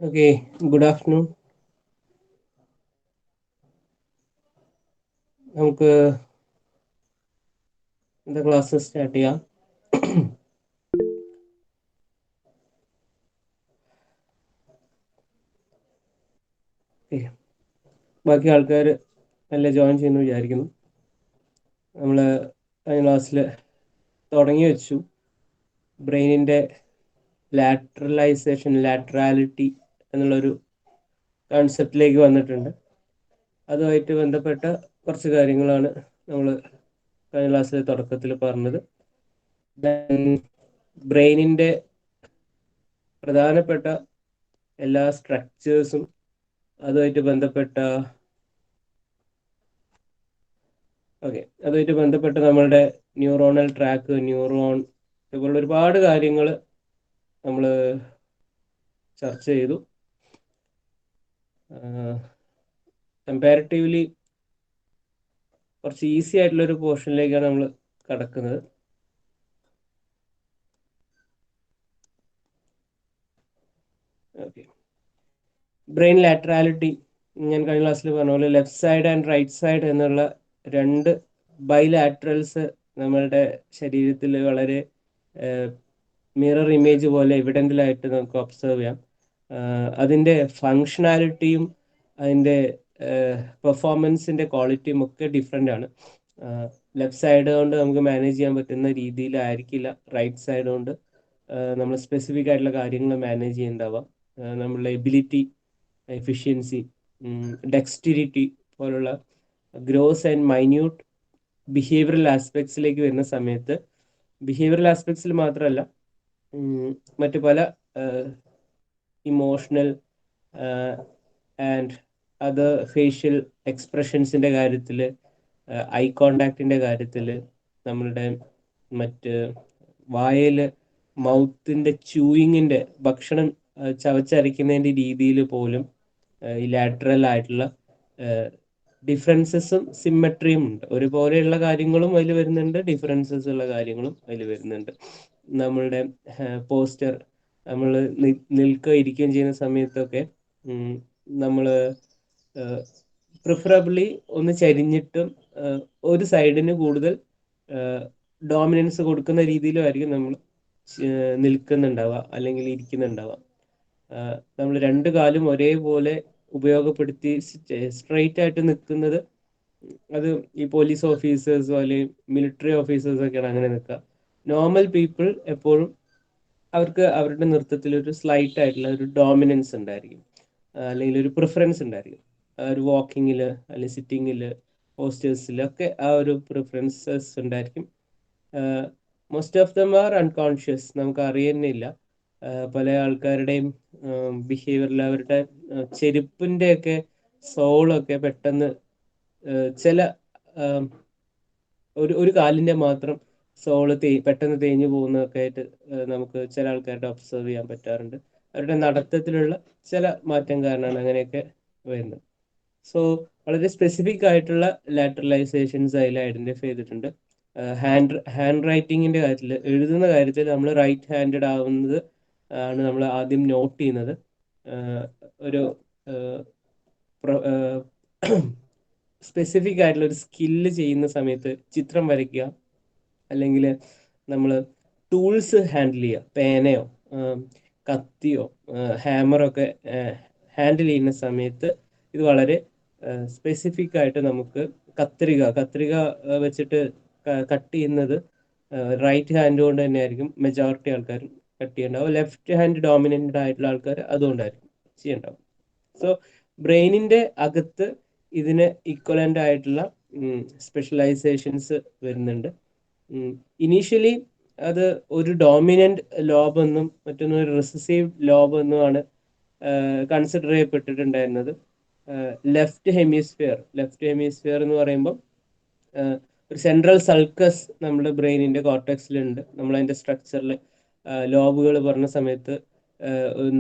Okay, good afternoon. നമുക്ക് ഇന്നത്തെ class start ചെയ്യാം. Okay. ബാക്കി ആൾക്കാർ നല്ല ജോയിൻ ചെയ്യുന്നു വിചാരിക്കുന്നു. നമ്മൾ കഴിഞ്ഞ ക്ലാസ്സിൽ തുടങ്ങി വെച്ചു ബ്രെയിനിൻ്റെ ലാറ്ററാലിറ്റി എന്നുള്ളൊരു കൺസെപ്റ്റിലേക്ക് വന്നിട്ടുണ്ട്. അതുമായിട്ട് ബന്ധപ്പെട്ട കുറച്ച് കാര്യങ്ങളാണ് നമ്മൾ കഴിഞ്ഞ ക്ലാസ്സിലെ തുടക്കത്തിൽ പറഞ്ഞത്. ബ്രെയിനിൻ്റെ പ്രധാനപ്പെട്ട എല്ലാ സ്ട്രക്ചേഴ്സും അതുമായിട്ട് ബന്ധപ്പെട്ട നമ്മളുടെ ന്യൂറോണൽ ട്രാക്ക്, ന്യൂറോൺ ഇതുപോലുള്ള ഒരുപാട് കാര്യങ്ങൾ നമ്മൾ ചർച്ച ചെയ്തു. കമ്പാരിറ്റീവ്ലി കുറച്ച് ഈസി ആയിട്ടുള്ളൊരു പോർഷനിലേക്കാണ് നമ്മൾ കടക്കുന്നത്. ഓക്കെ, ബ്രെയിൻ ലാറ്ററാലിറ്റി ഞാൻ കഴിഞ്ഞ ക്ലാസ്സിൽ പറഞ്ഞ പോലെ left side and right side എന്നുള്ള രണ്ട് ബൈലാറ്ററൽസ് നമ്മളുടെ ശരീരത്തിൽ വളരെ മിറർ ഇമേജ് പോലെ എവിഡൻ്റിലായിട്ട് നമുക്ക് ഒബ്സർവ് ചെയ്യാം. അതിൻ്റെ ഫങ്ഷണാലിറ്റിയും അതിൻ്റെ പെർഫോമൻസിൻ്റെ ക്വാളിറ്റിയും ഒക്കെ ഡിഫറെൻ്റ് ആണ്. ലെഫ്റ്റ് സൈഡ് കൊണ്ട് നമുക്ക് മാനേജ് ചെയ്യാൻ പറ്റുന്ന രീതിയിലായിരിക്കില്ല റൈറ്റ് സൈഡ് കൊണ്ട് നമ്മൾ സ്പെസിഫിക് ആയിട്ടുള്ള കാര്യങ്ങൾ മാനേജ് ചെയ്യുന്നുണ്ടാവാം. നമ്മളുടെ എബിലിറ്റി, എഫിഷ്യൻസി, ഡെക്സ്റ്റിരിറ്റി പോലുള്ള ഗ്രോസ് ആൻഡ് മൈന്യൂട്ട് ബിഹേവിയറൽ ആസ്പെക്ട്സിലേക്ക് വരുന്ന സമയത്ത് ബിഹേവിയറൽ ആസ്പെക്ട്സിൽ മാത്രമല്ല മറ്റു പല ഇമോഷണൽ ആൻഡ് അതർ ഫേഷ്യൽ എക്സ്പ്രഷൻസിൻ്റെ കാര്യത്തിൽ, ഐ കോണ്ടാക്റ്റിൻ്റെ കാര്യത്തിൽ, നമ്മളുടെ മറ്റ് വായയിൽ മൗത്തിൻ്റെ ച്യൂയിങ്ങിൻ്റെ ഭക്ഷണം ചവച്ചരയ്ക്കുന്നതിൻ്റെ രീതിയിൽ പോലും ഈ ലാറ്ററൽ ആയിട്ടുള്ള ഡിഫറൻസസും സിമ്മട്രിയും ഉണ്ട്. ഒരുപോലെയുള്ള കാര്യങ്ങളും അതിൽ വരുന്നുണ്ട്, ഡിഫറൻസസ് ഉള്ള കാര്യങ്ങളും അതിൽ വരുന്നുണ്ട്. നമ്മളുടെ പോസ്റ്റർ, നമ്മൾ നിൽക്കുകയും ഇരിക്കുകയും ചെയ്യുന്ന സമയത്തൊക്കെ നമ്മൾ പ്രിഫറബിളി ഒന്ന് ചരിഞ്ഞിട്ടും ഒരു സൈഡിന് കൂടുതൽ ഡോമിനൻസ് കൊടുക്കുന്ന രീതിയിലുമായിരിക്കും നമ്മൾ നിൽക്കുന്നുണ്ടാവുക അല്ലെങ്കിൽ ഇരിക്കുന്നുണ്ടാവുക. നമ്മൾ രണ്ട് കാലും ഒരേപോലെ ഉപയോഗപ്പെടുത്തി സ്ട്രെയിറ്റ് ആയിട്ട് നിൽക്കുന്നത്, അത് ഈ പോലീസ് ഓഫീസേഴ്സോ അല്ലെങ്കിൽ മിലിറ്ററി ഓഫീസേഴ്സോ ഒക്കെയാണ് അങ്ങനെ നിൽക്കുക. നോർമൽ പീപ്പിൾ എപ്പോഴും അവർക്ക് അവരുടെ നൃത്തത്തിൽ ഒരു സ്ലൈറ്റ് ആയിട്ടുള്ള ഒരു ഡോമിനൻസ് ഉണ്ടായിരിക്കും, അല്ലെങ്കിൽ ഒരു പ്രിഫറൻസ് ഉണ്ടായിരിക്കും. ഒരു വാക്കിങ്ങിൽ അല്ലെങ്കിൽ സിറ്റിങ്ങിൽ, പോസ്റ്റേഴ്സിലൊക്കെ ആ ഒരു പ്രിഫറൻസസ് ഉണ്ടായിരിക്കും. Most of them are unconscious, നമുക്ക് അറിയുന്നില്ല. പല ആൾക്കാരുടെയും ബിഹേവിയറിൽ അവരുടെ ചെരുപ്പിൻ്റെയൊക്കെ സോളൊക്കെ പെട്ടെന്ന് ചില ഒരു കാലിൻ്റെ മാത്രം സോള് പെട്ടെന്ന് തേഞ്ഞു പോകുന്നതൊക്കെ ആയിട്ട് നമുക്ക് ചില ആൾക്കാരുടെ ഒബ്സർവ് ചെയ്യാൻ പറ്റാറുണ്ട്. അവരുടെ നടത്തത്തിലുള്ള ചില മാറ്റം കാരണമാണ് അങ്ങനെയൊക്കെ വരുന്നത്. സോ വളരെ സ്പെസിഫിക് ആയിട്ടുള്ള ലാറ്ററലൈസേഷൻസ് അതിൽ ഐഡൻറ്റിഫൈ ചെയ്തിട്ടുണ്ട്. ഹാൻഡ് റൈറ്റിങ്ങിൻ്റെ കാര്യത്തിൽ, എഴുതുന്ന കാര്യത്തിൽ നമ്മൾ റൈറ്റ് ഹാൻഡഡ് ആവുന്നത് ആണ് നമ്മൾ ആദ്യം നോട്ട് ചെയ്യുന്നത്. ഒരു സ്പെസിഫിക് ആയിട്ടുള്ള ഒരു സ്കില്ല് ചെയ്യുന്ന സമയത്ത് ചിത്രം വരയ്ക്കുക, അല്ലെങ്കിൽ നമ്മൾ ടൂൾസ് ഹാൻഡിൽ ചെയ്യുക, പേനയോ കത്തിയോ ഹാമറൊക്കെ ഹാൻഡിൽ ചെയ്യുന്ന സമയത്ത് ഇത് വളരെ സ്പെസിഫിക് ആയിട്ട് നമുക്ക് കത്രിക വെച്ചിട്ട് കട്ട് ചെയ്യുന്നത് റൈറ്റ് ഹാൻഡ് കൊണ്ട് തന്നെ ആയിരിക്കും മെജോറിറ്റി ആൾക്കാർ കട്ട് ചെയ്യേണ്ടാവും. ലെഫ്റ്റ് ഹാൻഡ് ഡോമിനൻ്റ് ആയിട്ടുള്ള ആൾക്കാർ അതുകൊണ്ടായിരിക്കും ചെയ്യേണ്ടാവും. സോ ബ്രെയിനിൻ്റെ അകത്ത് ഇതിന് ഇക്വലൻ്റ് ആയിട്ടുള്ള സ്പെഷ്യലൈസേഷൻസ് വരുന്നുണ്ട്. ഇനീഷ്യലി അത് ഒരു ഡോമിനൻ്റ് ലോബ് എന്നും മറ്റൊന്ന് ഒരു റിസസീവ് ലോബ് എന്നുമാണ് കൺസിഡർ ചെയ്യപ്പെട്ടിട്ടുണ്ടായിരുന്നത്. ലെഫ്റ്റ് ഹെമിസ്ഫിയർ എന്ന് പറയുമ്പോൾ ഒരു സെൻട്രൽ സൾക്കസ് നമ്മുടെ ബ്രെയിനിൻ്റെ കോർട്ടെക്സിലുണ്ട്. നമ്മളതിൻ്റെ സ്ട്രക്ചറിൽ ലോബുകൾ പറഞ്ഞ സമയത്ത്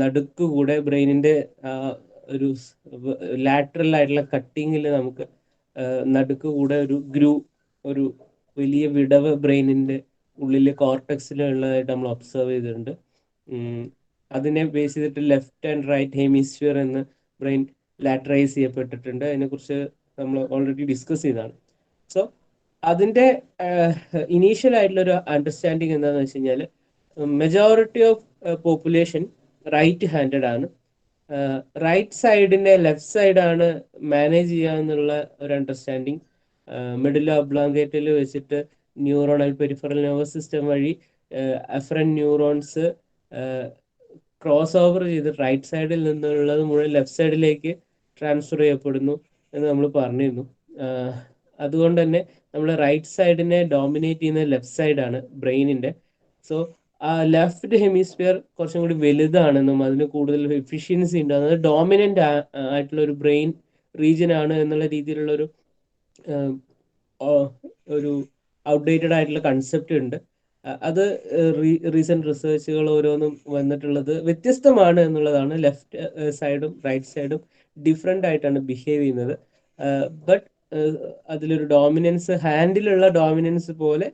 നടുക്കുകൂടെ ബ്രെയിനിൻ്റെ ഒരു ലാറ്ററൽ ആയിട്ടുള്ള കട്ടിങ്ങിൽ നമുക്ക് നടുക്കുകൂടെ ഒരു വലിയ വിടവ് ബ്രെയിനിൻ്റെ ഉള്ളിൽ കോർട്ടെക്സിലുള്ളതായിട്ട് നമ്മൾ ഒബ്സർവ് ചെയ്തിട്ടുണ്ട്. അതിനെ ബേസ് ചെയ്തിട്ട് ലെഫ്റ്റ് ആൻഡ് റൈറ്റ് ഹെമിസ്ഫിയർ എന്ന് ബ്രെയിൻ ലാറ്ററൈസ് ചെയ്യപ്പെട്ടിട്ടുണ്ട്. അതിനെക്കുറിച്ച് നമ്മൾ ഓൾറെഡി ഡിസ്കസ് ചെയ്തതാണ്. സോ അതിൻ്റെ ഇനീഷ്യൽ ആയിട്ടുള്ള ഒരു അണ്ടർസ്റ്റാൻഡിങ് എന്താണെന്ന് വെച്ച് കഴിഞ്ഞാൽ majority of population right handed ആണ്. റൈറ്റ് സൈഡിനെ ലെഫ്റ്റ് സൈഡാണ് മാനേജ് ചെയ്യാന്നുള്ള ഒരു അണ്ടർസ്റ്റാൻഡിങ് മിഡിൽ ഒബ്ലോങ്കേറ്റിൽ വെച്ചിട്ട് ന്യൂറോണൽ പെരിഫറൽ നെർവസ് സിസ്റ്റം വഴി അഫറൻ ന്യൂറോൺസ് ക്രോസ് ഓവർ ചെയ്ത് റൈറ്റ് സൈഡിൽ നിന്നുള്ളത് മുഴുവൻ ലെഫ്റ്റ് സൈഡിലേക്ക് ട്രാൻസ്ഫർ ചെയ്യപ്പെടുന്നു എന്ന് നമ്മൾ പറഞ്ഞിരുന്നു. അതുകൊണ്ട് തന്നെ നമ്മൾ റൈറ്റ് സൈഡിനെ ഡോമിനേറ്റ് ചെയ്യുന്ന ലെഫ്റ്റ് സൈഡാണ് ബ്രെയിനിൻ്റെ. സോ ആ ലെഫ്റ്റ് ഹെമിസ്ഫിയർ കുറച്ചും കൂടി വലുതാണെന്നും അതിന് കൂടുതൽ എഫിഷ്യൻസി ഉണ്ട്, അത് ഡോമിനൻ്റ് ആയിട്ടുള്ള ഒരു ബ്രെയിൻ റീജിയൻ ആണ് എന്നുള്ള രീതിയിലുള്ള ഒരു ഔട്ട്ഡേറ്റഡ് ആയിട്ടുള്ള കൺസെപ്റ്റ് ഉണ്ട്. അത് റീസെന്റ് റിസർച്ചുകൾ ഓരോന്നും വന്നിട്ടുള്ളത് വ്യത്യസ്തമാണ് എന്നുള്ളതാണ്. ലെഫ്റ്റ് സൈഡും റൈറ്റ് സൈഡും ഡിഫറെൻ്റ് ആയിട്ടാണ് ബിഹേവ് ചെയ്യുന്നത്. ബട്ട് അതിലൊരു ഡോമിനൻസ്, ഹാൻഡിലുള്ള ഡോമിനൻസ് പോലെ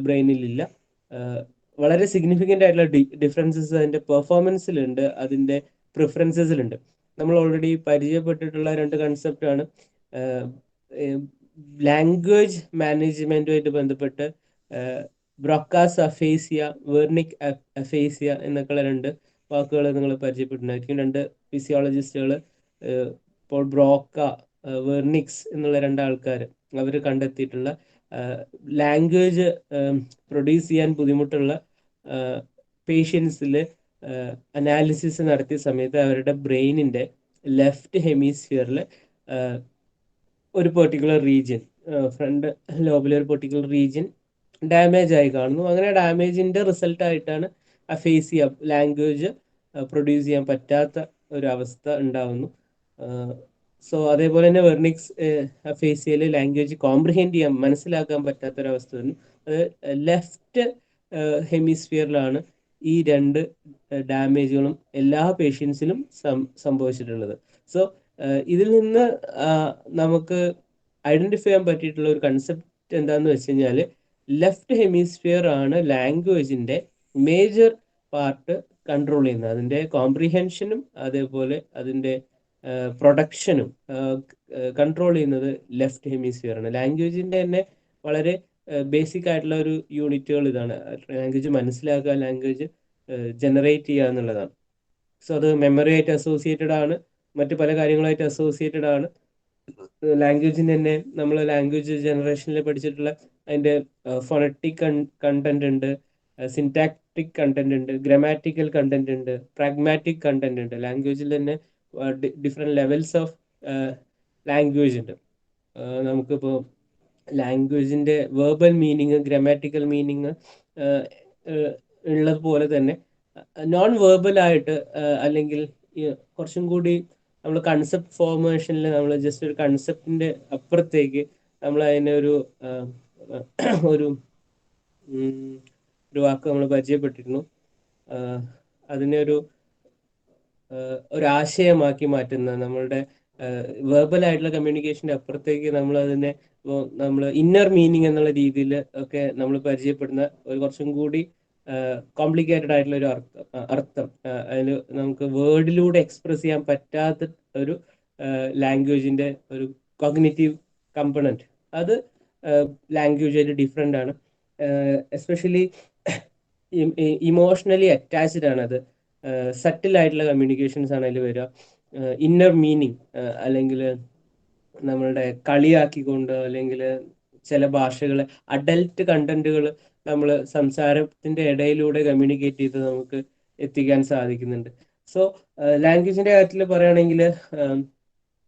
ബ്രെയിനിലില്ല. വളരെ സിഗ്നിഫിക്കൻ്റ് ആയിട്ടുള്ള ഡിഫറൻസസ് അതിൻ്റെ പെർഫോമൻസിലുണ്ട്, അതിൻ്റെ പ്രിഫറൻസസിലുണ്ട്. നമ്മൾ ഓൾറെഡി പരിചയപ്പെട്ടിട്ടുള്ള രണ്ട് കൺസെപ്റ്റാണ് ലാംഗ്വേജ് മാനേജ്മെൻറ്റുമായിട്ട് ബന്ധപ്പെട്ട് ബ്രോക്കാസ് അഫേസിയ, വെർണിക് അഫേസിയ എന്നൊക്കെയുള്ള രണ്ട് വാക്കുകൾ നിങ്ങൾ പരിചയപ്പെട്ടിട്ടുണ്ടായിരിക്കും. രണ്ട് ഫിസിയോളജിസ്റ്റുകൾ പോൾ ബ്രോക്ക, വെർണിക്സ് എന്നുള്ള രണ്ടാൾക്കാർ അവർ കണ്ടെത്തിയിട്ടുള്ള ലാംഗ്വേജ് പ്രൊഡ്യൂസ് ചെയ്യാൻ ബുദ്ധിമുട്ടുള്ള പേഷ്യൻസിൽ അനാലിസിസ് നടത്തിയ സമയത്ത് അവരുടെ ബ്രെയിനിൻ്റെ ലെഫ്റ്റ് ഹെമിസ്ഫിയറിൽ ഒരു പെർട്ടിക്കുലർ റീജിയൻ, ഫ്രണ്ട് ലോബിലെ ഒരു പെർട്ടിക്കുലർ റീജിയൻ ഡാമേജ് ആയി കാണുന്നു. അങ്ങനെ ഡാമേജിൻ്റെ റിസൾട്ടായിട്ടാണ് അഫേസിയ, ലാംഗ്വേജ് പ്രൊഡ്യൂസ് ചെയ്യാൻ പറ്റാത്ത ഒരു അവസ്ഥ ഉണ്ടാകുന്നു. സോ അതേപോലെ തന്നെ വെർണിക്സ് അഫേസിയയിൽ ലാംഗ്വേജ് കോംപ്രിഹെൻഡ് ചെയ്യാൻ, മനസ്സിലാക്കാൻ പറ്റാത്തൊരവസ്ഥ വരുന്നു. അത് ലെഫ്റ്റ് ഹെമിസ്ഫിയറിലാണ് ഈ രണ്ട് ഡാമേജുകളും എല്ലാ പേഷ്യൻസിലും സംഭവിച്ചിട്ടുള്ളത്. സോ ഇതിൽ നിന്ന് നമുക്ക് ഐഡൻറ്റിഫൈ ചെയ്യാൻ പറ്റിയിട്ടുള്ള ഒരു കൺസെപ്റ്റ് എന്താണെന്ന് വെച്ച് കഴിഞ്ഞാൽ ലെഫ്റ്റ് ഹെമിസ്ഫിയർ ആണ് ലാംഗ്വേജിൻ്റെ മേജർ പാർട്ട് കൺട്രോൾ ചെയ്യുന്നത്. അതിൻ്റെ കോംപ്രിഹെൻഷനും അതേപോലെ അതിൻ്റെ പ്രൊഡക്ഷനും കൺട്രോൾ ചെയ്യുന്നത് ലെഫ്റ്റ് ഹെമിസ്ഫിയർ ആണ്. ലാംഗ്വേജിൻ്റെ തന്നെ വളരെ ബേസിക് ആയിട്ടുള്ള ഒരു യൂണിറ്റുകൾ ഇതാണ്. ലാംഗ്വേജ് മനസ്സിലാക്കുക, ലാംഗ്വേജ് ജനറേറ്റ് ചെയ്യുക എന്നുള്ളതാണ്. സോ അത് മെമ്മറി ആയിട്ട് അസോസിയേറ്റഡ് ആണ്, മറ്റു പല കാര്യങ്ങളായിട്ട് അസോസിയേറ്റഡ് ആണ്. ലാംഗ്വേജിന് തന്നെ നമ്മൾ ലാംഗ്വേജ് ജനറേഷനിൽ പഠിച്ചിട്ടുള്ള അതിൻ്റെ ഫോണറ്റിക് കണ്ടന്റ് ഉണ്ട്, സിൻടാക്റ്റിക് കണ്ടന്റ് ഉണ്ട്, ഗ്രാമാറ്റിക്കൽ കണ്ടന്റ് ഉണ്ട്, പ്രാഗ്മാറ്റിക് കണ്ടന്റ് ഉണ്ട്. ലാംഗ്വേജിൽ തന്നെ ഡിഫറെൻറ്റ് ലെവൽസ് ഓഫ് ലാംഗ്വേജ് ഉണ്ട്. നമുക്കിപ്പോൾ ലാംഗ്വേജിൻ്റെ വേർബൽ മീനിങ്, ഗ്രാമാറ്റിക്കൽ മീനിങ് ഉള്ളതുപോലെ തന്നെ നോൺ വേർബലായിട്ട് അല്ലെങ്കിൽ കുറച്ചും കൂടി നമ്മൾ കൺസെപ്റ്റ് ഫോർമേഷനിൽ നമ്മൾ ജസ്റ്റ് ഒരു കൺസെപ്റ്റിൻ്റെ അപ്പുറത്തേക്ക് നമ്മൾ അതിനെ ഒരു ഒരു വാക്ക് നമ്മൾ പരിചയപ്പെട്ടിരുന്നു. അതിനെ ഒരു ആശയമാക്കി മാറ്റുന്ന, നമ്മളുടെ വേർബലായിട്ടുള്ള കമ്മ്യൂണിക്കേഷൻ്റെ അപ്പുറത്തേക്ക് നമ്മൾ അതിനെ നമ്മൾ ഇന്നർ മീനിങ് എന്നുള്ള രീതിയിൽ ഒക്കെ നമ്മൾ പരിചയപ്പെടുന്ന ഒരു കുറച്ചും കൂടി കോംപ്ലിക്കേറ്റഡ് ആയിട്ടുള്ള ഒരു അർത്ഥം, അതിന് നമുക്ക് വേർഡിലൂടെ എക്സ്പ്രസ് ചെയ്യാൻ പറ്റാത്ത ഒരു ലാംഗ്വേജിൻ്റെ ഒരു കോഗ്നിറ്റീവ് കമ്പണൻറ്റ്, അത് ലാംഗ്വേജ് ആയിട്ട് ഡിഫറെൻ്റ് ആണ്. എസ്പെഷ്യലി ഇമോഷണലി അറ്റാച്ച്ഡ് ആണ്. അത് സട്ടിൽ ആയിട്ടുള്ള കമ്മ്യൂണിക്കേഷൻസ് ആണ് അതിൽ വരിക. ഇന്നർ മീനിങ് അല്ലെങ്കിൽ നമ്മളുടെ കളിയാക്കിക്കൊണ്ട് അല്ലെങ്കിൽ ചില ഭാഷകൾ അഡൽട്ട് കണ്ടന്റുകൾ നമ്മൾ സംസാരത്തിൻ്റെ ഇടയിലൂടെ കമ്മ്യൂണിക്കേറ്റ് ചെയ്ത് നമുക്ക് എത്തിക്കാൻ സാധിക്കുന്നുണ്ട്. സോ ലാംഗ്വേജിൻ്റെ കാര്യത്തിൽ പറയുകയാണെങ്കിൽ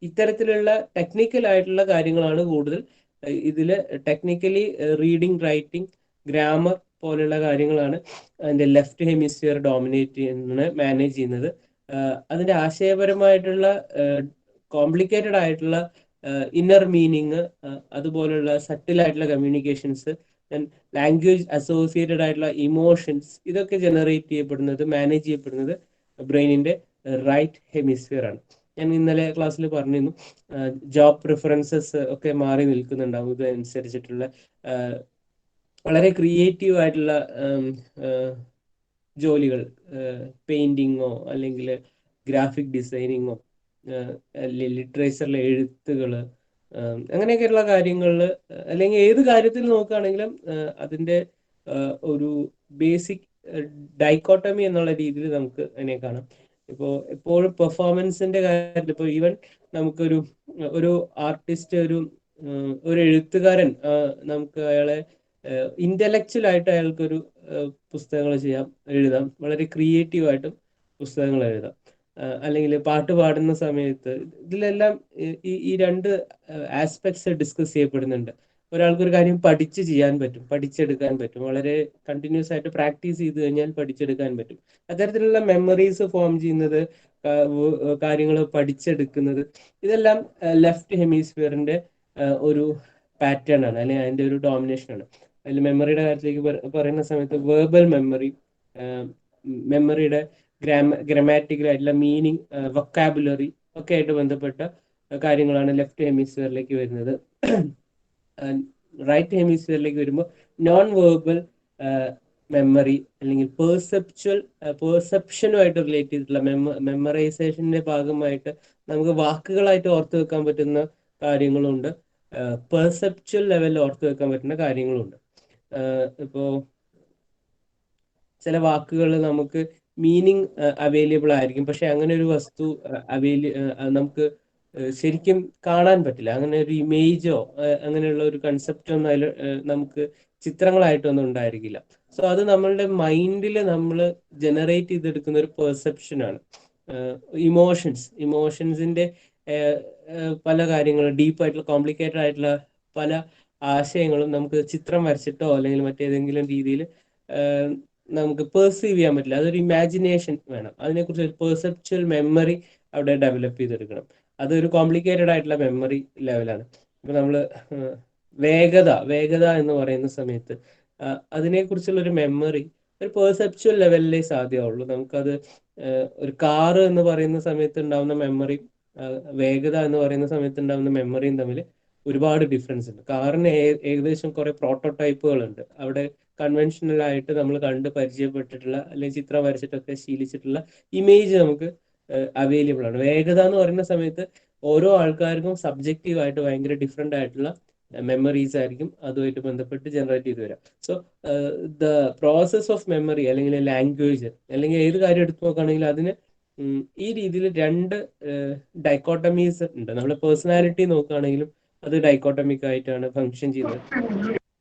ഇത്തരത്തിലുള്ള ടെക്നിക്കൽ ആയിട്ടുള്ള കാര്യങ്ങളാണ് കൂടുതൽ. ഇതിൽ ടെക്നിക്കലി റീഡിങ്, റൈറ്റിംഗ്, ഗ്രാമർ പോലുള്ള കാര്യങ്ങളാണ് അതിൻ്റെ ലെഫ്റ്റ് ഹെമിസ്ഫിയർ ഡോമിനേറ്റ് ചെയ്യുന്നത്, മാനേജ് ചെയ്യുന്നത്. അതിൻ്റെ ആശയപരമായിട്ടുള്ള കോംപ്ലിക്കേറ്റഡ് ആയിട്ടുള്ള ഇന്നർ മീനിങ്, അതുപോലുള്ള സട്ടിലായിട്ടുള്ള കമ്മ്യൂണിക്കേഷൻസ്, ലാംഗ്വേജ് അസോസിയേറ്റഡ് ആയിട്ടുള്ള ഇമോഷൻസ്, ഇതൊക്കെ ജനറേറ്റ് ചെയ്യപ്പെടുന്നത്, മാനേജ് ചെയ്യപ്പെടുന്നത് ബ്രെയിനിൻ്റെ റൈറ്റ് ഹെമിസ്ഫിയർ ആണ്. ഞാൻ ഇന്നലെ ക്ലാസ്സിൽ പറഞ്ഞിരുന്നു ജോബ് പ്രിഫറൻസസ് ഒക്കെ മാറി നിൽക്കുന്നുണ്ടാവും ഇതനുസരിച്ചിട്ടുള്ള വളരെ ക്രിയേറ്റീവ് ആയിട്ടുള്ള ജോലികൾ, പെയിന്റിങ്ങോ അല്ലെങ്കിൽ ഗ്രാഫിക് ഡിസൈനിങ്ങോ, ലിറ്ററേച്ചറിലെ എഴുത്തുകൾ, അങ്ങനെയൊക്കെയുള്ള കാര്യങ്ങളിൽ, അല്ലെങ്കിൽ ഏത് കാര്യത്തിൽ നോക്കുകയാണെങ്കിലും അതിൻ്റെ ഒരു ബേസിക് ഡൈക്കോട്ടമി എന്നുള്ള രീതിയിൽ നമുക്ക് അതിനെ കാണാം. ഇപ്പോൾ എപ്പോഴും പെർഫോമൻസിന്റെ കാര്യത്തിൽ ഇപ്പോൾ ഈവൻ നമുക്കൊരു ഒരു ആർട്ടിസ്റ്റ്, ഒരു എഴുത്തുകാരൻ, നമുക്ക് അയാളെ ഇന്റലക്ച്വൽ ആയിട്ട് അയാൾക്കൊരു പുസ്തകങ്ങൾ എഴുതാം, വളരെ ക്രിയേറ്റീവായിട്ടും പുസ്തകങ്ങൾ എഴുതാം. അല്ലെങ്കിൽ പാട്ട് പാടുന്ന സമയത്ത് ഇതിലെല്ലാം ഈ രണ്ട് ആസ്പെക്ട്സ് ഡിസ്കസ് ചെയ്യപ്പെടുന്നുണ്ട്. ഒരാൾക്കൊരു കാര്യം പഠിച്ച് ചെയ്യാൻ പറ്റും, പഠിച്ചെടുക്കാൻ പറ്റും, വളരെ കണ്ടിന്യൂസ് ആയിട്ട് പ്രാക്ടീസ് ചെയ്ത് കഴിഞ്ഞാൽ പഠിച്ചെടുക്കാൻ പറ്റും. അത്തരത്തിലുള്ള മെമ്മറീസ് ഫോം ചെയ്യുന്നത്, കാര്യങ്ങൾ പഠിച്ചെടുക്കുന്നത്, ഇതെല്ലാം ലെഫ്റ്റ് ഹെമിസ്ഫിയറിന്റെ ഒരു പാറ്റേൺ ആണ്, അല്ലെങ്കിൽ അതിന്റെ ഒരു ഡോമിനേഷൻ ആണ്. അതിൽ മെമ്മറിയുടെ കാര്യത്തിലേക്ക് പറയുന്ന സമയത്ത് വേർബൽ മെമ്മറി, മെമ്മറിയുടെ ഗ്രാമാറ്റിക്കൽ ആയിട്ടുള്ള മീനിങ്, വൊക്കാബുലറി ഒക്കെ ആയിട്ട് ബന്ധപ്പെട്ട കാര്യങ്ങളാണ് ലെഫ്റ്റ് ഹെമിസ്ഫിയറിലേക്ക് വരുന്നത്. റൈറ്റ് ഹെമിസ്ഫിയറിലേക്ക് വരുമ്പോൾ നോൺ വേർബൽ മെമ്മറി അല്ലെങ്കിൽ പെർസെപ്ഷനുമായിട്ട് റിലേറ്റ് ചെയ്തിട്ടുള്ള മെമ്മറൈസേഷന്റെ ഭാഗമായിട്ട് നമുക്ക് വാക്കുകളായിട്ട് ഓർത്തു വെക്കാൻ പറ്റുന്ന കാര്യങ്ങളുണ്ട്, പെർസെപ്ച്വൽ ലെവലിൽ ഓർത്തു വെക്കാൻ പറ്റുന്ന കാര്യങ്ങളുണ്ട്. ഇപ്പോൾ ചില വാക്കുകൾ നമുക്ക് മീനിങ് അവൈലബിൾ ആയിരിക്കും, പക്ഷെ അങ്ങനെ ഒരു വസ്തു നമുക്ക് ശരിക്കും കാണാൻ പറ്റില്ല. അങ്ങനെ ഒരു ഇമേജോ അങ്ങനെയുള്ള ഒരു കൺസെപ്റ്റോ ഒന്നും അതിൽ നമുക്ക് ചിത്രങ്ങളായിട്ടൊന്നും ഉണ്ടായിരിക്കില്ല. സോ അത് നമ്മളുടെ മൈൻഡിൽ നമ്മൾ ജനറേറ്റ് ചെയ്തെടുക്കുന്ന ഒരു പെർസെപ്ഷൻ ആണ്. ഇമോഷൻസിന്റെ പല കാര്യങ്ങളും, ഡീപ്പായിട്ടുള്ള കോംപ്ലിക്കേറ്റഡ് ആയിട്ടുള്ള പല ആശയങ്ങളും നമുക്ക് ചിത്രം വരച്ചിട്ടോ അല്ലെങ്കിൽ മറ്റേതെങ്കിലും രീതിയിൽ നമുക്ക് പെർസീവ് ചെയ്യാൻ പറ്റില്ല. അതൊരു ഇമാജിനേഷൻ വേണം. അതിനെക്കുറിച്ച് ഒരു പെർസെപ്ച്വൽ മെമ്മറി അവിടെ ഡെവലപ്പ് ചെയ്തെടുക്കണം. അതൊരു കോംപ്ലിക്കേറ്റഡ് ആയിട്ടുള്ള മെമ്മറി ലെവലാണ്. ഇപ്പൊ നമ്മള് വേഗത എന്ന് പറയുന്ന സമയത്ത് അതിനെക്കുറിച്ചുള്ള ഒരു മെമ്മറി ഒരു പെർസെപ്ച്വൽ ലെവലിലേ സാധ്യമാവുള്ളൂ. നമുക്കത് ഒരു കാറ് എന്ന് പറയുന്ന സമയത്ത് ഉണ്ടാവുന്ന മെമ്മറി, വേഗത എന്ന് പറയുന്ന സമയത്ത് ഉണ്ടാവുന്ന മെമ്മറിയും തമ്മിൽ ഒരുപാട് ഡിഫറൻസ് ഉണ്ട്. കാറിന് ഏകദേശം കുറെ പ്രോട്ടോടൈപ്പുകളുണ്ട്. അവിടെ കൺവെൻഷനൽ ആയിട്ട് നമ്മൾ കണ്ട് പരിചയപ്പെട്ടിട്ടുള്ള അല്ലെങ്കിൽ ചിത്രം വരച്ചിട്ടൊക്കെ ശീലിച്ചിട്ടുള്ള ഇമേജ് നമുക്ക് അവൈലബിൾ ആണ്. വേഗത എന്ന് പറയുന്ന സമയത്ത് ഓരോ ആൾക്കാർക്കും സബ്ജക്റ്റീവ് ആയിട്ട് ഭയങ്കര ഡിഫറെന്റ് ആയിട്ടുള്ള മെമ്മറീസ് ആയിരിക്കും അതുമായിട്ട് ബന്ധപ്പെട്ട് ജനറേറ്റ് ചെയ്ത് വരാം. So the process of memory അല്ലെങ്കിൽ ലാംഗ്വേജ് അല്ലെങ്കിൽ ഏത് കാര്യം എടുത്തു നോക്കുകയാണെങ്കിലും അതിന് ഈ രീതിയിൽ രണ്ട് ഡൈക്കോട്ടമീസ് ഉണ്ട്. നമ്മുടെ പേഴ്സണാലിറ്റി നോക്കുകയാണെങ്കിലും അത് ഡൈക്കോട്ടമിക് ആയിട്ടാണ് ഫങ്ഷൻ ചെയ്യുന്നത്.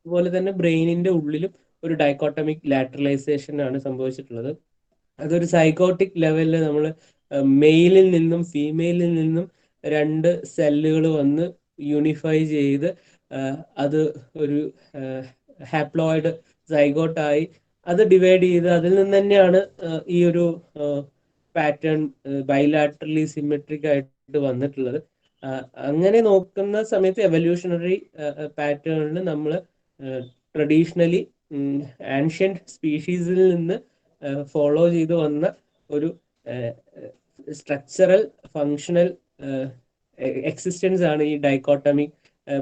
അതുപോലെ തന്നെ ബ്രെയിനിന്റെ ഉള്ളിലും ഒരു ഡൈക്കോട്ടമിക് ലാറ്ററലൈസേഷൻ ആണ് സംഭവിച്ചിട്ടുള്ളത്. അതൊരു സൈക്കോട്ടിക് ലെവലിൽ നമ്മൾ മെയിലിൽ നിന്നും ഫീമെയിലിൽ നിന്നും രണ്ട് സെല്ലുകൾ വന്ന് യൂണിഫൈ ചെയ്ത് അത് ഒരു ഹാപ്ലോയിഡ് സൈഗോട്ടായി അത് ഡിവൈഡ് ചെയ്ത് അതിൽ നിന്ന് തന്നെയാണ് ഈ ഒരു പാറ്റേൺ ബൈലാറ്ററലി സിമെട്രിക് ആയിട്ട് വന്നിട്ടുള്ളത്. അങ്ങനെ നോക്കുന്ന സമയത്ത് എവല്യൂഷണറി പാറ്റേണിൽ നമ്മൾ ട്രഡീഷണലി ആൻഷ്യന്റ് സ്പീഷീസിൽ നിന്ന് ഫോളോ ചെയ്ത് വന്ന ഒരു സ്ട്രക്ചറൽ ഫങ്ഷണൽ എക്സിസ്റ്റൻസ് ആണ് ഈ ഡൈക്കോട്ടമിക്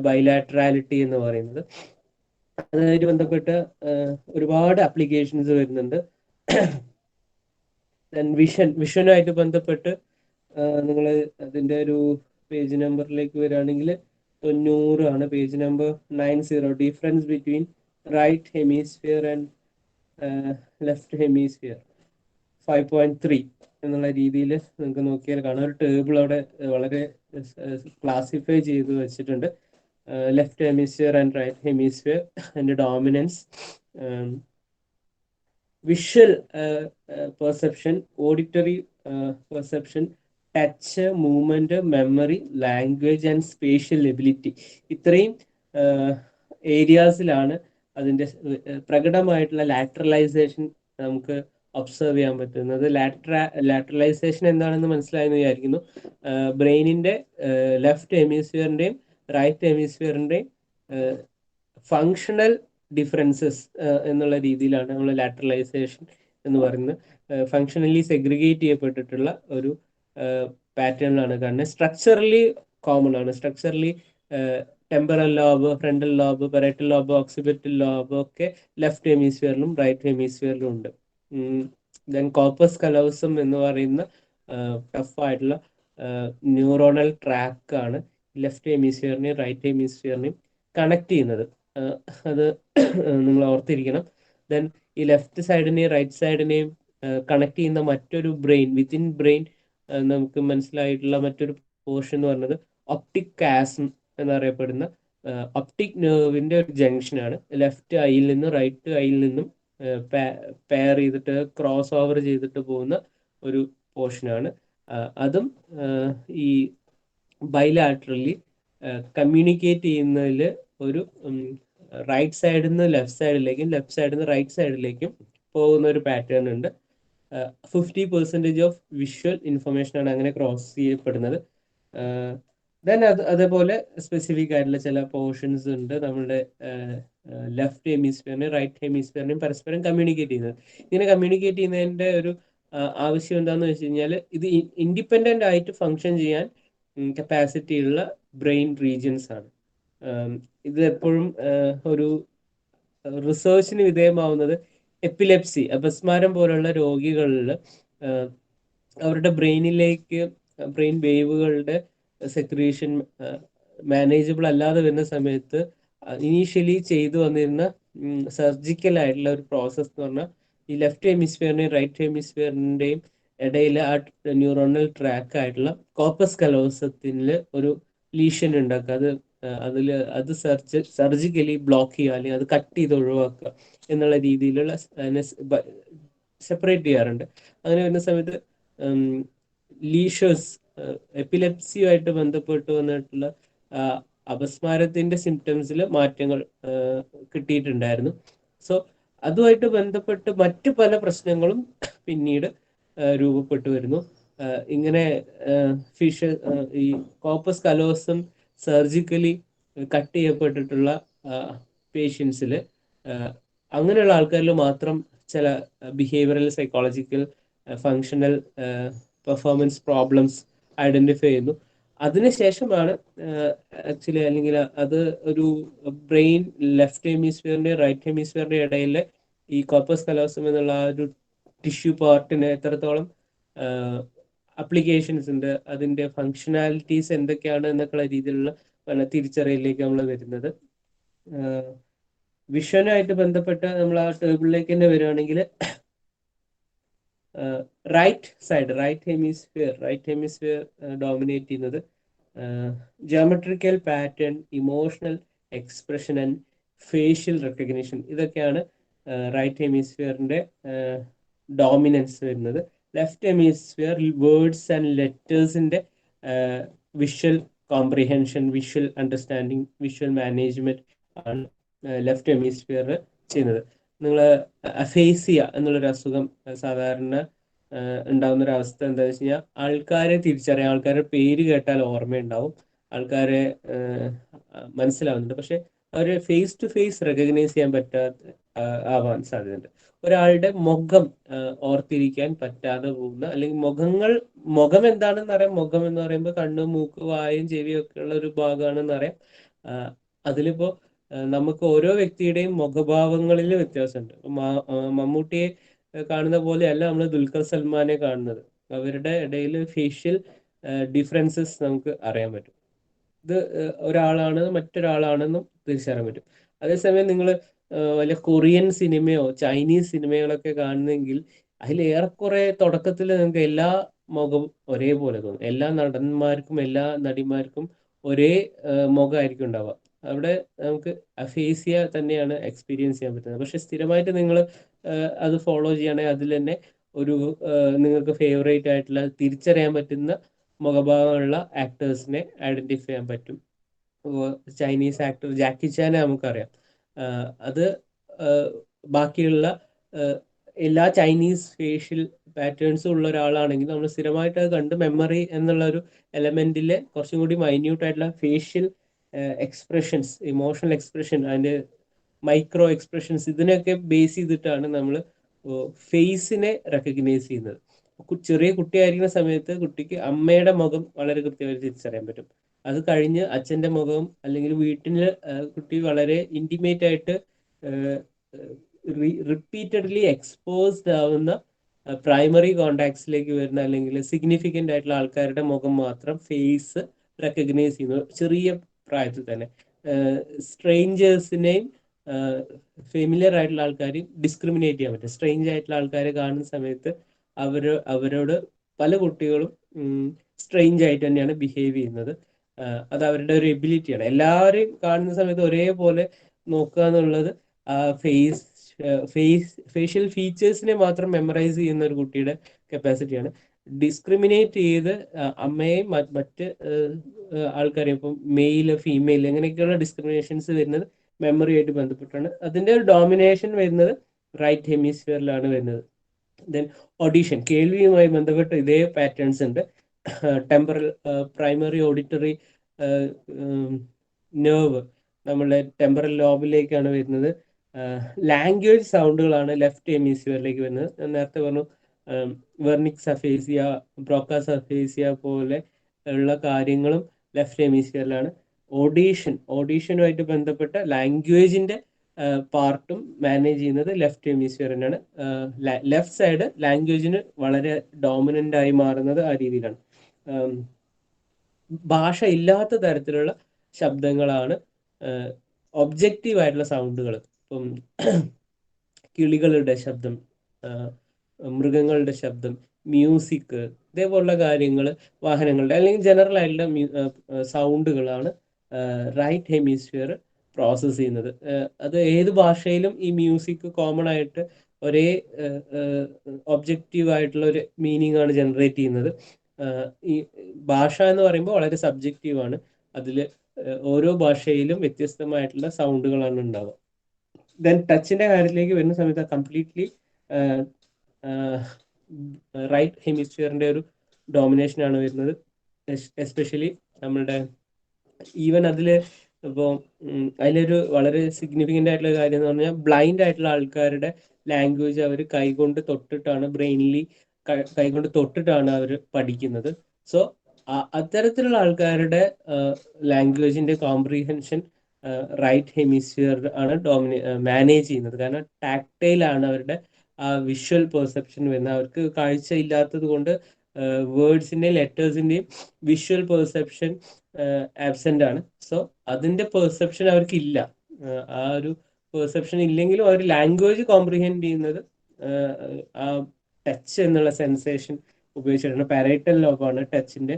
ബൈലാറ്ററാലിറ്റി എന്ന് പറയുന്നത്. അതുമായിട്ട് ബന്ധപ്പെട്ട് ഒരുപാട് ആപ്ലിക്കേഷൻസ് വരുന്നുണ്ട്. വിഷനുമായിട്ട് ബന്ധപ്പെട്ട് നിങ്ങൾ അതിൻ്റെ ഒരു പേജ് നമ്പറിലേക്ക് വരികയാണെങ്കിൽ 90 ആണ് page number 90. Difference between right hemisphere and left hemisphere 5.3 എന്നുള്ള രീതിയിൽ നിങ്ങൾക്ക് നോക്കിയാൽ കാണാം. ഒരു ടേബിൾ അവിടെ വളരെ ക്ലാസിഫൈ ചെയ്ത് വെച്ചിട്ടുണ്ട്. Left hemisphere and right hemisphere, അതിൻ്റെ dominance, visual perception, auditory perception, touch, movement, memory, language and spatial ability. ഇത്രയും ഏരിയാസിലാണ് അതിൻ്റെ പ്രകടമായിട്ടുള്ള ലാറ്ററലൈസേഷൻ നമുക്ക് ഒബ്സർവ് ചെയ്യാൻ പറ്റുന്നത്. ലാറ്ററലൈസേഷൻ എന്താണെന്ന് മനസ്സിലായെന്ന് വിചാരിക്കുന്നു. ബ്രെയിനിന്റെ ലെഫ്റ്റ് ഹെമിസ്ഫിയറിന്റെയും റൈറ്റ് ഹെമിസ്ഫിയറിന്റെയും ഫങ്ഷണൽ ഡിഫറൻസസ് എന്നുള്ള രീതിയിലാണ് നമ്മൾ ലാറ്ററലൈസേഷൻ എന്ന് പറയുന്നത്. ഫങ്ഷണലി സെഗ്രിഗേറ്റ് ചെയ്യപ്പെട്ടിട്ടുള്ള ഒരു പാറ്റേണിലാണ് കാണുന്നത്. സ്ട്രക്ചറലി കോമൺ ആണ്. Structurally temporal lobe, frontal lobe, parietal lobe, occipital lobe ഒക്കെ ലെഫ്റ്റ് ഹെമിസ്ഫിയറിലും റൈറ്റ് ഹെമിസ്ഫിയറിലും ഉണ്ട്. ദെൻ കോർപ്പസ് കലോസം എന്ന് പറയുന്ന ടഫായിട്ടുള്ള ന്യൂറോണൽ ട്രാക്കാണ് ലെഫ്റ്റ് ഹെമിസ്ഫിയറിനെയും റൈറ്റ് ഹെമിസ്ഫിയറിനെയും കണക്ട് ചെയ്യുന്നത്. അത് നിങ്ങൾ ഓർത്തിരിക്കണം. ദെൻ ഈ ലെഫ്റ്റ് സൈഡിനെയും റൈറ്റ് സൈഡിനെയും കണക്ട് ചെയ്യുന്ന മറ്റൊരു ബ്രെയിൻ, വിത്തിൻ ബ്രെയിൻ നമുക്ക് മനസ്സിലായിട്ടുള്ള മറ്റൊരു പോർഷൻ എന്ന് പറയുന്നത് ഒപ്റ്റിക് കാസം എന്നറിയപ്പെടുന്ന ഒപ്റ്റിക് നെർവിന്റെ ഒരു ജംഗ്ഷനാണ്. ലെഫ്റ്റ് ഐയിൽ നിന്നും റൈറ്റ് ഐയിൽ നിന്നും പെയർ ചെയ്തിട്ട് ക്രോസ് ഓവർ ചെയ്തിട്ട് പോകുന്ന ഒരു പോർഷനാണ്. അതും ഈ ബൈലാറ്ററലി കമ്മ്യൂണിക്കേറ്റ് ചെയ്യുന്നതിൽ ഒരു റൈറ്റ് സൈഡിൽ നിന്ന് ലെഫ്റ്റ് സൈഡിലേക്കും ലെഫ്റ്റ് സൈഡിൽ നിന്ന് റൈറ്റ് സൈഡിലേക്കും പോകുന്ന ഒരു പാറ്റേൺ ഉണ്ട്. 50% ഓഫ് വിഷ്വൽ ഇൻഫർമേഷൻ ആണ് അങ്ങനെ ക്രോസ് ചെയ്യപ്പെടുന്നത്. ദെൻ അതേപോലെ സ്പെസിഫിക് ആയിട്ടുള്ള ചില പോർഷൻസ് ഉണ്ട് നമ്മളുടെ ലെഫ്റ്റ് ഹെമിസ്ഫിയറിനെയും റൈറ്റ് ഹെമിസ്ഫിയറിനെയും പരസ്പരം കമ്മ്യൂണിക്കേറ്റ് ചെയ്യുന്നത്. ഇങ്ങനെ കമ്മ്യൂണിക്കേറ്റ് ചെയ്യുന്നതിൻ്റെ ഒരു ആവശ്യം എന്താണെന്ന് വെച്ച് കഴിഞ്ഞാൽ ഇത് ഇൻഡിപെൻഡൻ്റ് ആയിട്ട് ഫങ്ഷൻ ചെയ്യാൻ കപ്പാസിറ്റി ഉള്ള ബ്രെയിൻ റീജിയൻസ് ആണ്. ഇത് എപ്പോഴും ഒരു റിസർച്ചിന് വിധേയമാവുന്നത് എപ്പിലെപ്സി, അപസ്മാരം പോലുള്ള രോഗികളിൽ അവരുടെ ബ്രെയിനിലേക്ക് ബ്രെയിൻ വേവുകളുടെ സെക്രീഷൻ മാനേജബിൾ അല്ലാതെ വരുന്ന സമയത്ത് ഇനീഷ്യലി ചെയ്തു വന്നിരുന്ന സർജിക്കൽ ആയിട്ടുള്ള ഒരു പ്രോസസ്സ് എന്ന് പറഞ്ഞാൽ ഈ ലെഫ്റ്റ് ഹെമിസ്ഫിയറിന്റെയും റൈറ്റ് ഹെമിസ്ഫിയറിന്റെയും ഇടയിൽ ആ ന്യൂറോണൽ ട്രാക്ക് ആയിട്ടുള്ള കോർപ്പസ് കലോസത്തിൽ ഒരു ലീഷൻ ഉണ്ടാക്കുക. അത് സർജിക്കലി ബ്ലോക്ക് ചെയ്യുക അല്ലെങ്കിൽ അത് കട്ട് ചെയ്ത് ഒഴിവാക്കുക എന്നുള്ള രീതിയിലുള്ള സെപ്പറേറ്റ് ചെയ്യാറുണ്ട്. അങ്ങനെ വരുന്ന സമയത്ത് ലീഷേഴ്സ്, എപ്പിലെപ്സിയുമായിട്ട് ബന്ധപ്പെട്ട് വന്നിട്ടുള്ള അപസ്മാരത്തിന്റെ സിംറ്റംസിൽ മാറ്റങ്ങൾ കിട്ടിയിട്ടുണ്ടായിരുന്നു. സോ അതുമായിട്ട് ബന്ധപ്പെട്ട് മറ്റു പല പ്രശ്നങ്ങളും പിന്നീട് രൂപപ്പെട്ടു വരുന്നു. ഇങ്ങനെ ഈ കോർപ്പസ് കലോസം സർജിക്കലി കട്ട് ചെയ്യപ്പെട്ടിട്ടുള്ള പേഷ്യൻസിൽ അങ്ങനെയുള്ള ആൾക്കാരിൽ മാത്രം ചില behavioural psychological functional performance problems identify ചെയ്യുന്നു. അതിനുശേഷമാണ് ആക്ച്വലി അല്ലെങ്കിൽ അത് ഒരു ബ്രെയിൻ ലെഫ്റ്റ് ഹെമിസ്ഫിയറിന്റെ റൈറ്റ് ഹെമിസ്ഫിയറിന്റെ ഇടയിലെ ഈ കോർപ്പസ് കലോസം എന്നുള്ള ആ ഒരു ടിഷ്യൂ പാർട്ടിന് എത്രത്തോളം അപ്ലിക്കേഷൻസ് ഉണ്ട്, അതിന്റെ ഫങ്ഷണാലിറ്റീസ് എന്തൊക്കെയാണ് എന്നൊക്കെയുള്ള രീതിയിലുള്ള തിരിച്ചറിയലിലേക്ക് നമ്മൾ വരുന്നത്. വിഷനുമായിട്ട് ബന്ധപ്പെട്ട് നമ്മൾ ആ ടേബിളിലേക്ക് തന്നെ വരികയാണെങ്കിൽ റൈറ്റ് ഹെമിസ്ഫിയർ ഡോമിനേറ്റ് ചെയ്യുന്നത് geometrical pattern, emotional expression and facial recognition, ഇതൊക്കെയാണ് റൈറ്റ് ഹെമിസ്ഫിയറിന്റെ ഡോമിനൻസ് വരുന്നത്. ലെഫ്റ്റ് ഹെമിസ്ഫിയർ വേർഡ്സ് ആൻഡ് ലെറ്റേഴ്സിന്റെ visual comprehension, visual understanding, visual management ആണ് ലെഫ്റ്റ് ഹെമിസ്ഫിയർ ചെയ്യുന്നത്. നിങ്ങൾ അഫേസിയ എന്നുള്ളൊരു അസുഖം സാധാരണ ഉണ്ടാകുന്ന ഒരു അവസ്ഥ എന്താ വെച്ച് കഴിഞ്ഞാൽ ആൾക്കാരെ തിരിച്ചറിയാം, ആൾക്കാരുടെ പേര് കേട്ടാൽ ഓർമ്മയുണ്ടാവും, ആൾക്കാരെ മനസ്സിലാവുന്നുണ്ട്, പക്ഷെ അവരെ ഫേസ് ടു ഫേസ് റെക്കഗ്നൈസ് ചെയ്യാൻ പറ്റാത്ത ആവാൻ സാധ്യതയുണ്ട്. ഒരാളുടെ മുഖം ഓർത്തിരിക്കാൻ പറ്റാതെ പോകുന്ന, അല്ലെങ്കിൽ മുഖം എന്താണെന്ന് അറിയാം, മുഖം എന്ന് പറയുമ്പോൾ കണ്ണ്, മൂക്ക്, വായും ചെവിയും ഒക്കെ ഉള്ള ഒരു ഭാഗമാണെന്ന് അറിയാം. അതിലിപ്പോ നമുക്ക് ഓരോ വ്യക്തിയുടെയും മുഖഭാവങ്ങളിൽ വ്യത്യാസമുണ്ട്. മമ്മൂട്ടിയെ കാണുന്ന പോലെയല്ല നമ്മൾ ദുൽഖർ സൽമാനെ കാണുന്നത്. അവരുടെ ഇടയിൽ ഫേഷ്യൽ ഡിഫറൻസസ് നമുക്ക് അറിയാൻ പറ്റും. ഇത് ഒരാളാണ് മറ്റൊരാളാണെന്നും തിരിച്ചറിയാൻ പറ്റും. അതേസമയം നിങ്ങൾ വല്ല കൊറിയൻ സിനിമയോ ചൈനീസ് സിനിമകളൊക്കെ കാണുന്നെങ്കിൽ അതിൽ ഏറെക്കുറെ തുടക്കത്തിൽ നിങ്ങൾക്ക് എല്ലാ മുഖവും ഒരേപോലെ തോന്നും. എല്ലാ നടന്മാർക്കും എല്ലാ നടിമാർക്കും ഒരേ മുഖമായിരിക്കും ഉണ്ടാവുക. അവിടെ നമുക്ക് അഫേസിയ തന്നെയാണ് എക്സ്പീരിയൻസ് ചെയ്യാൻ പറ്റുന്നത്. പക്ഷെ സ്ഥിരമായിട്ട് നിങ്ങൾ അത് ഫോളോ ചെയ്യുകയാണെങ്കിൽ അതിൽ തന്നെ ഒരു നിങ്ങൾക്ക് ഫേവറേറ്റ് ആയിട്ടുള്ള തിരിച്ചറിയാൻ പറ്റുന്ന മുഖഭാവമുള്ള ആക്ടേഴ്സിനെ ഐഡന്റിഫൈ ചെയ്യാൻ പറ്റും. ചൈനീസ് ആക്ടർ ജാക്കി ചാനെ നമുക്കറിയാം. അത് ബാക്കിയുള്ള എല്ലാ ചൈനീസ് ഫേഷ്യൽ പാറ്റേൺസും ഉള്ള ഒരാളാണെങ്കിൽ നമ്മൾ സ്ഥിരമായിട്ട് അത് കണ്ട് മെമ്മറി എന്നുള്ള ഒരു എലമെന്റിലെ കുറച്ചും കൂടി മൈന്യൂട്ട് ആയിട്ടുള്ള ഫേഷ്യൽ എക്സ്പ്രഷൻസ്, ഇമോഷണൽ എക്സ്പ്രഷൻ, അതിന്റെ മൈക്രോ എക്സ്പ്രഷൻസ്, ഇതിനൊക്കെ ബേസ് ചെയ്തിട്ടാണ് നമ്മൾ ഫേസിനെ റെക്കഗ്നൈസ് ചെയ്യുന്നത്. ചെറിയ കുട്ടിയായിരിക്കുന്ന സമയത്ത് കുട്ടിക്ക് അമ്മയുടെ മുഖം വളരെ കൃത്യമായി തിരിച്ചറിയാൻ പറ്റും. അത് കഴിഞ്ഞ് അച്ഛന്റെ മുഖം, അല്ലെങ്കിൽ വീട്ടിൽ കുട്ടി വളരെ ഇന്റിമേറ്റ് ആയിട്ട് റിപ്പീറ്റഡ്ലി എക്സ്പോസ്ഡ് ആവുന്ന പ്രൈമറി കോണ്ടാക്ട്സിലേക്ക് വരുന്ന അല്ലെങ്കിൽ സിഗ്നിഫിക്കൻ്റ് ആയിട്ടുള്ള ആൾക്കാരുടെ മുഖം മാത്രം ഫേസ് റെക്കഗ്നൈസ് ചെയ്യുന്നു ചെറിയ പ്രായത്തിൽ തന്നെ. സ്ട്രേഞ്ചേഴ്സിനെയും ഫെമിലിയർ ആയിട്ടുള്ള ആൾക്കാരെയും ഡിസ്ക്രിമിനേറ്റ് ചെയ്യാൻ പറ്റും. സ്ട്രേഞ്ച് ആയിട്ടുള്ള ആൾക്കാരെ കാണുന്ന സമയത്ത് അവരോട് പല കുട്ടികളും സ്ട്രേഞ്ച് ആയിട്ട് തന്നെയാണ് ബിഹേവ് ചെയ്യുന്നത്. അത് അവരുടെ ഒരു എബിലിറ്റിയാണ്. എല്ലാവരെയും കാണുന്ന സമയത്ത് ഒരേപോലെ നോക്കുക എന്നുള്ളത് ഫേഷ്യൽ ഫീച്ചേഴ്സിനെ മാത്രം മെമ്മറൈസ് ചെയ്യുന്ന ഒരു കുട്ടിയുടെ കപ്പാസിറ്റിയാണ്. ഡിസ്ക്രിമിനേറ്റ് ചെയ്ത് അമ്മയെയും മറ്റ് ആൾക്കാരെയും ഇപ്പം മെയില് ഫീമെയിൽ അങ്ങനെയൊക്കെയുള്ള ഡിസ്ക്രിമിനേഷൻസ് വരുന്നത് മെമ്മറിയായിട്ട് ബന്ധപ്പെട്ടാണ്. അതിന്റെ ഒരു ഡോമിനേഷൻ വരുന്നത് റൈറ്റ് ഹെമിസ്ഫിയറിലാണ് വരുന്നത്. ദെൻ ഓഡീഷൻ, കേൾവിയുമായി ബന്ധപ്പെട്ട് ഇതേ പാറ്റേൺസ് ഉണ്ട്. ടെമ്പറൽ പ്രൈമറി ഓഡിറ്ററി നെർവ് നമ്മളുടെ ടെമ്പറൽ ലോബിലേക്കാണ് വരുന്നത്. ലാംഗ്വേജ് സൗണ്ടുകളാണ് ലെഫ്റ്റ് ഹെമിസ്ഫിയറിലേക്ക് വരുന്നത്. ഞാൻ നേരത്തെ പറഞ്ഞു വെർണിക് സഫേസിയ, ബ്രോക്ക സഫേസിയ പോലെ ഉള്ള കാര്യങ്ങളും ലെഫ്റ്റ് ഹെമിസ്ഫിയറിലാണ്. ഓഡീഷനുമായിട്ട് ബന്ധപ്പെട്ട ലാംഗ്വേജിന്റെ പാർട്ടും മാനേജ് ചെയ്യുന്നത് ലെഫ്റ്റ് ഹെമിസ്ഫിയർ തന്നെയാണ്. ലെഫ്റ്റ് സൈഡ് ലാംഗ്വേജിന് വളരെ ഡോമിനന്റ് ആയി മാറുന്നത് ആ രീതിയിലാണ്. ഭാഷ ഇല്ലാത്ത തരത്തിലുള്ള ശബ്ദങ്ങളാണ് ഒബ്ജക്റ്റീവ് ആയിട്ടുള്ള സൗണ്ടുകൾ. ഇപ്പം കിളികളുടെ ശബ്ദം, മൃഗങ്ങളുടെ ശബ്ദം, മ്യൂസിക്, ഇതേപോലുള്ള കാര്യങ്ങൾ, വാഹനങ്ങളുടെ അല്ലെങ്കിൽ ജനറൽ ആയിട്ടുള്ള സൗണ്ടുകളാണ് റൈറ്റ് ഹെമിസ്ഫിയർ പ്രോസസ്സ് ചെയ്യുന്നത്. അത് ഏത് ഭാഷയിലും ഈ മ്യൂസിക് കോമൺ ആയിട്ട് ഒരേ ഒബ്ജക്റ്റീവ് ആയിട്ടുള്ള ഒരു മീനിങ് ആണ് ജനറേറ്റ് ചെയ്യുന്നത്. ഈ ഭാഷ എന്ന് പറയുമ്പോൾ വളരെ സബ്ജക്റ്റീവ് ആണ്. അതിൽ ഓരോ ഭാഷയിലും വ്യത്യസ്തമായിട്ടുള്ള സൗണ്ടുകളാണ് ഉണ്ടാവുക. ദെൻ ടച്ചിന്റെ കാര്യത്തിലേക്ക് വരുന്ന സമയത്ത് കംപ്ലീറ്റ്ലി റൈറ്റ് ഹെമിസ്ഫിയറിന്റെ ഒരു ഡോമിനേഷൻ ആണ് വരുന്നത്. എസ്പെഷ്യലി നമ്മളുടെ ഈവൻ അതില് ഇപ്പോൾ അതിലൊരു വളരെ സിഗ്നിഫിക്കൻ്റ് ആയിട്ടുള്ള കാര്യം എന്ന് പറഞ്ഞാൽ ബ്ലൈൻഡ് ആയിട്ടുള്ള ആൾക്കാരുടെ ലാംഗ്വേജ് അവർ കൈകൊണ്ട് തൊട്ടിട്ടാണ് ബ്രെയിനിലി കൈകൊണ്ട് തൊട്ടിട്ടാണ് അവർ പഠിക്കുന്നത്. സോ അത്തരത്തിലുള്ള ആൾക്കാരുടെ ലാംഗ്വേജിന്റെ കോംപ്രിഹെൻഷൻ റൈറ്റ് ഹെമിസ്ഫിയർ ആണ് മാനേജ് ചെയ്യുന്നത്. കാരണം ടാക്ടൈലാണ് അവരുടെ ആ വിഷ്വൽ പെർസെപ്ഷൻ വരുന്നത്. അവർക്ക് കാഴ്ച ഇല്ലാത്തത് കൊണ്ട് വേർഡ്സിന്റെയും ലെറ്റേഴ്സിന്റെയും വിഷ്വൽ പെർസെപ്ഷൻ ആബ്സെന്റ് ആണ്. സോ അതിന്റെ പെർസെപ്ഷൻ അവർക്ക് ഇല്ല. ആ ഒരു പെർസെപ്ഷൻ ഇല്ലെങ്കിലും അവർ ലാംഗ്വേജ് കോംപ്രിഹെൻഡ് ചെയ്യുന്നത് ആ ടച്ച് എന്നുള്ള സെൻസേഷൻ ഉപയോഗിച്ചിട്ടാണ്. പാരൈറ്റൽ ലോബാണ് ടച്ചിന്റെ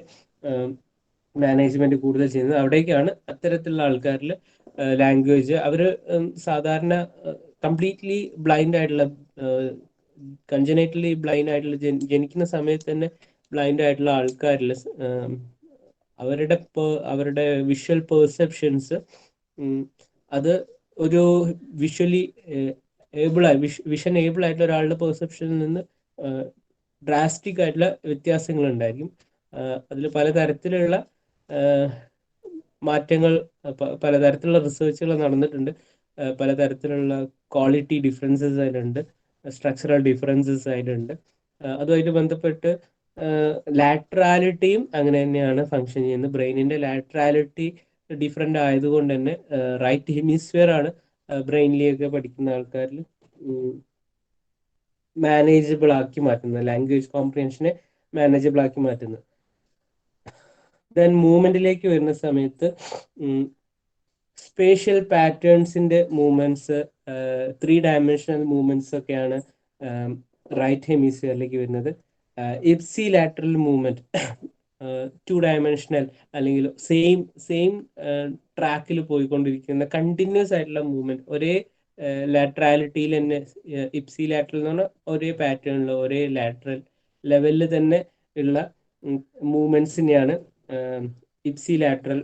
മാനേജ്മെന്റ് കൂടുതൽ ചെയ്യുന്നത്. അവിടേക്കാണ് അത്തരത്തിലുള്ള ആൾക്കാരിൽ ലാംഗ്വേജ് അവർ സാധാരണ കംപ്ലീറ്റ്ലി ബ്ലൈൻഡ് ആയിട്ടുള്ള കൺജനൈറ്റലി ബ്ലൈൻഡ് ആയിട്ടുള്ള ജനിക്കുന്ന സമയത്ത് തന്നെ ബ്ലൈൻഡ് ആയിട്ടുള്ള ആൾക്കാരിൽ അവരുടെ വിഷ്വൽ പെർസെപ്ഷൻസ് അത് ഒരു വിഷ്വലി വിഷൻ ഏബിൾ ആയിട്ടുള്ള ഒരാളുടെ പെർസെപ്ഷനിൽ നിന്ന് ഡ്രാസ്റ്റിക് ആയിട്ടുള്ള വ്യത്യാസങ്ങൾ ഉണ്ടായിരിക്കും. അതിൽ പലതരത്തിലുള്ള മാറ്റങ്ങൾ, പലതരത്തിലുള്ള റിസർച്ചുകൾ നടന്നിട്ടുണ്ട്. പലതരത്തിലുള്ള ക്വാളിറ്റി ഡിഫറൻസസ് അതിലുണ്ട്, സ്ട്രക്ചറൽ ഡിഫറൻസസ് അതിലുണ്ട്. അതുമായിട്ട് ബന്ധപ്പെട്ട് ലാറ്ററാലിറ്റിയും അങ്ങനെ തന്നെയാണ് ഫങ്ഷൻ ചെയ്യുന്നത്. ബ്രെയിനിന്റെ ലാറ്ററാലിറ്റി ഡിഫറെന്റ് ആയതുകൊണ്ട് തന്നെ റൈറ്റ് ഹെമിസ്ഫിയർ ആണ് ബ്രെയിനിലേക്ക് പഠിക്കുന്ന ആൾക്കാരിൽ മാനേജബിൾ ആക്കി മാറ്റുന്നത്, ലാംഗ്വേജ് കോംപ്രിഹെൻഷനെ മാനേജബിൾ ആക്കി മാറ്റുന്നത്. ദെൻ മൂവ്മെന്റിലേക്ക് വരുന്ന സമയത്ത് സ്പേഷ്യൽ പാറ്റേൺസിന്റെ മൂവ്മെന്റ്സ്, 3 ഡയമെൻഷണൽ മൂവ്മെന്റ്സ് ഒക്കെയാണ് റൈറ്റ് ഹെമിസ്ഫിയറിലേക്ക് വരുന്നത്. ഇപ്സി ലാറ്ററൽ മൂവ്മെന്റ് 2 ഡയമെൻഷണൽ അല്ലെങ്കിൽ സെയിം ട്രാക്കിൽ പോയിക്കൊണ്ടിരിക്കുന്ന കണ്ടിന്യൂസ് ആയിട്ടുള്ള മൂവ്മെന്റ്, ഒരേ ലാറ്ററാലിറ്റിയിൽ തന്നെ ഇപ്സി ലാറ്ററൽ എന്ന് പറഞ്ഞാൽ ഒരേ പാറ്റേണിൽ ഒരേ ലാറ്ററൽ ലെവലിൽ തന്നെ ഉള്ള മൂവ്മെന്റ്സിനെയാണ് ഇപ്സി ലാറ്ററൽ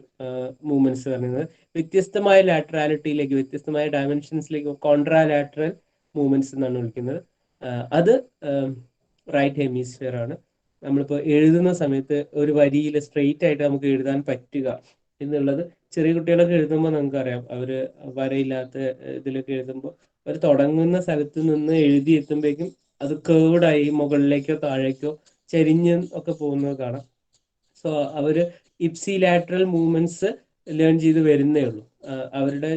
മൂവ്മെന്റ്സ് പറയുന്നത്. വ്യത്യസ്തമായ ലാറ്ററാലിറ്റിയിലേക്ക്, വ്യത്യസ്തമായ ഡയമെൻഷൻസിലേക്ക് കോൺട്രാ ലാറ്ററൽ മൂവ്മെന്റ്സ് എന്നാണ് വിളിക്കുന്നത്. അത് റൈറ്റ് ഹെമിസ്ഫിയർ ആണ്. നമ്മളിപ്പോൾ എഴുതുന്ന സമയത്ത് ഒരു വരിയിൽ സ്ട്രെയിറ്റ് ആയിട്ട് നമുക്ക് എഴുതാൻ പറ്റുക എന്നുള്ളത് ചെറിയ കുട്ടികളൊക്കെ എഴുതുമ്പോൾ നമുക്കറിയാം. അവര് വരയില്ലാത്ത ഇതിലൊക്കെ എഴുതുമ്പോൾ അവർ തുടങ്ങുന്ന സ്ഥലത്ത് നിന്ന് എഴുതി എത്തുമ്പോഴേക്കും അത് കേർഡായി മുകളിലേക്കോ താഴേക്കോ ചെരിഞ്ഞ് ഒക്കെ പോകുന്നത് കാണാം. സോ അവര് ഇപ്സി ലാറ്ററൽ മൂവ്മെന്റ്സ് ലേൺ ചെയ്ത് വരുന്നേ ഉള്ളൂ. അവരുടെ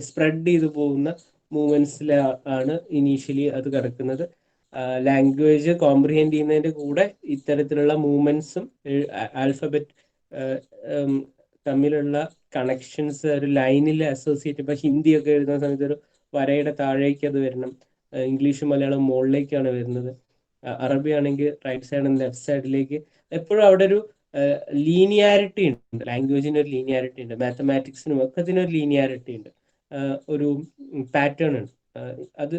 സ്പ്രെഡ് ചെയ്ത് പോകുന്ന മൂവ്മെന്റ്സിലാണ് ഇനീഷ്യലി അത് കിടക്കുന്നത്. ലാംഗ്വേജ് കോംപ്രിഹെൻഡ് ചെയ്യുന്നതിന്റെ കൂടെ ഇത്തരത്തിലുള്ള മൂവ്മെന്റ്സും ആൽഫബറ്റ് തമ്മിലുള്ള കണക്ഷൻസ് ഒരു ലൈനിൽ അസോസിയേറ്റ്, ഇപ്പൊ ഹിന്ദിയൊക്കെ എഴുതുന്ന സമയത്ത് ഒരു വരയുടെ താഴേക്ക് അത് വരണം, ഇംഗ്ലീഷും മലയാളം മുകളിലേക്കാണ് വരുന്നത്, അറബി ആണെങ്കിൽ റൈറ്റ് സൈഡ് ലെഫ്റ്റ് സൈഡിലേക്ക്. എപ്പോഴും അവിടെ ഒരു ലീനിയാരിറ്റി ഉണ്ട്, ലാംഗ്വേജിന് ഒരു ലീനിയാരിറ്റി ഉണ്ട്, മാത്തമാറ്റിക്സിനും ഒക്കെ ഇതിനൊരു ലീനിയാരിറ്റി ഉണ്ട്, ഒരു പാറ്റേൺ ഉണ്ട്. അത്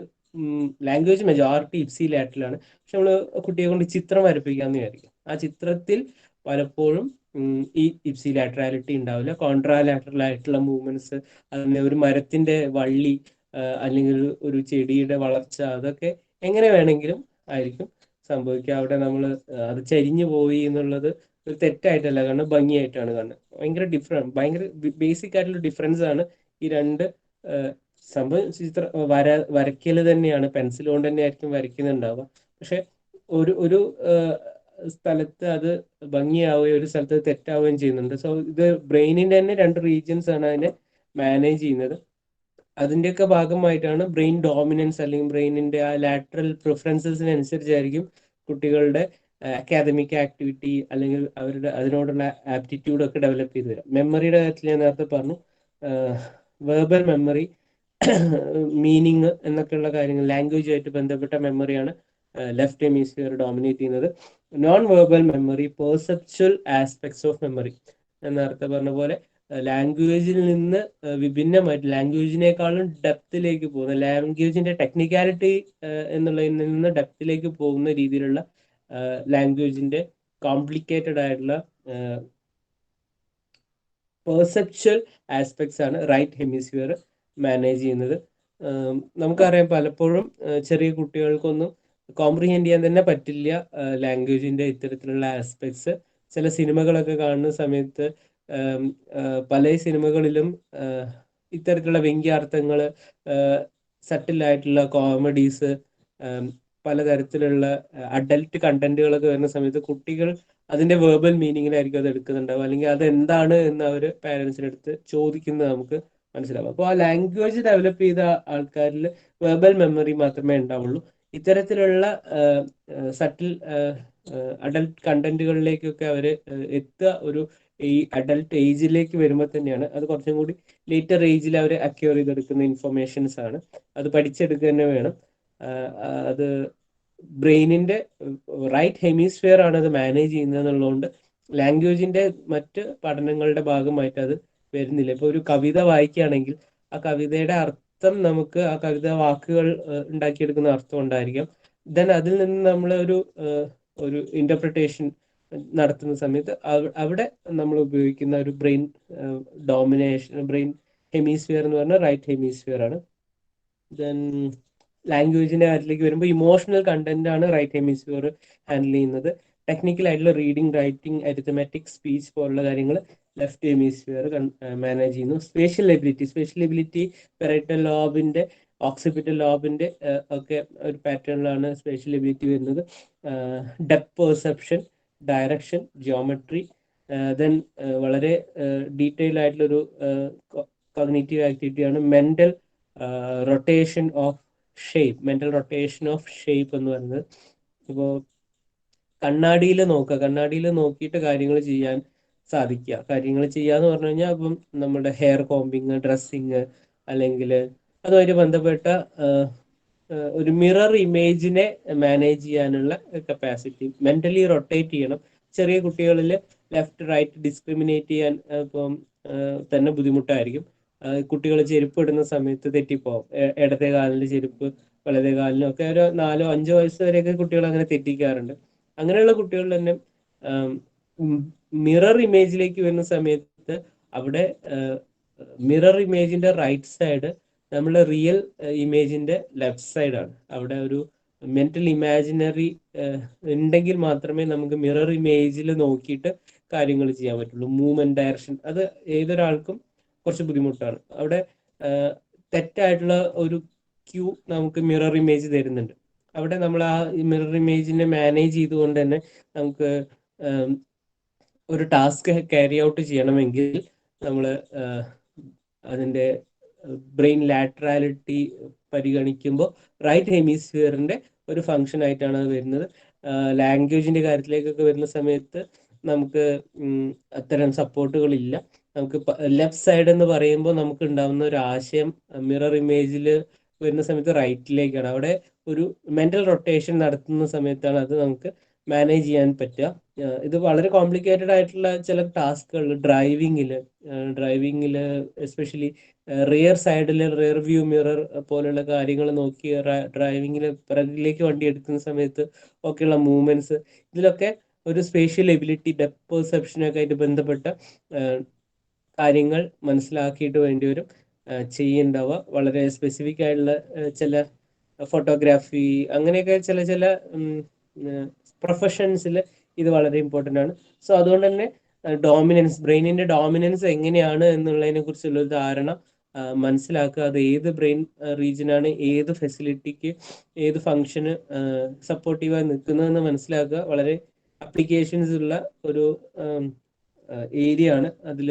ലാംഗ്വേജ് മെജോറിറ്റി ഇപ്സി ലാറ്ററിലാണ്. പക്ഷെ നമ്മൾ കുട്ടിയെ കൊണ്ട് ചിത്രം വരപ്പിക്കാന്ന് വിചാരിക്കും, ആ ചിത്രത്തിൽ പലപ്പോഴും ഈ ഇപ്സി ലാറ്ററാലിറ്റി ഉണ്ടാവില്ല. കോൺട്രാ ലാറ്ററൽ ആയിട്ടുള്ള മൂവ്മെന്റ്സ്, അതിന് ഒരു മരത്തിന്റെ വള്ളി അല്ലെങ്കിൽ ഒരു ചെടിയുടെ വളർച്ച, അതൊക്കെ എങ്ങനെ വേണമെങ്കിലും ആയിരിക്കും സംഭവിക്കുക. അവിടെ നമ്മൾ അത് ചരിഞ്ഞു പോയി എന്നുള്ളത് ഒരു തെറ്റായിട്ടല്ല കാണുന്നത്, ഭംഗിയായിട്ടാണ് കാണുന്നത്. ഭയങ്കര ബേസിക് ആയിട്ടുള്ള ഡിഫറൻസ് ആണ് ഈ രണ്ട് സംഭവം. വരയ്ക്കല് തന്നെയാണ്, പെൻസിൽ കൊണ്ട് തന്നെ ആയിരിക്കും വരയ്ക്കുന്നുണ്ടാവുക. പക്ഷെ ഒരു സ്ഥലത്ത് അത് ഭംഗിയാവുകയും ഒരു സ്ഥലത്ത് തെറ്റാവുകയും ചെയ്യുന്നുണ്ട്. സോ ഇത് ബ്രെയിനിന്റെ തന്നെ രണ്ട് റീജിയൻസ് ആണ് അതിനെ മാനേജ് ചെയ്യുന്നത്. അതിന്റെയൊക്കെ ഭാഗമായിട്ടാണ് ബ്രെയിൻ ഡോമിനൻസ്, അല്ലെങ്കിൽ ബ്രെയിനിന്റെ ആ ലാറ്ററൽ പ്രിഫറൻസസിനനുസരിച്ചായിരിക്കും കുട്ടികളുടെ അക്കാദമിക് ആക്ടിവിറ്റി അല്ലെങ്കിൽ അവരുടെ അതിനോടുള്ള ആപ്റ്റിറ്റ്യൂഡ് ഒക്കെ ഡെവലപ്പ് ചെയ്ത് വരാം. മെമ്മറിയുടെ കാര്യത്തിൽ ഞാൻ നേരത്തെ പറഞ്ഞു, വെർബൽ മെമ്മറി, മീനിങ് എന്നൊക്കെയുള്ള കാര്യങ്ങൾ, ലാംഗ്വേജുമായിട്ട് ബന്ധപ്പെട്ട മെമ്മറിയാണ് ലെഫ്റ്റ് ഹെമിസ്ഫിയർ ഡോമിനേറ്റ് ചെയ്യുന്നത്. Non verbal memory, perceptual aspects of memory, ഞാൻ നേരത്തെ പറഞ്ഞ പോലെ ലാംഗ്വേജിൽ നിന്ന് വിഭിന്നമായിട്ട് ലാംഗ്വേജിനേക്കാളും ഡെപ്തിലേക്ക് പോകുന്ന, ലാംഗ്വേജിന്റെ ടെക്നിക്കാലിറ്റി എന്നുള്ളതിൽ നിന്ന് ഡെപ്തിലേക്ക് പോകുന്ന രീതിയിലുള്ള ലാംഗ്വേജിന്റെ കോംപ്ലിക്കേറ്റഡ് ആയിട്ടുള്ള പെർസെപ്ച്വൽ ആസ്പെക്ട്സ് ആണ് റൈറ്റ് ഹെമിസ്ഫിയർ മാനേജ് ചെയ്യുന്നത്. നമുക്കറിയാം പലപ്പോഴും ചെറിയ കുട്ടികൾക്കൊന്നും കോംപ്രിഹെൻഡ് ചെയ്യാൻ തന്നെ പറ്റില്ല ലാംഗ്വേജിന്റെ ഇത്തരത്തിലുള്ള ആസ്പെക്ട്സ്. ചില സിനിമകളൊക്കെ കാണുന്ന സമയത്ത് പല സിനിമകളിലും ഇത്തരത്തിലുള്ള വ്യംഗ്യാർത്ഥങ്ങൾ, സട്ടിലായിട്ടുള്ള കോമഡീസ്, പലതരത്തിലുള്ള അഡൽട്ട് കണ്ടന്റുകളൊക്കെ വരുന്ന സമയത്ത് കുട്ടികൾ അതിന്റെ വേർബൽ മീനിങ്ങിലായിരിക്കും അത് എടുക്കുന്നുണ്ടാവും, അല്ലെങ്കിൽ അത് എന്താണ് എന്ന് അവർ പാരന്റ്സിന്റെ അടുത്ത് ചോദിക്കുന്നത് നമുക്ക് മനസ്സിലാവും. അപ്പോൾ ആ ലാംഗ്വേജ് ഡെവലപ്പ് ചെയ്ത ആൾക്കാരിൽ വെർബൽ മെമ്മറി മാത്രമേ ഉണ്ടാവുള്ളൂ. ഇത്തരത്തിലുള്ള സട്ടിൽ അഡൽട്ട് കണ്ടന്റുകളിലേക്കൊക്കെ അവർ എത്തുക ഒരു ഈ അഡൽട്ട് ഏജിലേക്ക് വരുമ്പോൾ തന്നെയാണ്. അത് കുറച്ചും കൂടി ലേറ്റർ ഏജിൽ അവർ അക്യൂർ ചെയ്തെടുക്കുന്ന ഇൻഫർമേഷൻസ് ആണ്, അത് പഠിച്ചെടുക്കുക തന്നെ വേണം. അത് ബ്രെയിനിന്റെ റൈറ്റ് ഹെമിസ്ഫിയർ ആണ് അത് മാനേജ് ചെയ്യുന്നത് എന്നുള്ളതുകൊണ്ട് ലാംഗ്വേജിന്റെ മറ്റ് പഠനങ്ങളുടെ ഭാഗമായിട്ട് അത് വരുന്നില്ല. ഇപ്പൊ ഒരു കവിത വായിക്കുകയാണെങ്കിൽ ആ കവിതയുടെ അർത്ഥം നമുക്ക് ആ കവിത വാക്കുകൾ ഉണ്ടാക്കിയെടുക്കുന്ന അർത്ഥം ഉണ്ടായിരിക്കാം. ദെൻ അതിൽ നിന്ന് നമ്മൾ ഒരു ഇന്റർപ്രിട്ടേഷൻ നടത്തുന്ന സമയത്ത് അവിടെ നമ്മൾ ഉപയോഗിക്കുന്ന ഒരു ബ്രെയിൻ ഡോമിനേഷൻ, ബ്രെയിൻ ഹെമിസ്ഫിയർ എന്ന് പറഞ്ഞാൽ റൈറ്റ് ഹെമിസ്ഫിയർ ആണ്. ദെൻ ലാംഗ്വേജിന്റെ കാര്യത്തിലേക്ക് വരുമ്പോൾ ഇമോഷണൽ കണ്ടന്റ് ആണ് റൈറ്റ് ഹെമിസ്ഫിയർ ഹാൻഡിൽ ചെയ്യുന്നത്. ടെക്നിക്കൽ ആയിട്ടുള്ള റീഡിങ്, റൈറ്റിംഗ്, അരിത്തമാറ്റിക്, സ്പീച്ച് പോലുള്ള കാര്യങ്ങൾ ലെഫ്റ്റ് ഹെമിസ്ഫിയർ മാനേജ് ചെയ്യുന്നു. സ്പേഷ്യൽ എബിലിറ്റി പെറൈറ്റൽ ലോബിന്റെ, ഓക്സിപിറ്റൽ ലോബിന്റെ ഒക്കെ ഒരു പാറ്റേണിലാണ് സ്പേഷ്യൽ എബിലിറ്റി വരുന്നത്. Depth perception, direction, geometry, then വളരെ ഡീറ്റെയിൽ ആയിട്ടുള്ളൊരു കോഗ്നിറ്റീവ് ആക്ടിവിറ്റിയാണ് മെന്റൽ റൊട്ടേഷൻ ഓഫ് ഷേപ്പ് എന്ന് പറയുന്നത്. ഇപ്പോൾ കണ്ണാടിയിൽ നോക്കിയിട്ട് കാര്യങ്ങൾ ചെയ്യാൻ സാധിക്കുക. കാര്യങ്ങൾ ചെയ്യാന്ന് പറഞ്ഞു കഴിഞ്ഞാൽ ഇപ്പം നമ്മുടെ ഹെയർ കോമ്പിങ്, ഡ്രസ്സിങ്, അല്ലെങ്കിൽ അതുമായിട്ട് ബന്ധപ്പെട്ട ഒരു മിറർ ഇമേജിനെ മാനേജ് ചെയ്യാനുള്ള കപ്പാസിറ്റി, മെന്റലി റൊട്ടേറ്റ് ചെയ്യണം. ചെറിയ കുട്ടികളിൽ ലെഫ്റ്റ് റൈറ്റ് ഡിസ്ക്രിമിനേറ്റ് ചെയ്യാൻ ഇപ്പം തന്നെ ബുദ്ധിമുട്ടായിരിക്കും. കുട്ടികൾ ചെരുപ്പ് ഇടുന്ന സമയത്ത് തെറ്റിപ്പോവും, ഇടത്തെ കാലിന്റെ ചെരുപ്പ് വലതേ കാലിനും ഒക്കെ. ഒരു 4-5 വയസ്സ് വരെയൊക്കെ കുട്ടികൾ അങ്ങനെ തെറ്റിക്കാറുണ്ട്. അങ്ങനെയുള്ള കുട്ടികൾ തന്നെ മിറർ ഇമേജിലേക്ക് വരുന്ന സമയത്ത് അവിടെ മിറർ ഇമേജിന്റെ റൈറ്റ് സൈഡ് നമ്മുടെ റിയൽ ഇമേജിന്റെ ലെഫ്റ്റ് സൈഡാണ്. അവിടെ ഒരു മെന്റൽ ഇമാജിനറി ഉണ്ടെങ്കിൽ മാത്രമേ നമുക്ക് മിറർ ഇമേജിൽ നോക്കിയിട്ട് കാര്യങ്ങൾ ചെയ്യാൻ പറ്റുള്ളൂ. മൂവ്മെന്റ്, ഡയറക്ഷൻ, അത് ഏതൊരാൾക്കും കുറച്ച് ബുദ്ധിമുട്ടാണ്. അവിടെ തെറ്റായിട്ടുള്ള ഒരു ക്യൂ നമുക്ക് മിറർ ഇമേജ് തരുന്നുണ്ട്. അവിടെ നമ്മൾ ആ മിറർ ഇമേജിനെ മാനേജ് ചെയ്തുകൊണ്ട് തന്നെ നമുക്ക് ഒരു ടാസ്ക് ക്യാരി ഔട്ട് ചെയ്യണമെങ്കിൽ നമ്മൾ അതിൻ്റെ ബ്രെയിൻ ലാറ്ററാലിറ്റി പരിഗണിക്കുമ്പോൾ റൈറ്റ് ഹെമിസ്ഫിയറിന്റെ ഒരു ഫങ്ഷൻ ആയിട്ടാണ് അത് വരുന്നത്. ലാംഗ്വേജിന്റെ കാര്യത്തിലേക്കൊക്കെ വരുന്ന സമയത്ത് നമുക്ക് അത്തരം സപ്പോർട്ടുകളില്ല. നമുക്ക് ലെഫ്റ്റ് സൈഡ് എന്ന് പറയുമ്പോൾ നമുക്ക് ഉണ്ടാവുന്ന ഒരു ആശയം മിറർ ഇമേജിൽ വരുന്ന സമയത്ത് റൈറ്റിലേക്കാണ്. അവിടെ ഒരു മെന്റൽ റൊട്ടേഷൻ നടത്തുന്ന സമയത്താണ് അത് നമുക്ക് മാനേജ് ചെയ്യാൻ പറ്റുക. ഇത് വളരെ കോംപ്ലിക്കേറ്റഡ് ആയിട്ടുള്ള ചില ടാസ്കുകൾ ഡ്രൈവിങ്ങിൽ എസ്പെഷ്യലി റിയർ സൈഡിൽ റിയർ വ്യൂ മിറർ പോലുള്ള കാര്യങ്ങൾ നോക്കി ഡ്രൈവിങ്ങിൽ പിറകിലേക്ക് വണ്ടി എടുക്കുന്ന സമയത്ത് ഒക്കെയുള്ള മൂവ്മെന്റ്സ്, ഇതിലൊക്കെ ഒരു സ്പേഷ്യൽ എബിലിറ്റി, ഡെപ്ത് പെർസെപ്ഷനൊക്കെ ആയിട്ട് ബന്ധപ്പെട്ട കാര്യങ്ങൾ മനസ്സിലാക്കിയിട്ട് വേണ്ടി വരും ചെയ്യേണ്ടവ. വളരെ സ്പെസിഫിക് ആയിട്ടുള്ള ചില ഫോട്ടോഗ്രാഫി അങ്ങനെയൊക്കെ ചില പ്രൊഫഷൻസിൽ ഇത് വളരെ ഇമ്പോർട്ടൻ്റ് ആണ്. സോ അതുകൊണ്ട് തന്നെ ബ്രെയിനിന്റെ ഡോമിനൻസ് എങ്ങനെയാണ് എന്നുള്ളതിനെ കുറിച്ചുള്ള ഒരു ധാരണ മനസ്സിലാക്കുക. അത് ഏത് ബ്രെയിൻ റീജിയനാണ് ഏത് ഫെസിലിറ്റിക്ക് ഏത് ഫങ്ഷന് സപ്പോർട്ടീവായി നിൽക്കുന്നതെന്ന് മനസ്സിലാക്കുക വളരെ അപ്ലിക്കേഷൻസ് ഉള്ള ഒരു ഏരിയ ആണ്. അതിൽ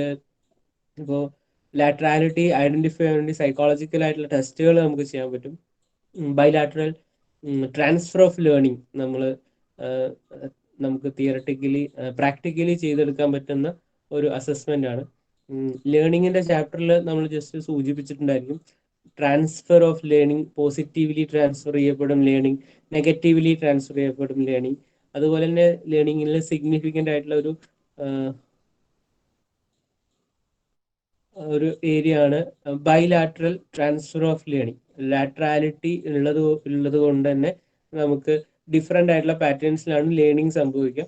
ഇപ്പോൾ ലാറ്ററാലിറ്റി ഐഡന്റിഫൈ ചെയ്യാൻ വേണ്ടി സൈക്കോളജിക്കൽ ആയിട്ടുള്ള ടെസ്റ്റുകൾ നമുക്ക് ചെയ്യാൻ പറ്റും. ബൈലാറ്ററൽ ട്രാൻസ്ഫർ ഓഫ് ലേണിംഗ് നമുക്ക് തിയറട്ടിക്കലി പ്രാക്ടിക്കലി ചെയ്തെടുക്കാൻ പറ്റുന്ന ഒരു അസസ്മെന്റ് ആണ്. ലേണിങ്ങിന്റെ ചാപ്റ്ററിൽ നമ്മൾ ജസ്റ്റ് സൂചിപ്പിച്ചിട്ടുണ്ടായിരിക്കും. Transfer of learning, positively transfer ചെയ്യപ്പെടും ലേണിംഗ്, നെഗറ്റീവ്ലി ട്രാൻസ്ഫർ ചെയ്യപ്പെടും ലേണിംഗ്. അതുപോലെ തന്നെ ലേണിങ്ങിൽ സിഗ്നിഫിക്കൻ്റ് ആയിട്ടുള്ള ഒരു ഏരിയ ആണ് bilateral transfer of learning. Laterality ഉള്ളത് കൊണ്ട് തന്നെ നമുക്ക് ഡിഫറെൻ്റ് ആയിട്ടുള്ള പാറ്റേൺസിലാണ് ലേണിംഗ് സംഭവിക്കുക.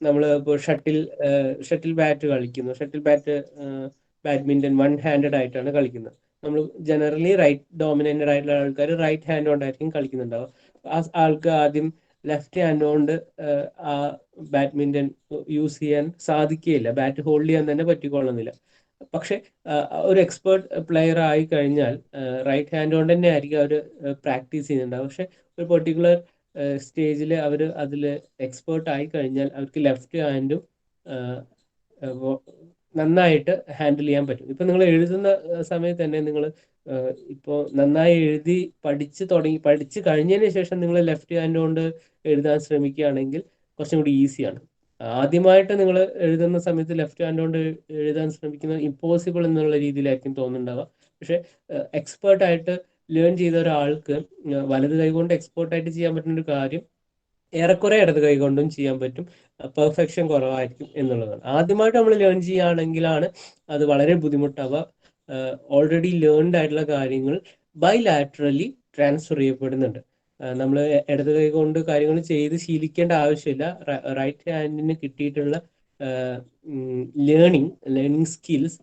നമ്മൾ ഇപ്പോൾ ഷട്ടിൽ ബാറ്റ് കളിക്കുന്നു. Shuttle bat badminton one handed ആയിട്ടാണ് കളിക്കുന്നത്. നമ്മൾ ജനറലി റൈറ്റ് ഡോമിനേറ്റഡ് ആയിട്ടുള്ള ആൾക്കാർ റൈറ്റ് ഹാൻഡ് കൊണ്ടായിരിക്കും കളിക്കുന്നുണ്ടാവുക. ആ ആൾക്ക് ആദ്യം ലെഫ്റ്റ് ഹാൻഡ് കൊണ്ട് ആ ബാഡ്മിൻ്റൺ യൂസ് ചെയ്യാൻ സാധിക്കുകയില്ല, ബാറ്റ് ഹോൾഡ് ചെയ്യാൻ തന്നെ പറ്റിക്കൊള്ളുന്നില്ല. പക്ഷെ ഒരു എക്സ്പേർട്ട് പ്ലെയർ ആയി കഴിഞ്ഞാൽ റൈറ്റ് ഹാൻഡ് കൊണ്ട് തന്നെ ആയിരിക്കും അവർ പ്രാക്ടീസ് ചെയ്യുന്നുണ്ടാവും. പക്ഷെ ഒരു പെർട്ടിക്കുലർ സ്റ്റേജിൽ അവർ അതിൽ എക്സ്പേർട്ട് ആയി കഴിഞ്ഞാൽ അവർക്ക് ലെഫ്റ്റ് ഹാൻഡും നന്നായിട്ട് ഹാൻഡിൽ ചെയ്യാൻ പറ്റും. ഇപ്പം നിങ്ങൾ എഴുതുന്ന സമയത്ത് തന്നെ നിങ്ങൾ ഇപ്പോൾ നന്നായി എഴുതി പഠിച്ചു കഴിഞ്ഞതിന് ശേഷം നിങ്ങൾ ലെഫ്റ്റ് ഹാൻഡ് കൊണ്ട് എഴുതാൻ ശ്രമിക്കുകയാണെങ്കിൽ കുറച്ചും കൂടി ഈസിയാണ്. ആദ്യമായിട്ട് നിങ്ങൾ എഴുതുന്ന സമയത്ത് ലെഫ്റ്റ് ഹാൻഡ് കൊണ്ട് എഴുതാൻ ശ്രമിക്കുന്നത് ഇമ്പോസിബിൾ എന്നുള്ള രീതിയിലായിരിക്കും തോന്നുന്നുണ്ടാവുക. പക്ഷെ എക്സ്പേർട്ട് ആയിട്ട് ലേൺ ചെയ്ത ഒരാൾക്ക് വലത് കൈ കൊണ്ട് എക്സ്പേർട്ട് ആയിട്ട് ചെയ്യാൻ പറ്റുന്ന ഒരു കാര്യം ഏറെക്കുറെ ഇടത് കൈ കൊണ്ടും ചെയ്യാൻ പറ്റും. പെർഫെക്ഷൻ കുറവായിരിക്കും എന്നുള്ളതാണ്. ആദ്യമായിട്ട് നമ്മൾ ലേൺ ചെയ്യുകയാണെങ്കിലാണ് അത് വളരെ ബുദ്ധിമുട്ടാവുക. ഓൾറെഡി ലേൺഡ് ആയിട്ടുള്ള കാര്യങ്ങൾ ബൈലാറ്ററലി ട്രാൻസ്ഫർ ചെയ്യപ്പെടുന്നുണ്ട്. നമ്മൾ ഇടത് കൈ കൊണ്ട് കാര്യങ്ങൾ ചെയ്ത് ശീലിക്കേണ്ട ആവശ്യമില്ല. റൈറ്റ് ഹാൻഡിന് കിട്ടിയിട്ടുള്ള learning skills,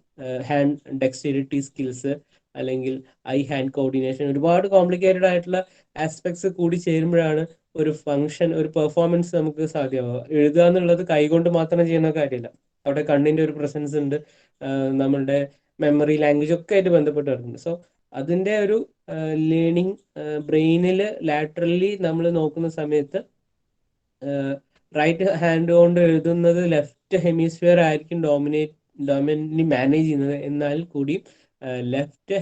hand dexterity skills, അല്ലെങ്കിൽ ഐ ഹാൻഡ് കോർഡിനേഷൻ, ഒരുപാട് കോംപ്ലിക്കേറ്റഡ് ആയിട്ടുള്ള ആസ്പെക്ട്സ് കൂടി ചേരുമ്പോഴാണ് ഒരു ഫങ്ഷൻ, ഒരു പെർഫോമൻസ് നമുക്ക് സാധ്യമാവുക. എഴുതുക എന്നുള്ളത് കൈകൊണ്ട് മാത്രം ചെയ്യുന്ന കാര്യമില്ല. അവിടെ കണ്ണിന്റെ ഒരു പ്രസൻസ് ഉണ്ട്, നമ്മളുടെ മെമ്മറി, ലാംഗ്വേജ് ഒക്കെ ആയിട്ട് ബന്ധപ്പെട്ട് വരുന്നുണ്ട്. സോ അതിന്റെ ഒരു ലേണിംഗ് ബ്രെയിനിൽ ലാറ്ററലി നമ്മൾ നോക്കുന്ന സമയത്ത് റൈറ്റ് ഹാൻഡ് കൊണ്ട് എഴുതുന്നത് ലെഫ്റ്റ് ഹെമിസ്ഫിയർ ആയിരിക്കും ഡോമിനന്റ്ലി മാനേജ് ചെയ്യുന്നത്. എന്നാൽ കൂടി ലെഫ്റ്റ്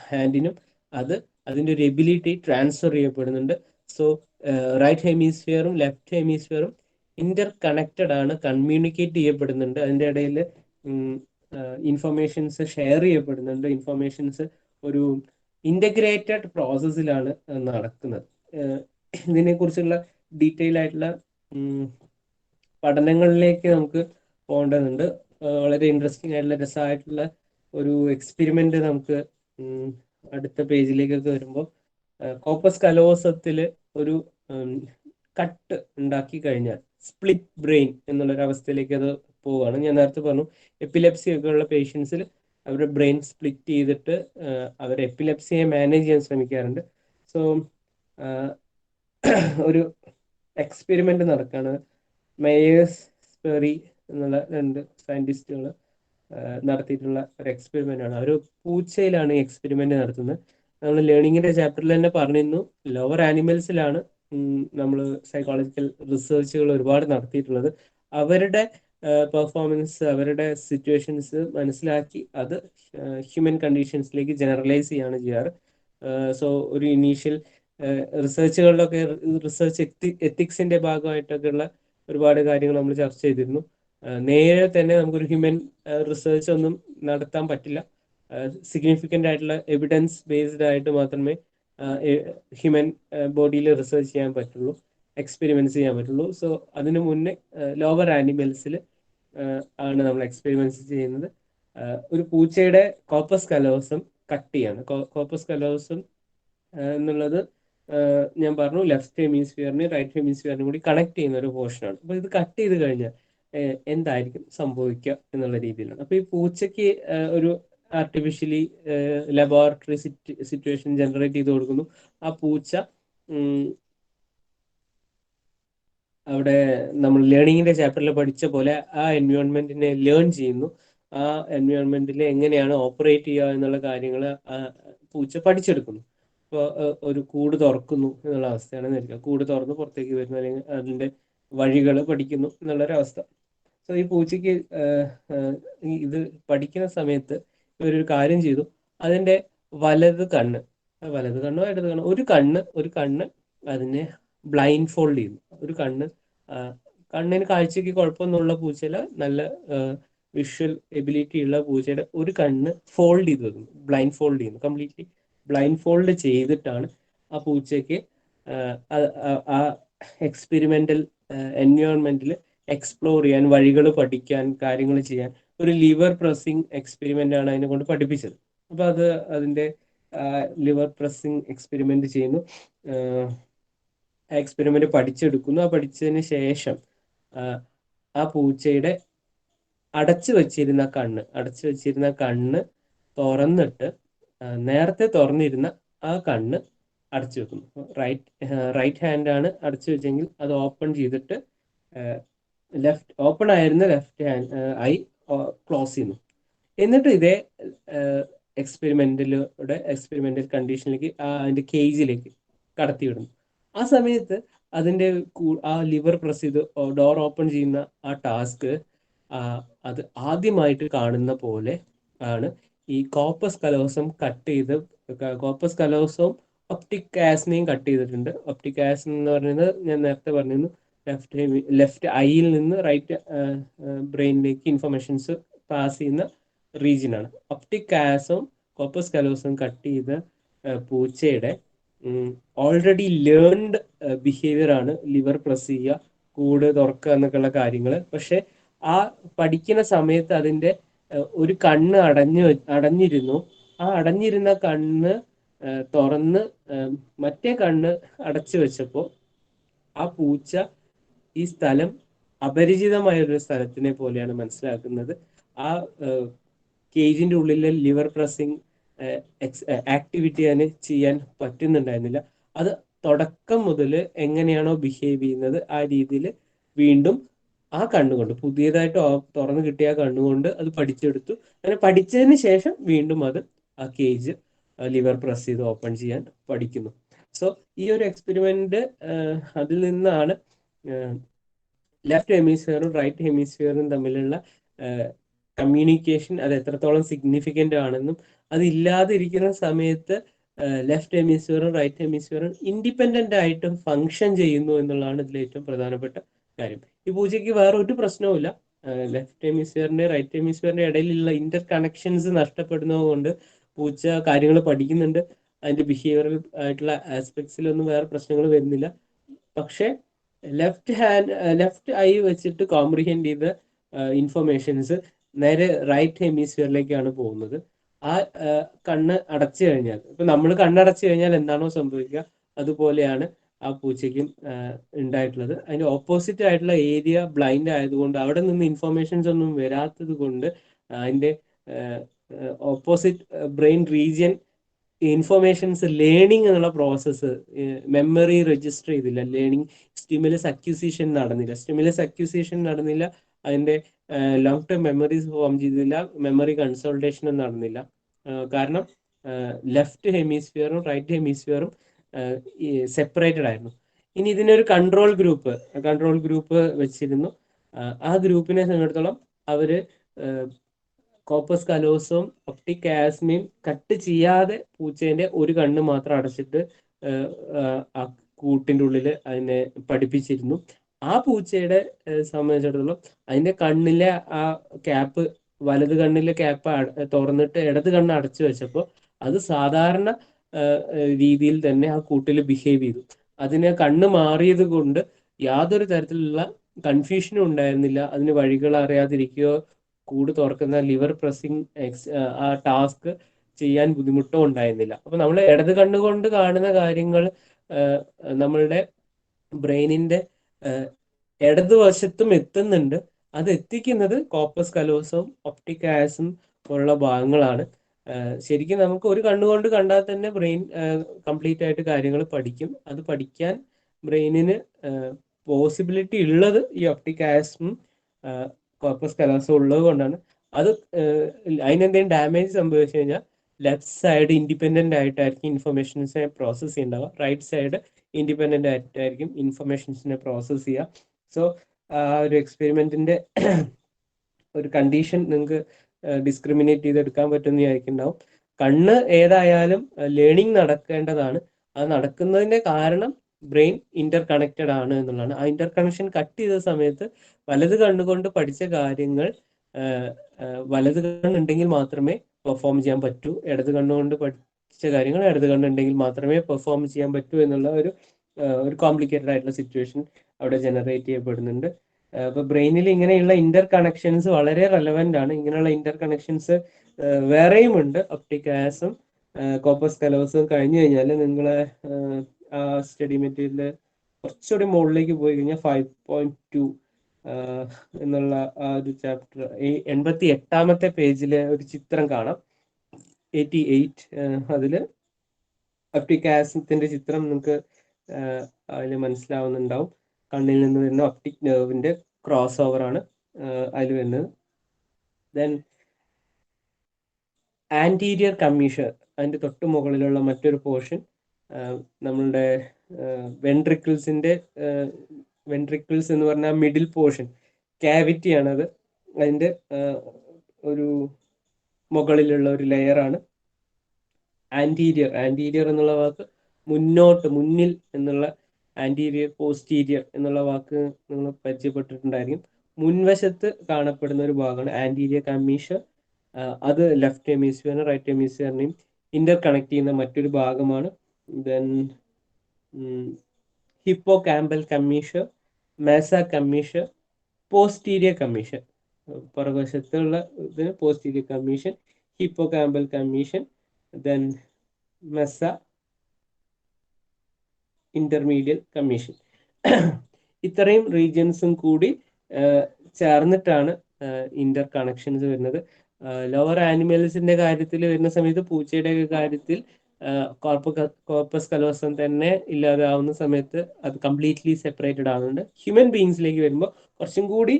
ഹാൻഡിനും അതിന്റെ ഒരു എബിലിറ്റി ട്രാൻസ്ഫർ ചെയ്യപ്പെടുന്നുണ്ട്. സോ റൈറ്റ് ഹെമിസ്ഫിയറും ലെഫ്റ്റ് ഹെമിസ്ഫിയറും ഇന്റർ കണക്റ്റഡ് ആണ്, കമ്മ്യൂണിക്കേറ്റ് ചെയ്യപ്പെടുന്നുണ്ട്. അതിൻ്റെ ഇടയിൽ ഇൻഫർമേഷൻസ് ഷെയർ ചെയ്യപ്പെടുന്നുണ്ട്. ഇൻഫർമേഷൻസ് ഒരു ഇന്റഗ്രേറ്റഡ് പ്രോസസ്സിലാണ് നടക്കുന്നത്. ഇതിനെക്കുറിച്ചുള്ള ഡീറ്റെയിൽ ആയിട്ടുള്ള പഠനങ്ങളിലേക്ക് നമുക്ക് പോകേണ്ടതുണ്ട്. വളരെ ഇൻട്രസ്റ്റിംഗ് ആയിട്ടുള്ള രസമായിട്ടുള്ള ഒരു എക്സ്പെരിമെന്റ് നമുക്ക് അടുത്ത പേജിലേക്കൊക്കെ വരുമ്പോൾ കോപ്പസ് കലോസത്തിൽ ഒരു കട്ട് ഉണ്ടാക്കി കഴിഞ്ഞാൽ സ്പ്ലിറ്റ് ബ്രെയിൻ എന്നുള്ളൊരു അവസ്ഥയിലേക്ക് അത് പോവുകയാണ്. ഞാൻ നേരത്തെ പറഞ്ഞു എപ്പിലെപ്സി ഒക്കെ ഉള്ള പേഷ്യൻസിൽ അവരുടെ ബ്രെയിൻ സ്പ്ലിറ്റ് ചെയ്തിട്ട് അവർ എപ്പിലെപ്സിയെ മാനേജ് ചെയ്യാൻ ശ്രമിക്കാറുണ്ട്. സോ ഒരു എക്സ്പെരിമെന്റ് നടക്കുകയാണ്. മേയേഴ്സ് സ്പെറി എന്നുള്ള 2 സയന്റിസ്റ്റുകൾ നടത്തിയിട്ടുള്ള ഒരു എക്സ്പെരിമെന്റ് ആണ്. ഒരു പൂച്ചയിലാണ് ഈ എക്സ്പെരിമെന്റ് നടത്തുന്നത്. നമ്മൾ ലേണിങ്ങിന്റെ ചാപ്റ്ററിൽ തന്നെ പറഞ്ഞിരുന്നു, ലോവർ ആനിമൽസിലാണ് നമ്മൾ സൈക്കോളജിക്കൽ റിസർച്ചുകൾ ഒരുപാട് നടത്തിയിട്ടുള്ളത്. അവരുടെ പെർഫോമൻസ്, അവരുടെ സിറ്റുവേഷൻസ് മനസ്സിലാക്കി അത് ഹ്യൂമൻ കണ്ടീഷൻസിലേക്ക് ജനറലൈസ് ചെയ്യാണ് ചെയ്യാറ്. സോ ഒരു ഇനീഷ്യൽ റിസർച്ചുകളിലൊക്കെ റിസർച്ച് എത്തിക്സിന്റെ ഭാഗമായിട്ടൊക്കെയുള്ള ഒരുപാട് കാര്യങ്ങൾ നമ്മൾ ചർച്ച ചെയ്തിരുന്നു. നേരെ തന്നെ നമുക്കൊരു ഹ്യൂമൻ റിസർച്ച് ഒന്നും നടത്താൻ പറ്റില്ല. സിഗ്നിഫിക്കൻ്റ് ആയിട്ടുള്ള എവിഡൻസ് ബേസ്ഡ് ആയിട്ട് മാത്രമേ ഹ്യൂമൻ ബോഡിയിൽ റിസർച്ച് ചെയ്യാൻ പറ്റുള്ളൂ, എക്സ്പെരിമെന്റ്സ് ചെയ്യാൻ പറ്റുള്ളൂ. സോ അതിനു മുന്നേ ലോവർ ആനിമൽസിൽ ആണ് നമ്മൾ എക്സ്പെരിമെന്റ്സ് ചെയ്യുന്നത്. ഒരു പൂച്ചയുടെ കോപ്പസ് കലോസം കട്ട് ചെയ്യാണ്. കോപ്പസ് കലോസം എന്നുള്ളത് ഞാൻ പറഞ്ഞു ലെഫ്റ്റ് ഹെമിസ്ഫിയറിനെ റൈറ്റ് ഹെമിസ്ഫിയറിനും കൂടി കണക്ട് ചെയ്യുന്ന ഒരു പോർഷനാണ്. അപ്പോൾ ഇത് കട്ട് ചെയ്ത് കഴിഞ്ഞാൽ എന്തായിരിക്കും സംഭവിക്കുക എന്നുള്ള രീതിയിലാണ്. അപ്പോൾ ഈ പൂച്ചയ്ക്ക് ഒരു ആർട്ടിഫിഷ്യലി ലബോറട്ടറി സിറ്റുവേഷൻ ജനറേറ്റ് ചെയ്ത് കൊടുക്കുന്നു. ആ പൂച്ച അവിടെ നമ്മൾ ലേണിങ്ങിന്റെ ചാപ്റ്ററിൽ പഠിച്ച പോലെ ആ എൻവയോൺമെന്റിനെ ലേൺ ചെയ്യുന്നു. ആ എൻവയോൺമെന്റിൽ എങ്ങനെയാണ് ഓപ്പറേറ്റ് ചെയ്യുക എന്നുള്ള കാര്യങ്ങൾ പൂച്ച പഠിച്ചെടുക്കുന്നു. ഇപ്പോൾ ഒരു കൂട് തുറക്കുന്നു എന്നുള്ള അവസ്ഥയാണ് നിൽക്കുക. കൂട് തുറന്ന് പുറത്തേക്ക് വരുന്നു, അല്ലെങ്കിൽ അതിന്റെ വഴികൾ പഠിക്കുന്നു എന്നുള്ളൊരവസ്ഥ. സോ ഈ പൂച്ചയ്ക്ക് ഇത് പഠിക്കുന്ന സമയത്ത് ഇവരൊരു കാര്യം ചെയ്തു. അതിന്റെ വലത് കണ്ണോ ഇടത് കണ്ണോ ഒരു കണ്ണ് അതിനെ ബ്ലൈൻഡ് ഫോൾഡ് ചെയ്യുന്നു. ഒരു കണ്ണിന് കാഴ്ചക്ക് കുഴപ്പമൊന്നുമുള്ള പൂച്ചയില, നല്ല വിഷ്വൽ എബിലിറ്റി ഉള്ള പൂച്ചയുടെ ഒരു കണ്ണ് ഫോൾഡ് ചെയ്ത് വെക്കുന്നു, ബ്ലൈൻഡ് ഫോൾഡ് ചെയ്യുന്നു. കംപ്ലീറ്റ്ലി ബ്ലൈൻഡ് ഫോൾഡ് ചെയ്തിട്ടാണ് ആ പൂച്ചയ്ക്ക് ആ എക്സ്പെരിമെന്റൽ എൻവയോൺമെന്റിൽ എക്സ്പ്ലോർ ചെയ്യാൻ, വഴികൾ പഠിക്കാൻ, കാര്യങ്ങൾ ചെയ്യാൻ ഒരു ലിവർ പ്രസ്സിങ് എക്സ്പെരിമെന്റ് ആണ് അതിനെ കൊണ്ട് പഠിപ്പിച്ചത്. അപ്പൊ അതിന്റെ ലിവർ പ്രസ്സിങ് എക്സ്പെരിമെന്റ് ചെയ്യുന്നു. എക്സ്പെരിമെന്റ് പഠിച്ചെടുക്കുന്നു. ആ പഠിച്ചതിന് ശേഷം ആ പൂച്ചയുടെ അടച്ചു വെച്ചിരുന്ന കണ്ണ് തുറന്നിട്ട് നേരത്തെ തുറന്നിരുന്ന ആ കണ്ണ് അടച്ചു വെക്കുന്നു. റൈറ്റ് ഹാൻഡാണ് അടച്ചു വെച്ചെങ്കിൽ അത് ഓപ്പൺ ചെയ്തിട്ട് ഓപ്പൺ ആയിരുന്ന ലെഫ്റ്റ് ഹാൻഡ് ഐ ക്ലോസ് ചെയ്യുന്നു. എന്നിട്ട് ഇതേ എക്സ്പെരിമെന്റൽ കണ്ടീഷനിലേക്ക് അതിന്റെ കേജിലേക്ക് കടത്തിവിടുന്നു. ആ സമയത്ത് അതിന്റെ ആ ലിവർ പ്രസ് ചെയ്ത് ഡോർ ഓപ്പൺ ചെയ്യുന്ന ആ ടാസ്ക് അത് ആദ്യമായിട്ട് കാണുന്ന പോലെ ആണ് ഈ കോപ്പസ് കലോസം കട്ട് ചെയ്ത്. കോപ്പസ് കലോസവും ഒപ്റ്റിക് ആസിനെയും കട്ട് ചെയ്തിട്ടുണ്ട്. ഒപ്റ്റിക് ആസിൻ എന്ന് പറയുന്നത് ഞാൻ നേരത്തെ പറഞ്ഞിരുന്നു, ലെഫ്റ്റ് ഐയിൽ നിന്ന് റൈറ്റ് ബ്രെയിനിലേക്ക് ഇൻഫർമേഷൻസ് പാസ് ചെയ്യുന്ന റീജിയനാണ്. ഒപ്റ്റിക് ആസും കോപ്പസ് കലോസും കട്ട് ചെയ്ത പൂച്ചയുടെ ഓൾറെഡി ലേൺഡ് ബിഹേവിയർ ആണ് ലിവർ പ്രസ് ചെയ്യുക, കൂട് തുറക്കുക എന്നൊക്കെയുള്ള കാര്യങ്ങൾ. പക്ഷെ ആ പഠിക്കുന്ന സമയത്ത് അതിന്റെ ഒരു കണ്ണ് അടഞ്ഞിരുന്നു. ആ അടഞ്ഞിരുന്ന കണ്ണ് തുറന്ന് മറ്റേ കണ്ണ് അടച്ചു വെച്ചപ്പോൾ ആ പൂച്ച ഈ സ്ഥലം അപരിചിതമായ ഒരു സ്ഥലത്തിനെ പോലെയാണ് മനസ്സിലാക്കുന്നത്. ആ കേജിന്റെ ഉള്ളിലെ ലിവർ പ്രസ്സിങ് ആക്ടിവിറ്റി അതിന് ചെയ്യാൻ പറ്റുന്നുണ്ടായിരുന്നില്ല. അത് തുടക്കം മുതൽ എങ്ങനെയാണോ ബിഹേവ് ചെയ്യുന്നത് ആ രീതിയിൽ വീണ്ടും ആ കണ്ണുകൊണ്ട്, പുതിയതായിട്ട് തുറന്നു കിട്ടിയ ആ കണ്ണുകൊണ്ട് അത് പഠിച്ചെടുത്തു. അങ്ങനെ പഠിച്ചതിന് ശേഷം വീണ്ടും അത് ആ കേജ് ലിവർ പ്രസ് ചെയ്ത് ഓപ്പൺ ചെയ്യാൻ പഠിക്കുന്നു. സോ ഈ ഒരു എക്സ്പെരിമെന്റ് അതിൽ നിന്നാണ് ലെഫ്റ്റ് ഹെമിസ്ഫിയറും റൈറ്റ് ഹെമിസ്ഫിയറും തമ്മിലുള്ള കമ്മ്യൂണിക്കേഷൻ അത് എത്രത്തോളം സിഗ്നിഫിക്കൻ്റ് ആണെന്നും അതില്ലാതിരിക്കുന്ന സമയത്ത് ലെഫ്റ്റ് ഹെമിസ്ഫിയറും റൈറ്റ് ഹെമിസ്ഫിയറും ഇൻഡിപെൻഡന്റ് ആയിട്ടും ഫങ്ഷൻ ചെയ്യുന്നു എന്നുള്ളതാണ് ഇതിൽ ഏറ്റവും പ്രധാനപ്പെട്ട കാര്യം. ഈ പൂജയ്ക്ക് വേറെ ഒരു പ്രശ്നവുമില്ല. ലെഫ്റ്റ് ഹെമിസ്ഫിയറിന്റെ റൈറ്റ് ഹെമിസ്ഫിയറിന്റെ ഇടയിലുള്ള ഇന്റർ കണക്ഷൻസ് നഷ്ടപ്പെടുന്നത് കൊണ്ട് പൂച്ച കാര്യങ്ങൾ പഠിക്കുന്നുണ്ട്. അതിന്റെ ബിഹേവിയറൽ ആയിട്ടുള്ള ആസ്പെക്ട്സിലൊന്നും വേറെ പ്രശ്നങ്ങൾ വരുന്നില്ല. പക്ഷെ ലെഫ്റ്റ് ഐ വെച്ചിട്ട് കോംപ്രിഹെൻഡ് ചെയ്ത ഇൻഫർമേഷൻസ് നേരെ റൈറ്റ് ഹെമിസ്ഫിയറിലേക്കാണ് പോകുന്നത്. ആ കണ്ണ് അടച്ചു കഴിഞ്ഞാൽ, ഇപ്പൊ നമ്മൾ കണ്ണടച്ചു കഴിഞ്ഞാൽ എന്താണോ സംഭവിക്കുക അതുപോലെയാണ് ആ പൂച്ചയ്ക്കും ഉണ്ടായിട്ടുള്ളത്. അതിന്റെ ഓപ്പോസിറ്റ് ആയിട്ടുള്ള ഏരിയ ബ്ലൈൻഡ് ആയതുകൊണ്ട് അവിടെ നിന്ന് ഇൻഫർമേഷൻസ് ഒന്നും വരാത്തത് കൊണ്ട് അതിന്റെ opposite brain region informations learning എന്നുള്ള പ്രോസസ്സ് മെമ്മറി രജിസ്റ്റർ ചെയ്തില്ല. ലേണിംഗ് സ്റ്റിമുലസ് അക്യൂസിഷൻ നടന്നില്ല. അതിന്റെ ലോങ് ടേം മെമ്മറീസ് ഫോം ചെയ്തില്ല. മെമ്മറി കൺസോൾട്ടേഷനും നടന്നില്ല. കാരണം ലെഫ്റ്റ് ഹെമിസ്ഫിയറും റൈറ്റ് ഹെമിസ്ഫിയറും സെപ്പറേറ്റഡ് ആയിരുന്നു. ഇനി ഇതിനൊരു കൺട്രോൾ ഗ്രൂപ്പ് വെച്ചിരുന്നു. ആ ഗ്രൂപ്പിനെ സംബന്ധിച്ചിടത്തോളം അവര് കോപ്പസ് കലോസവും ഒപ്റ്റിക് ആസ്മയും കട്ട് ചെയ്യാതെ പൂച്ചേന്റെ ഒരു കണ്ണ് മാത്രം അടച്ചിട്ട് ആ കൂട്ടിൻ്റെ ഉള്ളിൽ അതിനെ പഠിപ്പിച്ചിരുന്നു. ആ പൂച്ചയുടെ സംബന്ധിച്ചിടത്തോളം അതിന്റെ കണ്ണിലെ ആ ക്യാപ്പ്, വലത് കണ്ണിലെ ക്യാപ്പ് തുറന്നിട്ട് ഇടത് കണ്ണ് അടച്ചു വെച്ചപ്പോൾ അത് സാധാരണ രീതിയിൽ തന്നെ ആ കൂട്ടിൽ ബിഹേവ് ചെയ്തു. അതിനെ കണ്ണ് മാറിയത് കൊണ്ട് യാതൊരു തരത്തിലുള്ള കൺഫ്യൂഷനും ഉണ്ടായിരുന്നില്ല. അതിന് വഴികൾ അറിയാതിരിക്കുകയോ കൂട് തുറക്കുന്ന ലിവർ പ്രസ്സിങ് ആ ടാസ്ക് ചെയ്യാൻ ബുദ്ധിമുട്ടോ ഉണ്ടായിരുന്നില്ല. അപ്പൊ നമ്മൾ ഇടത് കണ്ണുകൊണ്ട് കാണുന്ന കാര്യങ്ങൾ നമ്മളുടെ ബ്രെയിനിന്റെ ഇടതുവശത്തും എത്തുന്നുണ്ട്. അത് എത്തിക്കുന്നത് കോർപ്പസ് കലോസവും ഒപ്റ്റിക് ആസും പോലുള്ള ഭാഗങ്ങളാണ്. ശരിക്കും നമുക്ക് ഒരു കണ്ണുകൊണ്ട് കണ്ടാൽ തന്നെ ബ്രെയിൻ കംപ്ലീറ്റ് ആയിട്ട് കാര്യങ്ങൾ പഠിക്കും. അത് പഠിക്കാൻ ബ്രെയിനിന് പോസിബിലിറ്റി ഉള്ളത് ഈ ഒപ്റ്റിക് ആസും കോർപ്പസ് കലോസവും ഉള്ളത് കൊണ്ടാണ്. അത് അതിനെന്തെങ്കിലും ഡാമേജ് സംഭവിച്ചു കഴിഞ്ഞാൽ ലെഫ്റ്റ് സൈഡ് ഇൻഡിപെൻഡന്റ് ആയിട്ടായിരിക്കും ഇൻഫർമേഷൻസിനെ പ്രോസസ്സ് ചെയ്യുന്നുണ്ടാവുക, റൈറ്റ് സൈഡ് ഇൻഡിപെൻഡന്റ് ആയിട്ടായിരിക്കും ഇൻഫർമേഷൻസിനെ പ്രോസസ്സ് ചെയ്യുക. സോ ഒരു എക്സ്പെരിമെന്റിന്റെ ഒരു കണ്ടീഷൻ നിങ്ങൾക്ക് ഡിസ്ക്രിമിനേറ്റ് ചെയ്തെടുക്കാൻ പറ്റുമെന്ന് വിചാരിക്കുന്നുണ്ടാവും. കണ്ണ് ഏതായാലും ലേണിംഗ് നടക്കേണ്ടതാണ്. അത് നടക്കുന്നതിന്റെ കാരണം ബ്രെയിൻ ഇന്റർ കണക്റ്റഡ് ആണ് എന്നുള്ളതാണ്. ആ ഇന്റർ കണക്ഷൻ കട്ട് ചെയ്ത സമയത്ത് വലത് കണ്ണുകൊണ്ട് പഠിച്ച കാര്യങ്ങൾ വലത് കണ്ണുണ്ടെങ്കിൽ മാത്രമേ പെർഫോം ചെയ്യാൻ പറ്റൂ, ഇടത് കണ്ണുകൊണ്ട് പഠിച്ച കാര്യങ്ങൾ ഇടത് കണ്ണുണ്ടെങ്കിൽ മാത്രമേ പെർഫോം ചെയ്യാൻ പറ്റൂ എന്നുള്ള ഒരു കോംപ്ലിക്കേറ്റഡ് ആയിട്ടുള്ള സിറ്റുവേഷൻ അവിടെ ജനറേറ്റ് ചെയ്യപ്പെടുന്നുണ്ട്. അപ്പൊ ബ്രെയിനിൽ ഇങ്ങനെയുള്ള ഇന്റർ കണക്ഷൻസ് വളരെ റെലവെന്റ് ആണ്. ഇങ്ങനെയുള്ള ഇന്റർ കണക്ഷൻസ് വേറെയും ഉണ്ട്. ഒപ്റ്റിക് ആസും കോർപ്പസ് കലോസും കഴിഞ്ഞു കഴിഞ്ഞാൽ നിങ്ങളെ ആ സ്റ്റഡി മെറ്റീരിയൽ കുറച്ചുകൂടി മുകളിലേക്ക് പോയി കഴിഞ്ഞാൽ 5.2 എന്നുള്ള ആ ഒരു ചാപ്റ്റർ 88ാമത്തെ പേജിലെ ഒരു ചിത്രം കാണാം. 88 അതില് ഒപ്റ്റിക് ആസിന്റെ ചിത്രം നിങ്ങൾക്ക് അതിൽ മനസ്സിലാവുന്നുണ്ടാവും. കണ്ണിൽ നിന്ന് വരുന്ന ഒപ്റ്റിക് നെർവിന്റെ ക്രോസ് ഓവർ ആണ് അതിൽ വരുന്നത്. ദെൻ ആന്റീരിയർ കമ്മീഷർ, അതിന്റെ തൊട്ട് മുകളിലുള്ള മറ്റൊരു പോർഷൻ നമ്മളുടെ വെൻട്രിക്കിൾസ് എന്ന് പറഞ്ഞാൽ മിഡിൽ പോർഷൻ ക്യാവിറ്റി ആണത്. അതിന്റെ ഒരു മുകളിലുള്ള ഒരു ലെയറാണ് ആന്റീരിയർ എന്നുള്ള വാക്ക് മുന്നോട്ട്, മുന്നിൽ എന്നുള്ള ആന്റീരിയർ, പോസ്റ്റീരിയർ എന്നുള്ള വാക്ക് നിങ്ങൾ പരിചയപ്പെട്ടിട്ടുണ്ടായിരിക്കും. മുൻവശത്ത് കാണപ്പെടുന്ന ഒരു ഭാഗമാണ് ആന്റീരിയർ കമ്മീഷർ. അത് ലെഫ്റ്റ് ഹെമിസ്ഫിയറിനും റൈറ്റ് ഹെമിസ്ഫിയറിനെയും ഇന്റർ കണക്ട് ചെയ്യുന്ന മറ്റൊരു ഭാഗമാണ്. Then hippocampal commissure, massa commissure, posterior commission. പുറകുവശത്തുള്ള ഇതിന് posterior commission, hippocampal commission, then massa intermedial commission. ഇത്രയും റീജിയൻസും കൂടി ചേർന്നിട്ടാണ് ഇന്റർ കണക്ഷൻസ് വരുന്നത്. ലോവർ ആനിമൽസിന്റെ കാര്യത്തിൽ വരുന്ന സമയത്ത്, പൂച്ചയുടെ കാര്യത്തിൽ കോർപ്പസ് കലോസം തന്നെ ഇല്ലാതാവുന്ന സമയത്ത് അത് കംപ്ലീറ്റ്ലി സെപ്പറേറ്റഡ് ആവുന്നുണ്ട്. ഹ്യൂമൻ ബീങ്സിലേക്ക് വരുമ്പോൾ കുറച്ചും കൂടി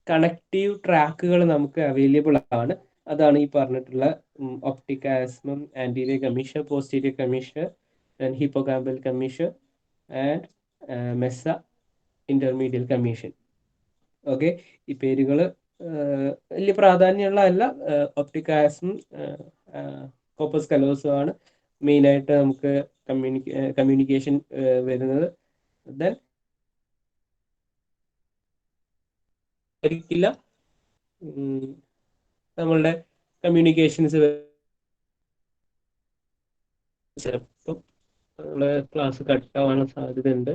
കണക്റ്റീവ് ട്രാക്കുകൾ നമുക്ക് അവൈലബിൾ ആണ്. അതാണ് ഈ പറഞ്ഞിട്ടുള്ള optic chiasm, anterior commissure, posterior commissure, hippocampal commissure and massa intermedial commission. Okay, ഈ പേരുകൾ വലിയ പ്രാധാന്യമുള്ള അല്ല. ഒപ്റ്റിക് ആസ്മും കോർപ്പസ് കലോസും ആണ് മെയിനായിട്ട് നമുക്ക് കമ്മ്യൂണിക്കേഷൻ വരുന്നത്. ദെൻ ഒരിക്കലും നമ്മളുടെ കമ്മ്യൂണിക്കേഷൻസ് ചിലപ്പം നമ്മുടെ ക്ലാസ് കട്ടാവാനുള്ള സാധ്യതയുണ്ട്.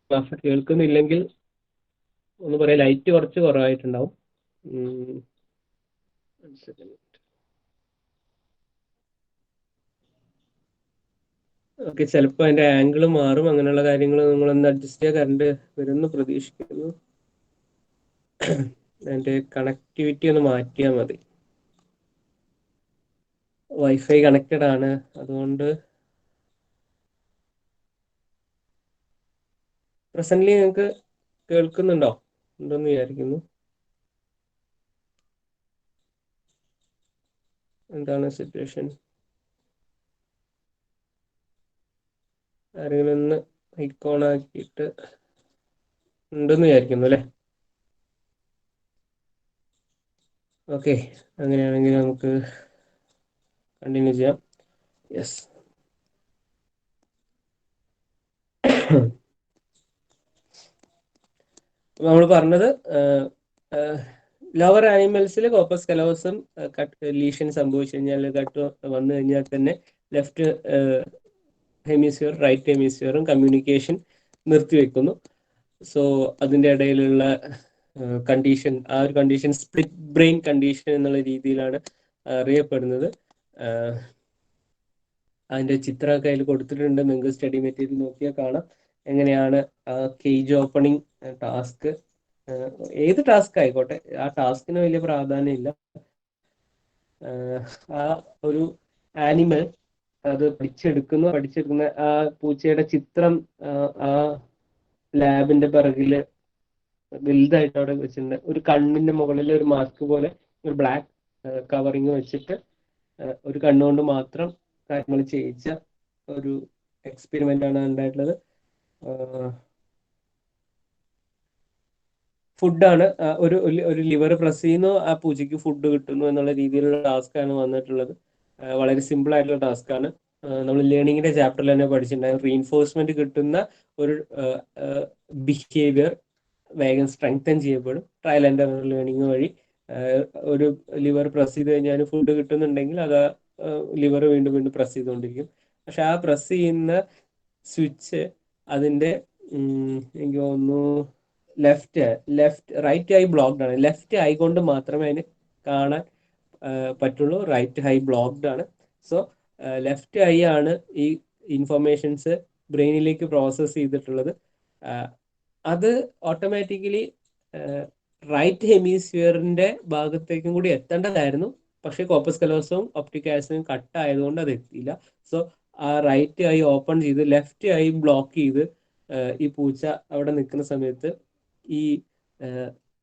ക്ലാസ് കേൾക്കുന്നില്ലെങ്കിൽ ഒന്ന് പറയാം, ലൈറ്റ് കുറച്ച് കുറവായിട്ടുണ്ടാവും. ഓക്കെ, ചിലപ്പോൾ അതിന്റെ ആംഗിൾ മാറും. അങ്ങനെയുള്ള കാര്യങ്ങൾ നിങ്ങളൊന്ന് അഡ്ജസ്റ്റ് ചെയ്യാൻ കറണ്ട് വരുമെന്ന് പ്രതീക്ഷിക്കുന്നു. അതിന്റെ കണക്ടിവിറ്റി ഒന്ന് മാറ്റിയാൽ മതി. വൈഫൈ കണക്റ്റഡ് ആണ്, അതുകൊണ്ട് പ്രസന്റ്ലി നിങ്ങൾക്ക് കേൾക്കുന്നുണ്ടോ? ഉണ്ടെന്ന് വിചാരിക്കുന്നു. എന്താണ് സിറ്റുവേഷൻ? ആരെങ്കിലും ഒന്ന് ഐക്കോൺ ആക്കിയിട്ട് ഉണ്ടെന്ന് വിചാരിക്കുന്നു അല്ലേ? ഓക്കെ, അങ്ങനെയാണെങ്കിൽ നമുക്ക് കണ്ടിന്യൂ ചെയ്യാം. യെസ്. നമ്മൾ പറഞ്ഞത് ലോവർ ആനിമൽസിൽ കോപ്പസ് കലോസം ലീഷൻ സംഭവിച്ചു കഴിഞ്ഞാൽ, കട്ട് വന്നു കഴിഞ്ഞാൽ തന്നെ ലെഫ്റ്റ് ഹെമിസ്ഫിയർ റൈറ്റ് ഹെമിസ്ഫിയറും കമ്മ്യൂണിക്കേഷൻ നിർത്തിവെക്കുന്നു. സോ അതിൻ്റെ ഇടയിലുള്ള കണ്ടീഷൻ, ആ ഒരു കണ്ടീഷൻ സ്പ്ലിറ്റ് ബ്രെയിൻ കണ്ടീഷൻ എന്നുള്ള രീതിയിലാണ് അറിയപ്പെടുന്നത്. അതിൻ്റെ ചിത്രമൊക്കെ അതിൽ കൊടുത്തിട്ടുണ്ട്. നിങ്ങൾക്ക് സ്റ്റഡി മെറ്റീരിയൽ നോക്കിയാൽ കാണാം എങ്ങനെയാണ് കേജ് ഓപ്പണിംഗ് ടാസ്ക്. ഏത് ടാസ്ക് ആയിക്കോട്ടെ, ആ ടാസ്കിന് വലിയ പ്രാധാന്യമില്ല. ആ ഒരു ആനിമൽ അത് പഠിച്ചെടുക്കുന്ന ആ പൂച്ചയുടെ ചിത്രം ആ ലാബിന്റെ പിറകില് വലുതായിട്ട് അവിടെ വെച്ചിട്ടുണ്ട്. ഒരു കണ്ണിന്റെ മുകളിൽ ഒരു മാസ്ക് പോലെ ഒരു ബ്ലാക്ക് കവറിങ് വെച്ചിട്ട് ഒരു കണ്ണുകൊണ്ട് മാത്രം കാര്യങ്ങൾ ചെയ്യിച്ച ഒരു എക്സ്പെരിമെന്റ് ആണ് ഉണ്ടായിട്ടുള്ളത്. ഫുഡാണ്, ഒരു ലിവർ പ്രസ് ചെയ്യുന്നു, ആ പൂച്ചയ്ക്ക് ഫുഡ് കിട്ടുന്നു എന്നുള്ള രീതിയിലുള്ള ടാസ്ക് ആണ് വന്നിട്ടുള്ളത്. വളരെ സിമ്പിൾ ആയിട്ടുള്ള ടാസ്ക് ആണ്. നമ്മൾ ലേണിങ്ങിന്റെ ചാപ്റ്ററിൽ തന്നെ പഠിച്ചിട്ടുണ്ടായിരുന്നു. റീഇൻഫോഴ്സ്മെന്റ് കിട്ടുന്ന ഒരു ബിഹേവിയർ വേഗം സ്ട്രെങ്തൻ ചെയ്യപ്പെടും ട്രയൽ ആൻഡ് എറർ ലേണിംഗ് വഴി. ഒരു ലിവർ പ്രസ് ചെയ്ത് കഴിഞ്ഞാൽ ഫുഡ് കിട്ടുന്നുണ്ടെങ്കിൽ അത് ലിവർ വീണ്ടും വീണ്ടും പ്രസ് ചെയ്തുകൊണ്ടിരിക്കും. പക്ഷെ ആ പ്രസ് ചെയ്യുന്ന സ്വിച്ച് അതിന്റെ എനിക്ക് തോന്നുന്നു റൈറ്റ് ഐ ബ്ലോക്ക്ഡ് ആണ്. ലെഫ്റ്റ് ഐ കൊണ്ട് മാത്രമേ അതിന് കാണാൻ പറ്റുള്ളൂ. റൈറ്റ് ഐ ബ്ലോക്ക്ഡ് ആണ്. സോ ലെഫ്റ്റ് ഐ ആണ് ഈ ഇൻഫർമേഷൻസ് ബ്രെയിനിലേക്ക് പ്രോസസ് ചെയ്തിട്ടുള്ളത്. അത് ഓട്ടോമാറ്റിക്കലി റൈറ്റ് ഹെമിസ്ഫിയറിന്റെ ഭാഗത്തേക്കും കൂടി എത്തേണ്ടതായിരുന്നു. പക്ഷെ കോപ്പസ് കലോസവും ഒപ്റ്റിക് ആസിഡും കട്ട് ആയതുകൊണ്ട് അത് എത്തിയില്ല. സോ ആ റൈറ്റ് ഐ ഓപ്പൺ ചെയ്ത് ലെഫ്റ്റ് ഐ ബ്ലോക്ക് ചെയ്ത് ഈ പൂച്ച അവിടെ നിൽക്കുന്ന സമയത്ത്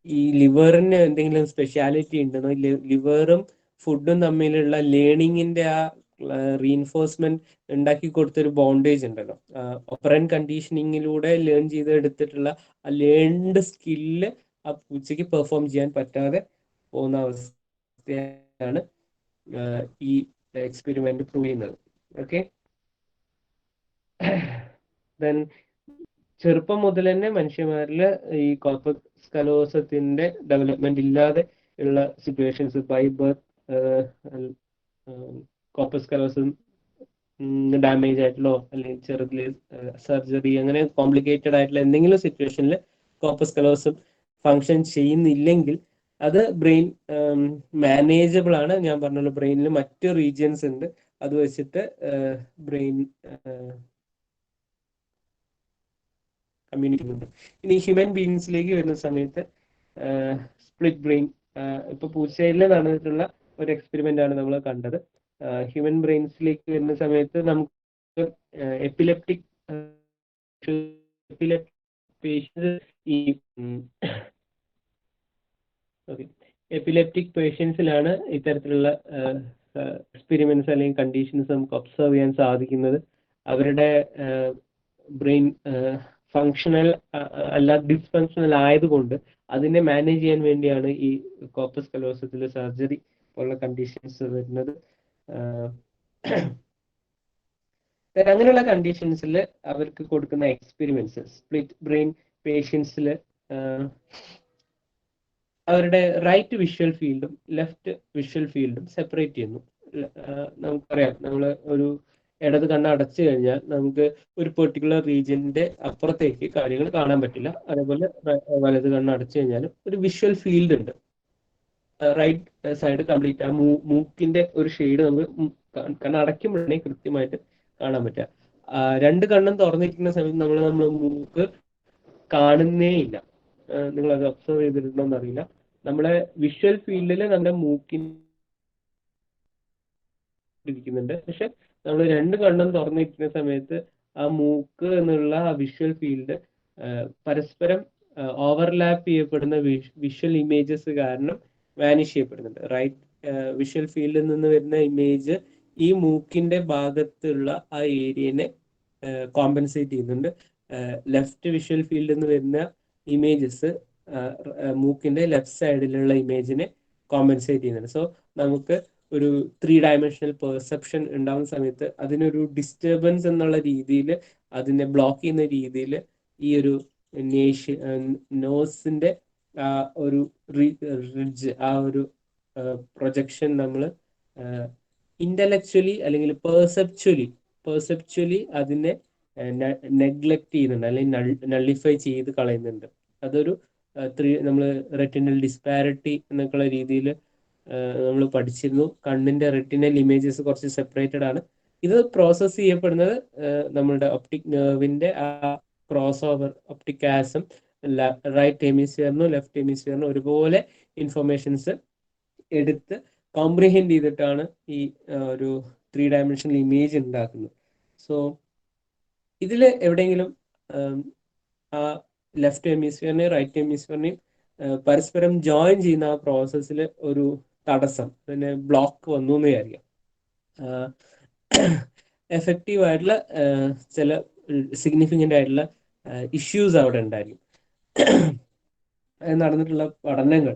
ഈ ലിവറിന് എന്തെങ്കിലും സ്പെഷ്യാലിറ്റി ഉണ്ടെന്നോ, ലിവറും ഫുഡും തമ്മിലുള്ള ലേണിങ്ങിന്റെ ആ റീഇൻഫോഴ്സ്മെന്റ് ഉണ്ടാക്കി കൊടുത്തൊരു ബോണ്ടേജ് ഉണ്ടല്ലോ, ഓപ്പറൻ കണ്ടീഷനിങ്ങിലൂടെ ലേൺ ചെയ്ത് എടുത്തിട്ടുള്ള ആ ലേൺഡ് സ്കില്ല് ആ പൂച്ചയ്ക്ക് പെർഫോം ചെയ്യാൻ പറ്റാതെ പോകുന്ന അവസ്ഥയാണ് ഈ എക്സ്പെരിമെന്റ് പ്രൂവ് ചെയ്യുന്നത്. ഓക്കെ, ദെൻ ചെറുപ്പം മുതൽ തന്നെ മനുഷ്യന്മാരിൽ ഈ കോർപ്പസ് കലോസത്തിന്റെ ഡെവലപ്മെന്റ് ഇല്ലാതെ ഉള്ള situations, by birth corpus callosum damage ആയിട്ടുള്ളോ അല്ലെങ്കിൽ ചെറുതിൽ സർജറി അങ്ങനെ കോംപ്ലിക്കേറ്റഡ് ആയിട്ടുള്ള എന്തെങ്കിലും സിറ്റുവേഷനിൽ കോർപ്പസ് കലോസം ഫങ്ഷൻ ചെയ്യുന്നില്ലെങ്കിൽ അത് ബ്രെയിൻ മാനേജബിൾ ആണ്. ഞാൻ പറഞ്ഞല്ലോ, ബ്രെയിനിൽ മറ്റു റീജിയൻസ് ഉണ്ട്, അത് വെച്ചിട്ട് ബ്രെയിൻ കമ്മ്യൂണിക്കുന്നുണ്ട്. ഇനി ഹ്യൂമൻ ബീങ്സിലേക്ക് വരുന്ന സമയത്ത് സ്പ്ലിറ്റ് ബ്രെയിൻ, ഇപ്പൊ പൂച്ചയിൽ നടന്നിട്ടുള്ള ഒരു എക്സ്പെരിമെന്റ് ആണ് നമ്മൾ കണ്ടത്. ഹ്യൂമൻ ബ്രെയിൻസിലേക്ക് വരുന്ന സമയത്ത് നമുക്ക് എപ്പിലെപ്റ്റിക് പേഷ്യൻസ് ഈ എപ്പിലെപ്റ്റിക് പേഷ്യൻസിലാണ് ഇത്തരത്തിലുള്ള എക്സ്പെരിമെന്റ്സ് അല്ലെങ്കിൽ കണ്ടീഷൻസ് നമുക്ക് ഒബ്സർവ് ചെയ്യാൻ സാധിക്കുന്നത്. അവരുടെ ബ്രെയിൻ ഫങ്ഷണൽ അല്ല ഡിസ്ഫങ്ഷണൽ ആയതുകൊണ്ട് അതിനെ മാനേജ് ചെയ്യാൻ വേണ്ടിയാണ് ഈ കോർപ്പസ് കലോസത്തിൽ സർജറി പോലുള്ള കണ്ടീഷൻസ് വരുന്നത്. അങ്ങനെയുള്ള കണ്ടീഷൻസിൽ അവർക്ക് കൊടുക്കുന്ന എക്സ്പെരിമെന്റ്സ് സ്പ്ലിറ്റ് ബ്രെയിൻ പേഷ്യൻസിൽ അവരുടെ റൈറ്റ് വിഷ്വൽ ഫീൽഡും ലെഫ്റ്റ് വിഷ്വൽ ഫീൽഡും സെപ്പറേറ്റ് ചെയ്യുന്നു. നമുക്കറിയാം, നമ്മൾ ഒരു ഇടത് കണ്ണ് അടച്ചു കഴിഞ്ഞാൽ നമുക്ക് ഒരു പെർട്ടിക്കുലർ റീജിയന്റെ അപ്പുറത്തേക്ക് കാര്യങ്ങൾ കാണാൻ പറ്റില്ല. അതേപോലെ വലത് കണ്ണ് അടച്ചു കഴിഞ്ഞാലും ഒരു വിഷ്വൽ ഫീൽഡ് ഉണ്ട്. റൈറ്റ് സൈഡ് കംപ്ലീറ്റ് ആ മൂക്കിന്റെ ഒരു ഷെയ്ഡ് നമുക്ക് കണ്ണ് അടയ്ക്കുമ്പോഴേ കൃത്യമായിട്ട് കാണാൻ പറ്റുക. രണ്ട് കണ്ണും തുറന്നിരിക്കുന്ന സമയത്ത് നമ്മൾ മൂക്ക് കാണുന്നേ ഇല്ല. നിങ്ങൾ അത് ഒബ്സർവ് ചെയ്തിട്ടുണ്ടോ എന്നറിയില്ല. നമ്മളെ വിഷ്വൽ ഫീൽഡിൽ നമ്മുടെ ഇരിക്കുന്നുണ്ട്, പക്ഷെ നമ്മൾ രണ്ട് കണ്ണും തുറന്നിരിക്കുന്ന സമയത്ത് ആ മൂക്ക് എന്നുള്ള ആ വിഷ്വൽ ഫീൽഡ് പരസ്പരം ഓവർലാപ്പ് ചെയ്യപ്പെടുന്ന വിഷ്വൽ ഇമേജസ് കാരണം വാനിഷ് ചെയ്യപ്പെടുന്നുണ്ട്. റൈറ്റ് വിഷ്വൽ ഫീൽഡിൽ നിന്ന് വരുന്ന ഇമേജ് ഈ മൂക്കിന്റെ ഭാഗത്തുള്ള ആ ഏരിയനെ കോമ്പൻസേറ്റ് ചെയ്യുന്നുണ്ട്. ലെഫ്റ്റ് വിഷ്വൽ ഫീൽഡിൽ നിന്ന് വരുന്ന ഇമേജസ് മൂക്കിന്റെ ലെഫ്റ്റ് സൈഡിലുള്ള ഇമേജിനെ കോമ്പൻസേറ്റ് ചെയ്യുന്നുണ്ട്. സോ നമുക്ക് ഒരു 3 ഡയമെൻഷണൽ പെർസെപ്ഷൻ ഉണ്ടാകുന്ന സമയത്ത് അതിനൊരു ഡിസ്റ്റർബൻസ് എന്നുള്ള രീതിയിൽ അതിനെ ബ്ലോക്ക് ചെയ്യുന്ന രീതിയിൽ ഈ ഒരു നോസിന്റെ ആ ഒരു റിഡ്ജ്, ആ ഒരു പ്രൊജക്ഷൻ നമ്മൾ ഇന്റലക്ച്വലി അല്ലെങ്കിൽ പേഴ്സെപ്ച്വലി അതിനെ നെഗ്ലക്ട് ചെയ്യുന്നുണ്ട്, അല്ലെങ്കിൽ നള്ളിഫൈ ചെയ്ത് കളയുന്നുണ്ട്. അതൊരു നമ്മൾ റെറ്റിനൽ ഡിസ്പാരിറ്റി എന്നൊക്കെയുള്ള രീതിയിൽ നമ്മൾ പഠിച്ചിരുന്നു. കണ്ണിന്റെ റെറ്റിനൽ ഇമേജസ് കുറച്ച് സെപ്പറേറ്റഡ് ആണ്. ഇത് പ്രോസസ് ചെയ്യപ്പെടുന്നത് നമ്മളുടെ ഒപ്റ്റിക് നെർവിന്റെ ആ cross over optic chiasm right ഹെമിസ്ഫിയറിനും ലെഫ്റ്റ് ഹെമിസ്ഫിയറിനും ഒരുപോലെ ഇൻഫർമേഷൻസ് എടുത്ത് കോംപ്രിഹെൻഡ് ചെയ്തിട്ടാണ് ഈ ഒരു 3 ഡയമെൻഷണൽ ഇമേജ് ഉണ്ടാക്കുന്നത്. സോ ഇതിൽ എവിടെയെങ്കിലും ആ ലെഫ്റ്റ് ഹെമിസ്ഫിയറിനെയും റൈറ്റ് ഹെമിസ്ഫിയറിനെയും പരസ്പരം ജോയിൻ ചെയ്യുന്ന ആ പ്രോസസ്സിൽ ഒരു തടസ്സം, പിന്നെ ബ്ലോക്ക് വന്നു എന്ന് വിചാരിക്കാം. എഫക്റ്റീവ് ആയിട്ടുള്ള ചില സിഗ്നിഫിക്കൻ്റ് ആയിട്ടുള്ള ഇഷ്യൂസ് അവിടെ ഉണ്ടായിരിക്കും. നടന്നിട്ടുള്ള പഠനങ്ങൾ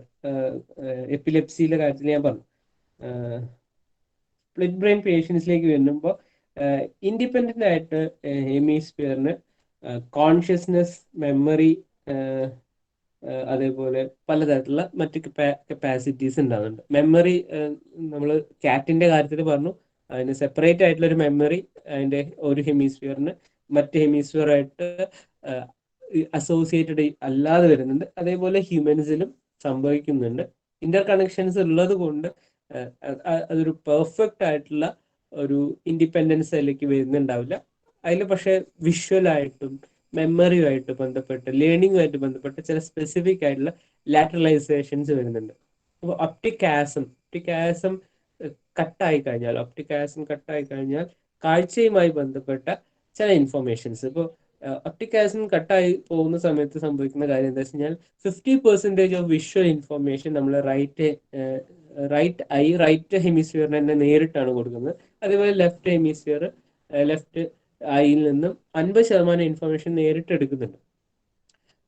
എപ്പിലെപ്സിയിലെ കാര്യത്തിൽ ഞാൻ പറഞ്ഞു. സ്പ്ലിറ്റ് ബ്രെയിൻ പേഷ്യൻസിലേക്ക് വരുമ്പോൾ ഇൻഡിപെൻഡൻ്റ് ആയിട്ട് ഹെമിസ്ഫിയറിന് കോൺഷ്യസ്നെസ്, മെമ്മറി, അതേപോലെ പലതരത്തിലുള്ള മറ്റ് കപ്പാസിറ്റീസ് ഉണ്ടാകുന്നുണ്ട്. മെമ്മറി നമ്മൾ ക്യാറ്റിന്റെ കാര്യത്തിൽ പറഞ്ഞു, അതിന് സെപ്പറേറ്റ് ആയിട്ടുള്ള ഒരു മെമ്മറി അതിന്റെ ഒരു ഹെമിസ്ഫിയറിന് മറ്റ് ഹെമിസ്ഫിയറായിട്ട് അസോസിയേറ്റഡ് അല്ലാതെ വരുന്നുണ്ട്. അതേപോലെ ഹ്യൂമൻസിലും സംഭവിക്കുന്നുണ്ട്. ഇന്റർ കണക്ഷൻസ് ഉള്ളത് കൊണ്ട് അതൊരു പെർഫെക്റ്റ് ആയിട്ടുള്ള ഒരു ഇൻഡിപെൻഡൻസ് അതിലേക്ക് വരുന്നുണ്ടാവില്ല. അതിൽ പക്ഷെ വിഷ്വലായിട്ടും മെമ്മറിയുമായിട്ട് ബന്ധപ്പെട്ട് ലേണിംഗുമായിട്ട് ബന്ധപ്പെട്ട് ചില സ്പെസിഫിക് ആയിട്ടുള്ള ലാറ്ററലൈസേഷൻസ് വരുന്നുണ്ട്. അപ്പോൾ ഒപ്റ്റിക് ആസം കട്ടായി കഴിഞ്ഞാൽ കാഴ്ചയുമായി ബന്ധപ്പെട്ട ചില ഇൻഫർമേഷൻസ്, ഇപ്പോൾ ഒപ്റ്റിക് ആസം കട്ടായി പോകുന്ന സമയത്ത് സംഭവിക്കുന്ന കാര്യം എന്താ വെച്ച് കഴിഞ്ഞാൽ 50% ഓഫ് വിഷ്വൽ ഇൻഫർമേഷൻ നമ്മൾ റൈറ്റ് ഹെമിസ്ഫിയറിന് തന്നെ നേരിട്ടാണ് കൊടുക്കുന്നത്. അതേപോലെ ലെഫ്റ്റ് ഐയിൽ നിന്നും 50% ഇൻഫർമേഷൻ നേരിട്ട് എടുക്കുന്നുണ്ട്.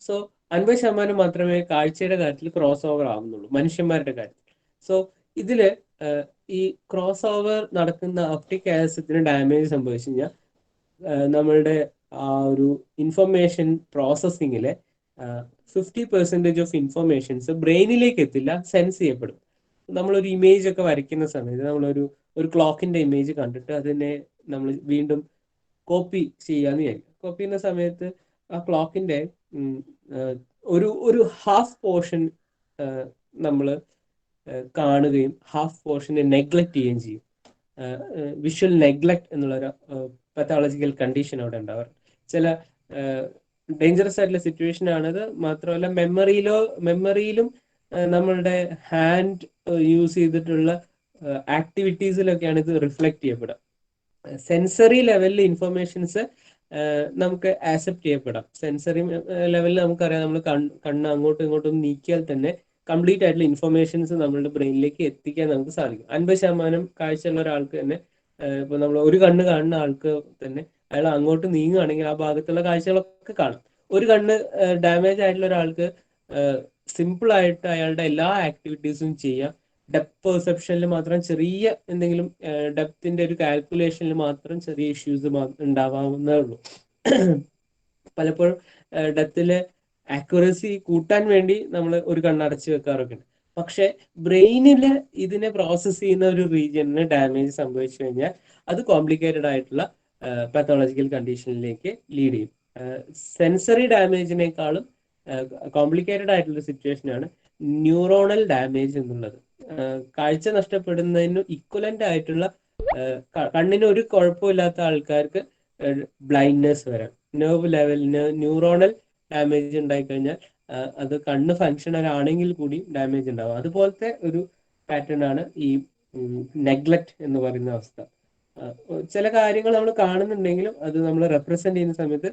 സോ 50% മാത്രമേ കാഴ്ചയുടെ കാര്യത്തിൽ ക്രോസ് ഓവർ ആവുന്നുള്ളൂ മനുഷ്യന്മാരുടെ കാര്യത്തിൽ. സോ ഇതില് ഈ ക്രോസ് ഓവർ നടക്കുന്ന ഒപ്റ്റിക് ആസത്തിന് ഡാമേജ് സംഭവിച്ചു കഴിഞ്ഞാൽ നമ്മളുടെ ആ ഒരു ഇൻഫർമേഷൻ പ്രോസസ്സിങ്ങിലെ 50% ഓഫ് ഇൻഫർമേഷൻസ് ബ്രെയിനിലേക്ക് എത്തില്ല, സെൻസ് ചെയ്യപ്പെടും. നമ്മളൊരു ഇമേജ് ഒക്കെ വരയ്ക്കുന്ന സമയത്ത് ഒരു ക്ലോക്കിന്റെ ഇമേജ് കണ്ടിട്ട് അതിനെ നമ്മൾ വീണ്ടും കോപ്പി ചെയ്യാന്ന് വിചാരിക്കും. കോപ്പി ചെയ്യുന്ന സമയത്ത് ആ ക്ലോക്കിന്റെ ഒരു ഹാഫ് പോർഷൻ നമ്മൾ കാണുകയും ഹാഫ് പോർഷനെ നെഗ്ലക്ട് ചെയ്യുകയും ചെയ്യും. വിഷ്വൽ നെഗ്ലക്ട് എന്നുള്ളൊരു പത്തോളജിക്കൽ കണ്ടീഷൻ അവിടെ ഉണ്ടാവാറ്. ചില ഡേഞ്ചറസ് ആയിട്ടുള്ള സിറ്റുവേഷൻ ആണത്. മാത്രമല്ല മെമ്മറിയിലും നമ്മളുടെ ഹാൻഡ് യൂസ് ചെയ്തിട്ടുള്ള ആക്ടിവിറ്റീസിലൊക്കെയാണ് ഇത് റിഫ്ലക്ട് ചെയ്യപ്പെടുക. സെൻസറി ലെവലിൽ ഇൻഫർമേഷൻസ് നമുക്ക് ആക്സെപ്റ്റ് ചെയ്യപ്പെടാം. സെൻസറി ലെവലിൽ നമുക്കറിയാം, നമ്മൾ കണ്ണ് അങ്ങോട്ടും ഇങ്ങോട്ടും നീക്കിയാൽ തന്നെ കംപ്ലീറ്റ് ആയിട്ടുള്ള ഇൻഫർമേഷൻസ് നമ്മളുടെ ബ്രെയിനിലേക്ക് എത്തിക്കാൻ നമുക്ക് സാധിക്കും. 50% കാഴ്ചയുള്ള ഒരാൾക്ക് തന്നെ, ഇപ്പൊ നമ്മൾ ഒരു കണ്ണ് കാണുന്ന ആൾക്ക് തന്നെ അയാൾ അങ്ങോട്ട് നീങ്ങുകയാണെങ്കിൽ ആ ഭാഗത്തുള്ള കാഴ്ചകളൊക്കെ കാണും. ഒരു കണ്ണ് ഡാമേജ് ആയിട്ടുള്ള ഒരാൾക്ക് സിമ്പിൾ ആയിട്ട് അയാളുടെ എല്ലാ ആക്ടിവിറ്റീസും ചെയ്യാം. ഡെപ്ത് പെർസെപ്ഷനിൽ മാത്രം ചെറിയ എന്തെങ്കിലും ഡെപ്തിന്റെ ഒരു കാൽക്കുലേഷനിൽ മാത്രം ചെറിയ ഇഷ്യൂസ് ഉണ്ടാവാവുന്നേ ഉള്ളൂ. പലപ്പോഴും ഡെപ്തിലെ ആക്യുറസി കൂട്ടാൻ വേണ്ടി നമ്മൾ ഒരു കണ്ണടച്ച് വെക്കാറൊക്കെ ഉണ്ട്. പക്ഷെ ബ്രെയിനില് ഇതിനെ പ്രോസസ് ചെയ്യുന്ന ഒരു റീജിയനിന് ഡാമേജ് സംഭവിച്ചു കഴിഞ്ഞാൽ അത് കോംപ്ലിക്കേറ്റഡ് ആയിട്ടുള്ള പാത്തോളജിക്കൽ കണ്ടീഷനിലേക്ക് ലീഡ് ചെയ്യും. സെൻസറി ഡാമേജിനേക്കാളും കോംപ്ലിക്കേറ്റഡ് ആയിട്ടുള്ള സിറ്റുവേഷൻ ആണ് ന്യൂറോണൽ ഡാമേജ് എന്നുള്ളത്. കാഴ്ച നഷ്ടപ്പെടുന്നതിന് ഇക്വലന്റ് ആയിട്ടുള്ള, കണ്ണിന് ഒരു കുഴപ്പമില്ലാത്ത ആൾക്കാർക്ക് ബ്ലൈൻഡ്നെസ് വരാം. നെർവ് ലെവലിന് ന്യൂറോണൽ ഡാമേജ് ഉണ്ടായിക്കഴിഞ്ഞാൽ അത് കണ്ണ് ഫങ്ഷണൽ ആണെങ്കിൽ കൂടി ഡാമേജ് ഉണ്ടാവും. അതുപോലത്തെ ഒരു പാറ്റേൺ ആണ് ഈ നെഗ്ലക്ട് എന്ന് പറയുന്ന അവസ്ഥ. ചില കാര്യങ്ങൾ നമ്മൾ കാണുന്നുണ്ടെങ്കിലും അത് നമ്മൾ റെപ്രസെന്റ് ചെയ്യുന്ന സമയത്ത്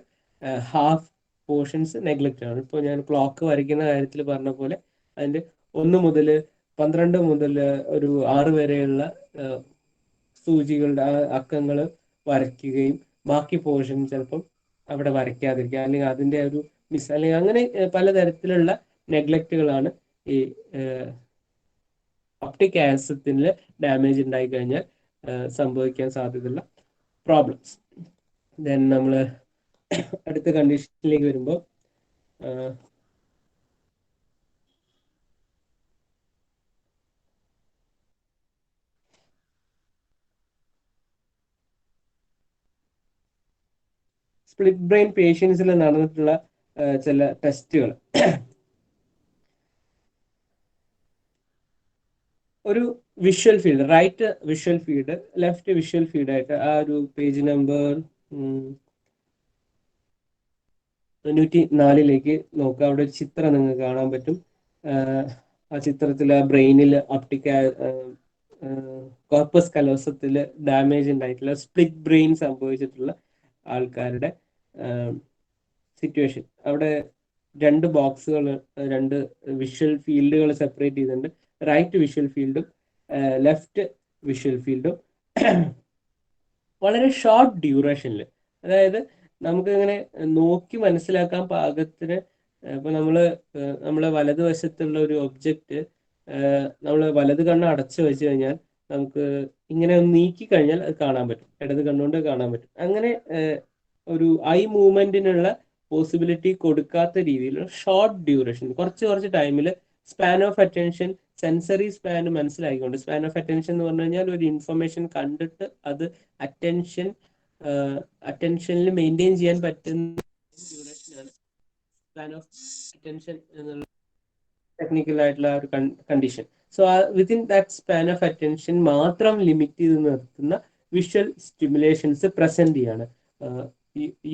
ഹാഫ് പോർഷൻസ് നെഗ്ലക്റ്റ് ആണ്. ഇപ്പോൾ ഞാൻ ക്ലോക്ക് വരയ്ക്കുന്ന കാര്യത്തിൽ പറഞ്ഞ പോലെ അതിന്റെ 1 മുതൽ 12 മുതൽ ഒരു 6 വരെയുള്ള സൂചികളുടെ അക്കങ്ങൾ വരയ്ക്കുകയും ബാക്കി പോർഷൻ ചിലപ്പം അവിടെ വരയ്ക്കാതിരിക്കുക, അല്ലെങ്കിൽ അതിന്റെ ഒരു മിസ്, അല്ലെങ്കിൽ അങ്ങനെ പലതരത്തിലുള്ള നെഗ്ലക്റ്റുകളാണ് ഈ ഒപ്റ്റിക് ആസിഡിൽ ഡാമേജ് ഉണ്ടായി കഴിഞ്ഞാൽ സംഭവിക്കാൻ സാധ്യതയുള്ള പ്രോബ്ലംസ്. ദെൻ നമ്മൾ അടുത്ത കണ്ടീഷനിലേക്ക് വരുമ്പോൾ സ്പ്ലിറ്റ് ബ്രെയിൻ പേഷ്യൻസിൽ നടന്നിട്ടുള്ള ചില ടെസ്റ്റുകൾ. ഒരു visual field, right visual field, left visual field ആയിട്ട് ആ ഒരു പേജ് നമ്പർ 94 നോക്കുക. അവിടെ ഒരു ചിത്രം നിങ്ങൾക്ക് കാണാൻ പറ്റും. ആ ചിത്രത്തിൽ ആ ബ്രെയിനിൽ കോർപ്പസ് കലോസത്തിൽ ഡാമേജ് ഉണ്ടായിട്ടുള്ള സ്പ്ലിറ്റ് ബ്രെയിൻ സംഭവിച്ചിട്ടുള്ള ആൾക്കാരുടെ സിറ്റുവേഷൻ. അവിടെ രണ്ട് ബോക്സുകൾ, രണ്ട് വിഷ്വൽ ഫീൽഡുകൾ സെപ്പറേറ്റ് ചെയ്തിട്ടുണ്ട്. റൈറ്റ് വിഷ്വൽ ഫീൽഡും ലെഫ്റ്റ് വിഷ്വൽ ഫീൽഡും വളരെ ഷോർട്ട് ഡ്യൂറേഷനിൽ, അതായത് നമുക്ക് ഇങ്ങനെ നോക്കി മനസ്സിലാക്കാൻ പാകത്തിന്, ഇപ്പൊ നമ്മളെ വലതുവശത്തുള്ള ഒരു ഒബ്ജക്റ്റ് നമ്മൾ വലത് കണ്ണ് അടച്ചു വെച്ച് കഴിഞ്ഞാൽ നമുക്ക് ഇങ്ങനെ നീക്കി കഴിഞ്ഞാൽ അത് കാണാൻ പറ്റും, ഇടത് കണ്ണുകൊണ്ട് കാണാൻ പറ്റും. അങ്ങനെ ഒരു ഐ മൂവ്മെന്റിനുള്ള പോസിബിലിറ്റി കൊടുക്കാത്ത രീതിയിൽ ഷോർട്ട് ഡ്യൂറേഷൻ, കുറച്ച് ടൈമിൽ span of attention, sensory span മനസ്സിലാക്കിക്കൊണ്ട്, സ്പാൻ ഓഫ് അറ്റൻഷൻ എന്ന് പറഞ്ഞു കഴിഞ്ഞാൽ ഒരു ഇൻഫർമേഷൻ കണ്ടിട്ട് അത് അറ്റൻഷനിൽ മെയിൻറ്റെയിൻ ചെയ്യാൻ പറ്റുന്ന ഡ്യൂറേഷനാണ് സ്പാൻ ഓഫ് അറ്റൻഷൻ എന്നുള്ള ടെക്നിക്കൽ ആയിട്ടുള്ള ഒരു condition. So within that span of attention മാത്രം ലിമിറ്റ് ചെയ്ത് നിർത്തുന്ന വിഷ്വൽ സ്റ്റിമുലേഷൻസ് പ്രസന്റ് ചെയ്യാണ്.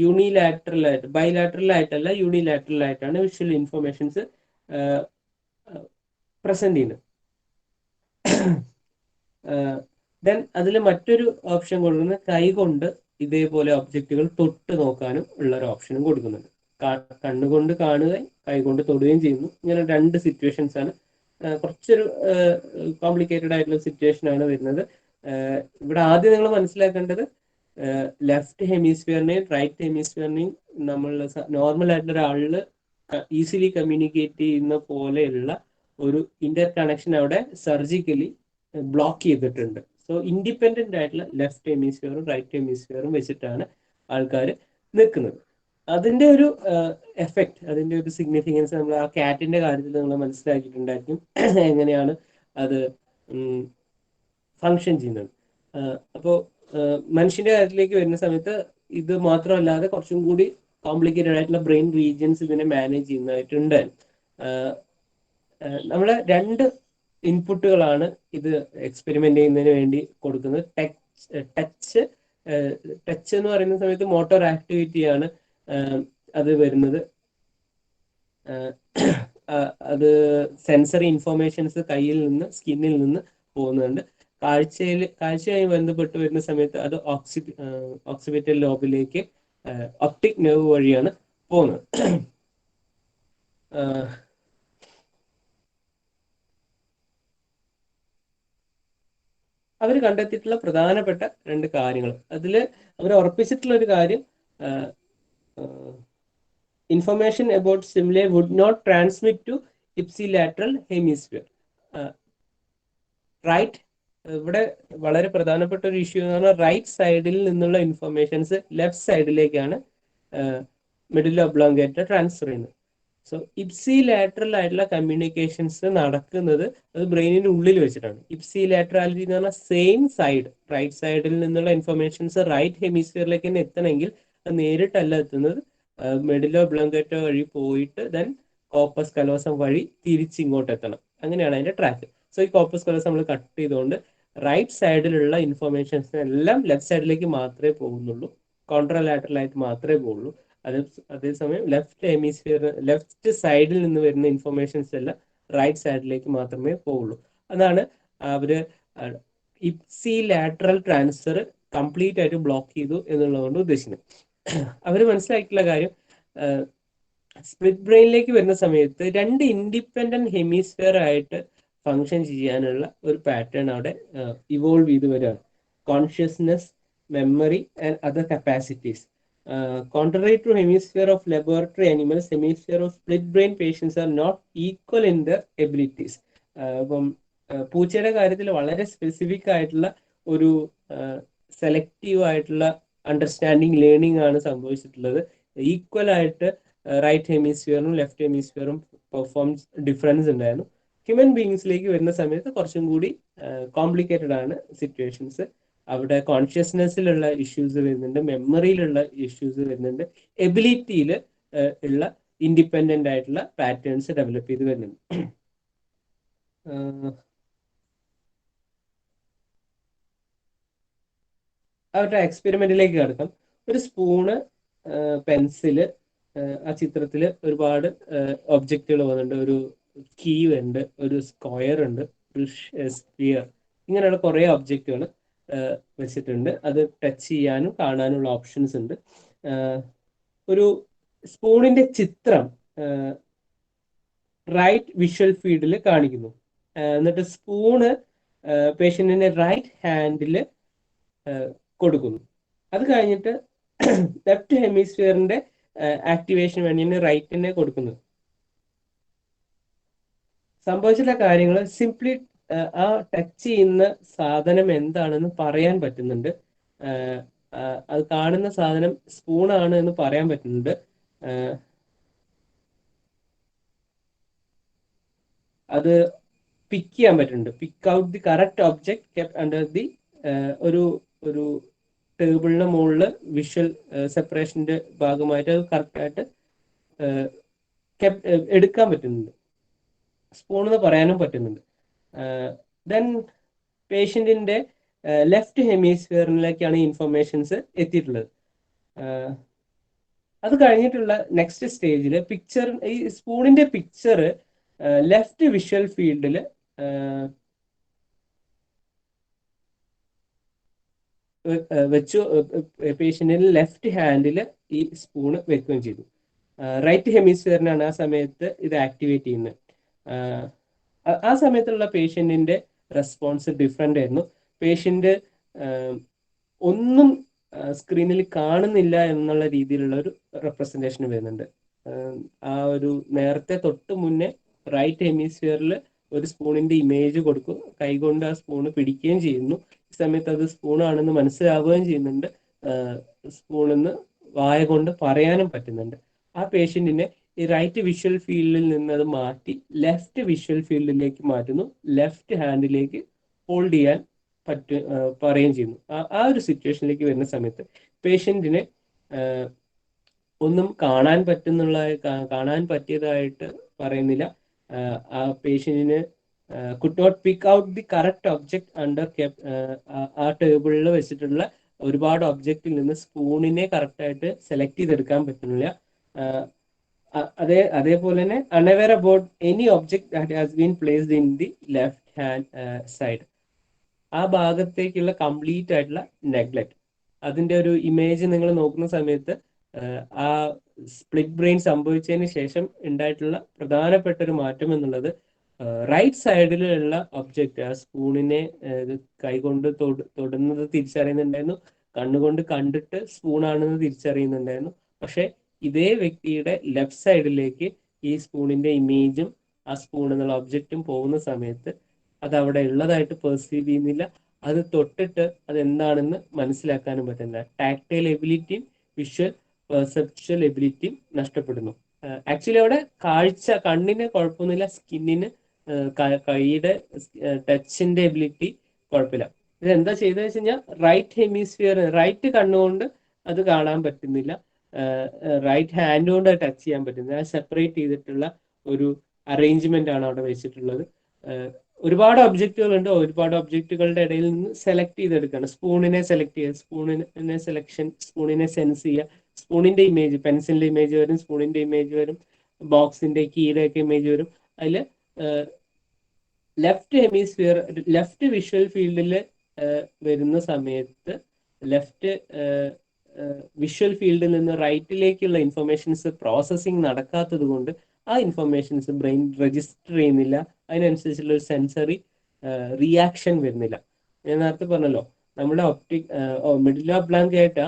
യൂണിലാറ്ററൽ ആയിട്ട്, ബൈലാറ്ററൽ ആയിട്ടല്ല, യൂണിലാറ്ററൽ ആയിട്ടാണ് വിഷ്വൽ ഇൻഫർമേഷൻസ് പ്രസന്റ് ചെയ്യുന്നത്. ദെൻ അതിൽ മറ്റൊരു ഓപ്ഷൻ കൊടുക്കുന്നത് കൈകൊണ്ട് ഇതേപോലെ ഒബ്ജക്റ്റുകൾ തൊട്ട് നോക്കാനും ഉള്ള ഒരു ഓപ്ഷനും കൊടുക്കുന്നുണ്ട്. കണ്ണുകൊണ്ട് കാണുകയും കൈകൊണ്ട് തൊടുകയും ചെയ്യുന്നു. ഇങ്ങനെ രണ്ട് സിറ്റുവേഷൻസ് ആണ്. കുറച്ചൊരു കോംപ്ലിക്കേറ്റഡ് ആയിട്ടുള്ള സിറ്റുവേഷൻ ആണ് വരുന്നത്. ഇവിടെ ആദ്യം നിങ്ങൾ മനസ്സിലാക്കേണ്ടത് ലെഫ്റ്റ് ഹെമിസ്ഫിയറിനെയും റൈറ്റ് ഹെമിസ്ഫിയറിനെയും നമ്മൾ നോർമൽ ആയിട്ടുള്ള ഒരാളില് ഈസിലി കമ്മ്യൂണിക്കേറ്റ് ചെയ്യുന്ന പോലെയുള്ള ഒരു ഇന്റർ കണക്ഷൻ അവിടെ സർജിക്കലി ബ്ലോക്ക് ചെയ്തിട്ടുണ്ട്. സോ ഇൻഡിപെൻഡന്റ് ആയിട്ടുള്ള ലെഫ്റ്റ് ഹെമിസ്ഫിയറും റൈറ്റ് ഹെമിസ്ഫിയറും വെച്ചിട്ടാണ് ആൾക്കാർ നിൽക്കുന്നത്. അതിന്റെ ഒരു എഫക്റ്റ്, അതിന്റെ ഒരു സിഗ്നിഫിക്കൻസ് നമ്മൾ ആ കാറ്റിന്റെ കാര്യത്തിൽ നിങ്ങൾ മനസ്സിലാക്കിയിട്ടുണ്ടായിരിക്കും, എങ്ങനെയാണ് അത് ഫങ്ഷൻ ചെയ്യുന്നത്. അപ്പോൾ മനുഷ്യന്റെ കാര്യത്തിലേക്ക് വരുന്ന സമയത്ത് ഇത് മാത്രമല്ലാതെ കുറച്ചും കൂടി കോംപ്ലിക്കേറ്റഡ് ആയിട്ടുള്ള ബ്രെയിൻ റീജിയൻസ് ഇതിനെ മാനേജ് ചെയ്യുന്നതായിട്ടുണ്ട്. നമ്മളെ രണ്ട് ഇൻപുട്ടുകളാണ് ഇത് എക്സ്പെരിമെന്റ് ചെയ്യുന്നതിന് വേണ്ടി കൊടുക്കുന്നത്. ടച്ച് എന്ന് പറയുന്ന സമയത്ത് മോട്ടോർ ആക്ടിവിറ്റിയാണ് അത് വരുന്നത്. അത് സെൻസറി ഇൻഫോർമേഷൻസ് കയ്യിൽ നിന്ന്, സ്കിന്നിൽ നിന്ന് പോകുന്നുണ്ട്. കാഴ്ചയുമായി ബന്ധപ്പെട്ട് വരുന്ന സമയത്ത് അത് ഓക്സിപിറ്റൽ ലോബിലേക്ക് ഒപ്റ്റിക് നെർവ് വഴിയാണ് പോകുന്നത്. അവർ കണ്ടെത്തിയിട്ടുള്ള പ്രധാനപ്പെട്ട രണ്ട് കാര്യങ്ങൾ, അതിൽ അവർ ഉറപ്പിച്ചിട്ടുള്ള ഒരു കാര്യം, information about stimuli would not transmit to ipsilateral hemisphere. Right, ഇവിടെ വളരെ പ്രധാനപ്പെട്ട ഒരു ഇഷ്യൂ എന്ന് പറഞ്ഞാൽ റൈറ്റ് സൈഡിൽ നിന്നുള്ള ഇൻഫർമേഷൻസ് ലെഫ്റ്റ് സൈഡിലേക്കാണ് മിഡിൽ ഒബ്ലോങ്കേറ്റ ട്രാൻസ്ഫർ ചെയ്യുന്നത്. സോ ഇപ്സിലാറ്ററൽ ആയിട്ടുള്ള കമ്മ്യൂണിക്കേഷൻസ് നടക്കുന്നത് അത് ബ്രെയിനിന്റെ ഉള്ളിൽ വെച്ചിട്ടാണ്. ഇപ്സിലാറ്ററാലിറ്റി എന്ന് പറഞ്ഞാൽ സെയിം സൈഡ്, റൈറ്റ് സൈഡിൽ നിന്നുള്ള ഇൻഫർമേഷൻസ് റൈറ്റ് ഹെമിസ്ഫിയറിലേക്ക് തന്നെ എത്തണമെങ്കിൽ അത് നേരിട്ടല്ല എത്തുന്നത്, മെഡിലോ ഒബ്ലോങ്കേറ്റ വഴി പോയിട്ട് ദെൻ കോർപ്പസ് കലോസം വഴി തിരിച്ചിങ്ങോട്ട് എത്തണം. അങ്ങനെയാണ് അതിന്റെ ട്രാക്ക്. സോ ഈ കോർപ്പസ് കലോസം നമ്മൾ കട്ട് ചെയ്തുകൊണ്ട് റൈറ്റ് സൈഡിലുള്ള ഇൻഫർമേഷൻസ് എല്ലാം ലെഫ്റ്റ് സൈഡിലേക്ക് മാത്രമേ പോകുന്നുള്ളൂ, കോൺട്രാലാറ്ററൽ ആയിട്ട് മാത്രമേ പോകുള്ളൂ. അതേസമയം ലെഫ്റ്റ് സൈഡിൽ നിന്ന് വരുന്ന ഇൻഫർമേഷൻസ് എല്ലാം റൈറ്റ് സൈഡിലേക്ക് മാത്രമേ പോവുള്ളൂ. അതാണ് അവര് ഇപ്സിലാറ്ററൽ ട്രാൻസ്ഫർ കംപ്ലീറ്റ് ആയിട്ട് ബ്ലോക്ക് ചെയ്തു എന്നുള്ളതുകൊണ്ട് ഉദ്ദേശിക്കുന്നത്. അവർ മനസ്സിലാക്കിയിട്ടുള്ള കാര്യം, സ്പ്ലിറ്റ് ബ്രെയിനിലേക്ക് വരുന്ന സമയത്ത് രണ്ട് ഇൻഡിപെൻഡന്റ് ഹെമിസ്ഫിയർ ആയിട്ട് ഫങ്ഷൻ ചെയ്യാനുള്ള ഒരു പാറ്റേൺ അവിടെ ഇവോൾവ് ചെയ്ത് വരികയാണ്. Consciousness, memory and other capacities. Contrary to hemisphere of laboratory animals, hemisphere of split brain patients are not equal in their abilities. അപ്പം പൂച്ചയുടെ കാര്യത്തിൽ വളരെ സ്പെസിഫിക് ആയിട്ടുള്ള ഒരു സെലക്റ്റീവ് ആയിട്ടുള്ള അണ്ടർസ്റ്റാൻഡിങ് ലേണിംഗ് ആണ് സംഭവിച്ചിട്ടുള്ളത്. ഈക്വൽ ആയിട്ട് റൈറ്റ് ഹെമിസ്ഫിയറും ലെഫ്റ്റ് ഹെമിസ്ഫിയറും പെർഫോംസ് ഡിഫറൻസ് ഉണ്ടായിരുന്നു. ഹ്യൂമൻ ബീങ്സിലേക്ക് വരുന്ന സമയത്ത് കുറച്ചും കൂടി കോംപ്ലിക്കേറ്റഡ് ആണ് സിറ്റുവേഷൻസ്. അവിടെ കോൺഷ്യസ്നെസ്സിലുള്ള ഇഷ്യൂസ് വരുന്നുണ്ട്, മെമ്മറിയിലുള്ള ഇഷ്യൂസ് വരുന്നുണ്ട്, എബിലിറ്റിയിൽ ഉള്ള ഇൻഡിപെൻഡന്റ് ആയിട്ടുള്ള പാറ്റേൺസ് ഡെവലപ്പ് ചെയ്ത് വരുന്നുണ്ട്. അവരുടെ എക്സ്പെരിമെന്റിലേക്ക് കിടക്കാം. ഒരു സ്പൂണ്, പെൻസില്, ആ ചിത്രത്തിൽ ഒരുപാട് ഒബ്ജക്റ്റുകൾ പോകുന്നുണ്ട്. ഒരു കീ ഉണ്ട്, ഒരു സ്ക്വയർ ഉണ്ട്, ഒരു സ്ഫിയർ, ഇങ്ങനെയുള്ള കുറേ ഒബ്ജക്റ്റുകൾ വെച്ചിട്ടുണ്ട്. അത് ടച്ച് ചെയ്യാനും കാണാനുള്ള ഓപ്ഷൻസ് ഉണ്ട്. ഒരു സ്പൂണിന്റെ ചിത്രം റൈറ്റ് വിഷ്വൽ ഫീൽഡിൽ കാണിക്കുന്നു. എന്നിട്ട് സ്പൂണ് പേഷ്യന്റിന്റെ റൈറ്റ് ഹാൻഡിൽ കൊടുക്കുന്നു. അത് കഴിഞ്ഞിട്ട് ലെഫ്റ്റ് ഹെമിസ്ഫിയറിന്റെ ആക്ടിവേഷൻ വേണ്ടിയാണ് റൈറ്റിനെ കൊടുക്കുന്നത്. സംഭവിച്ചിട്ടുള്ള കാര്യങ്ങൾ സിംപ്ലി ആ ടച്ച് ചെയ്യുന്ന സാധനം എന്താണെന്ന് പറയാൻ പറ്റുന്നുണ്ട്. അത് കാണുന്ന സാധനം സ്പൂണാണ് എന്ന് പറയാൻ പറ്റുന്നുണ്ട്. അത് പിക്ക് ചെയ്യാൻ പറ്റുന്നുണ്ട്. പിക്ക് out the correct object kept under the ഒരു ഒരു ടേബിളിന് മുകളിൽ വിഷ്വൽ സെപ്പറേഷന്റെ ഭാഗമായിട്ട് അത് കറക്റ്റായിട്ട് എടുക്കാൻ പറ്റുന്നുണ്ട്. സ്പൂൺ എന്ന് പറയാനും പറ്റുന്നുണ്ട്. ദെൻ പേഷ്യന്റിന്റെ ലെഫ്റ്റ് ഹെമിസ്ഫിയറിലേക്കാണ് ഈ ഇൻഫർമേഷൻസ് എത്തിയിട്ടുള്ളത്. അത് കഴിഞ്ഞിട്ടുള്ള നെക്സ്റ്റ് സ്റ്റേജിൽ പിക്ചർ, ഈ സ്പൂണിന്റെ പിക്ചർ ലെഫ്റ്റ് വിഷ്വൽ ഫീൽഡിൽ വെച്ചു. പേഷ്യന്റിന്റെ ലെഫ്റ്റ് ഹാൻഡിൽ ഈ സ്പൂണ് വെക്കുകയും ചെയ്തു. റൈറ്റ് ഹെമിസ്ഫിയറിനാണ് ആ സമയത്ത് ഇത് ആക്ടിവേറ്റ് ചെയ്യുന്നത്. ആ സമയത്തുള്ള പേഷ്യന്റിന്റെ റെസ്പോൺസ് ഡിഫറെന്റ് ആയിരുന്നു. പേഷ്യന്റ് ഒന്നും സ്ക്രീനിൽ കാണുന്നില്ല എന്നുള്ള രീതിയിലുള്ള ഒരു റെപ്രസെന്റേഷൻ വരുന്നുണ്ട്. ആ ഒരു നേരത്തെ തൊട്ട് മുന്നേ റൈറ്റ് ഹെമിസ്ഫിയറിൽ ഒരു സ്പൂണിന്റെ ഇമേജ് കൊടുക്കും, കൈകൊണ്ട് ആ സ്പൂണ് പിടിക്കുകയും ചെയ്യുന്നു. ഈ സമയത്ത് അത് സ്പൂണാണെന്ന് മനസ്സിലാവുകയും ചെയ്യുന്നുണ്ട്. സ്പൂണെന്ന് വായ കൊണ്ട് പറയാനും പറ്റുന്നുണ്ട്. ആ പേഷ്യന്റിനെ ഈ റൈറ്റ് വിഷ്വൽ ഫീൽഡിൽ നിന്ന് അത് മാറ്റി ലെഫ്റ്റ് വിഷ്വൽ ഫീൽഡിലേക്ക് മാറ്റുന്നു. ലെഫ്റ്റ് ഹാൻഡിലേക്ക് ഹോൾഡ് ചെയ്യാൻ പറയുകയും ചെയ്യുന്നു. ആ ഒരു സിറ്റുവേഷനിലേക്ക് വരുന്ന സമയത്ത് പേഷ്യന്റിനെ ഒന്നും കാണാൻ പറ്റിയതായിട്ട് പറയുന്നില്ല. ആ പേഷ്യന്റിന് could not pick out the correct object under ആ ടേബിളിൽ വെച്ചിട്ടുള്ള ഒരുപാട് ഒബ്ജക്റ്റിൽ നിന്ന് സ്പൂണിനെ കറക്റ്റായിട്ട് സെലക്ട് ചെയ്തെടുക്കാൻ പറ്റുന്നില്ല. അതേപോലെ തന്നെ unaware about any object that has been placed in the left hand side. ആ ഭാഗത്തേക്കുള്ള കംപ്ലീറ്റ് ആയിട്ടുള്ള നെഗ്ലക്ട്. അതിന്റെ ഒരു ഇമേജ് നിങ്ങൾ നോക്കുന്ന സമയത്ത് ആ സ്പ്ലിറ്റ് ബ്രെയിൻ സംഭവിച്ചതിന് ശേഷം ഉണ്ടായിട്ടുള്ള പ്രധാനപ്പെട്ട ഒരു മാറ്റം എന്നുള്ളത് റൈറ്റ് സൈഡിലുള്ള ഒബ്ജക്റ്റ്, ആ സ്പൂണിനെ കൈകൊണ്ട് തൊടുന്നത് തിരിച്ചറിയുന്നുണ്ടായിരുന്നു, കണ്ണുകൊണ്ട് കണ്ടിട്ട് സ്പൂണാണെന്ന് തിരിച്ചറിയുന്നുണ്ടായിരുന്നു. പക്ഷെ ഇതേ വ്യക്തിയുടെ ലെഫ്റ്റ് സൈഡിലേക്ക് ഈ സ്പൂണിന്റെ ഇമേജും ആ സ്പൂൺ എന്നുള്ള ഒബ്ജക്റ്റും പോകുന്ന സമയത്ത് അത് അവിടെ ഉള്ളതായിട്ട് പെർസീവ് ചെയ്യുന്നില്ല. അത് തൊട്ടിട്ട് അത് എന്താണെന്ന് മനസ്സിലാക്കാനും പറ്റുന്നില്ല. ടാക്ടൈൽ എബിലിറ്റിയും വിഷ്വൽ പെർസെപ്ച്വൽ എബിലിറ്റിയും നഷ്ടപ്പെടുന്നു. ആക്ച്വലി അവിടെ കണ്ണിന് കുഴപ്പമൊന്നുമില്ല, സ്കിന്നിന് കൈയുടെ ടച്ചിന്റെ എബിലിറ്റി കുഴപ്പമില്ല. ഇത് എന്താ ചെയ്തതെന്ന് വെച്ച് കഴിഞ്ഞാൽ റൈറ്റ് ഹെമിസ്ഫിയർ, റൈറ്റ് കണ്ണുകൊണ്ട് അത് കാണാൻ പറ്റുന്നില്ല, റൈറ്റ് ഹാൻഡ് കൊണ്ട് ടച്ച് ചെയ്യാൻ പറ്റുന്നില്ല. സെപ്പറേറ്റ് ചെയ്തിട്ടുള്ള ഒരു അറേഞ്ച്മെന്റ് ആണ് അവിടെ വെച്ചിട്ടുള്ളത്. ഒരുപാട് ഒബ്ജക്റ്റുകൾ ഉണ്ട്. ഒരുപാട് ഒബ്ജക്റ്റുകളുടെ ഇടയിൽ നിന്ന് സെലക്ട് ചെയ്തെടുക്കുകയാണ്. സ്പൂണിനെ സെലക്ട് ചെയ്യുക, സ്പൂണിനെ സെലക്ഷൻ, സ്പൂണിനെ സെൻസ് ചെയ്യുക, സ്പൂണിന്റെ ഇമേജ്, പെൻസിലിന്റെ ഇമേജ് വരും, സ്പൂണിന്റെ ഇമേജ് വരും, ബോക്സിന്റെ കീയുടെ ഒക്കെ ഇമേജ് വരും. അതിൽ ലെഫ്റ്റ് ഹെമിസ്ഫിയർ, ലെഫ്റ്റ് വിഷ്വൽ ഫീൽഡിൽ വരുന്ന സമയത്ത് ലെഫ്റ്റ് വിഷ്വൽ ഫീൽഡിൽ നിന്ന് റൈറ്റിലേക്കുള്ള ഇൻഫർമേഷൻസ് പ്രോസസ്സിങ് നടക്കാത്തത് കൊണ്ട് ആ ഇൻഫർമേഷൻസ് ബ്രെയിൻ രജിസ്റ്റർ ചെയ്യുന്നില്ല. അതിനനുസരിച്ചുള്ള ഒരു സെൻസറി റിയാക്ഷൻ വരുന്നില്ല. ഞാൻ നേരത്തെ പറഞ്ഞല്ലോ, നമ്മുടെ മിഡിൽ ഓഫ് ബ്ലാങ്ക് ആയിട്ട്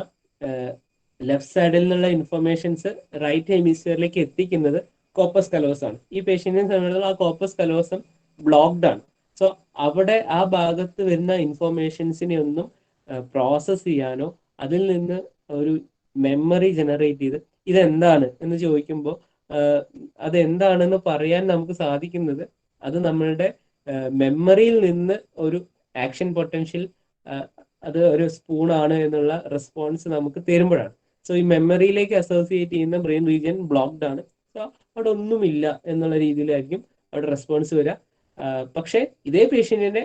ലെഫ്റ്റ് സൈഡിൽ നിന്നുള്ള ഇൻഫർമേഷൻസ് റൈറ്റ് ഹെമിസ്ഫിയറിലേക്ക് എത്തിക്കുന്നത് കോപ്പസ് കലോസം ആണ്. ഈ പേഷ്യന്റിനെ സംബന്ധിച്ചിടത്തോളം ആ കോപ്പസ് കലോസം ബ്ലോക്ക്ഡ് ആണ്. സോ അവിടെ ആ ഭാഗത്ത് വരുന്ന ഇൻഫോർമേഷൻസിനെ ഒന്നും പ്രോസസ് ചെയ്യാനോ അതിൽ നിന്ന് ഒരു മെമ്മറി ജനറേറ്റ് ചെയ്ത് ഇതെന്താണ് എന്ന് ചോദിക്കുമ്പോൾ അതെന്താണെന്ന് പറയാൻ നമുക്ക് സാധിക്കുന്നത് അത് നമ്മളുടെ മെമ്മറിയിൽ നിന്ന് ഒരു ആക്ഷൻ പൊട്ടൻഷ്യൽ അത് ഒരു സ്പൂൺ ആണ് എന്നുള്ള റെസ്പോൺസ് നമുക്ക് തരുമ്പോഴാണ്. സോ ഈ മെമ്മറിയിലേക്ക് അസോസിയേറ്റ് ചെയ്യുന്ന ബ്രെയിൻ റീജിയൻ ബ്ലോക്ക്ഡ് ആണ്. സോ അവിടെ ഒന്നുമില്ല എന്നുള്ള രീതിയിലായിരിക്കും അവിടെ റെസ്പോൺസ് വരിക. പക്ഷേ ഇതേ പേഷ്യന്റിന്റെ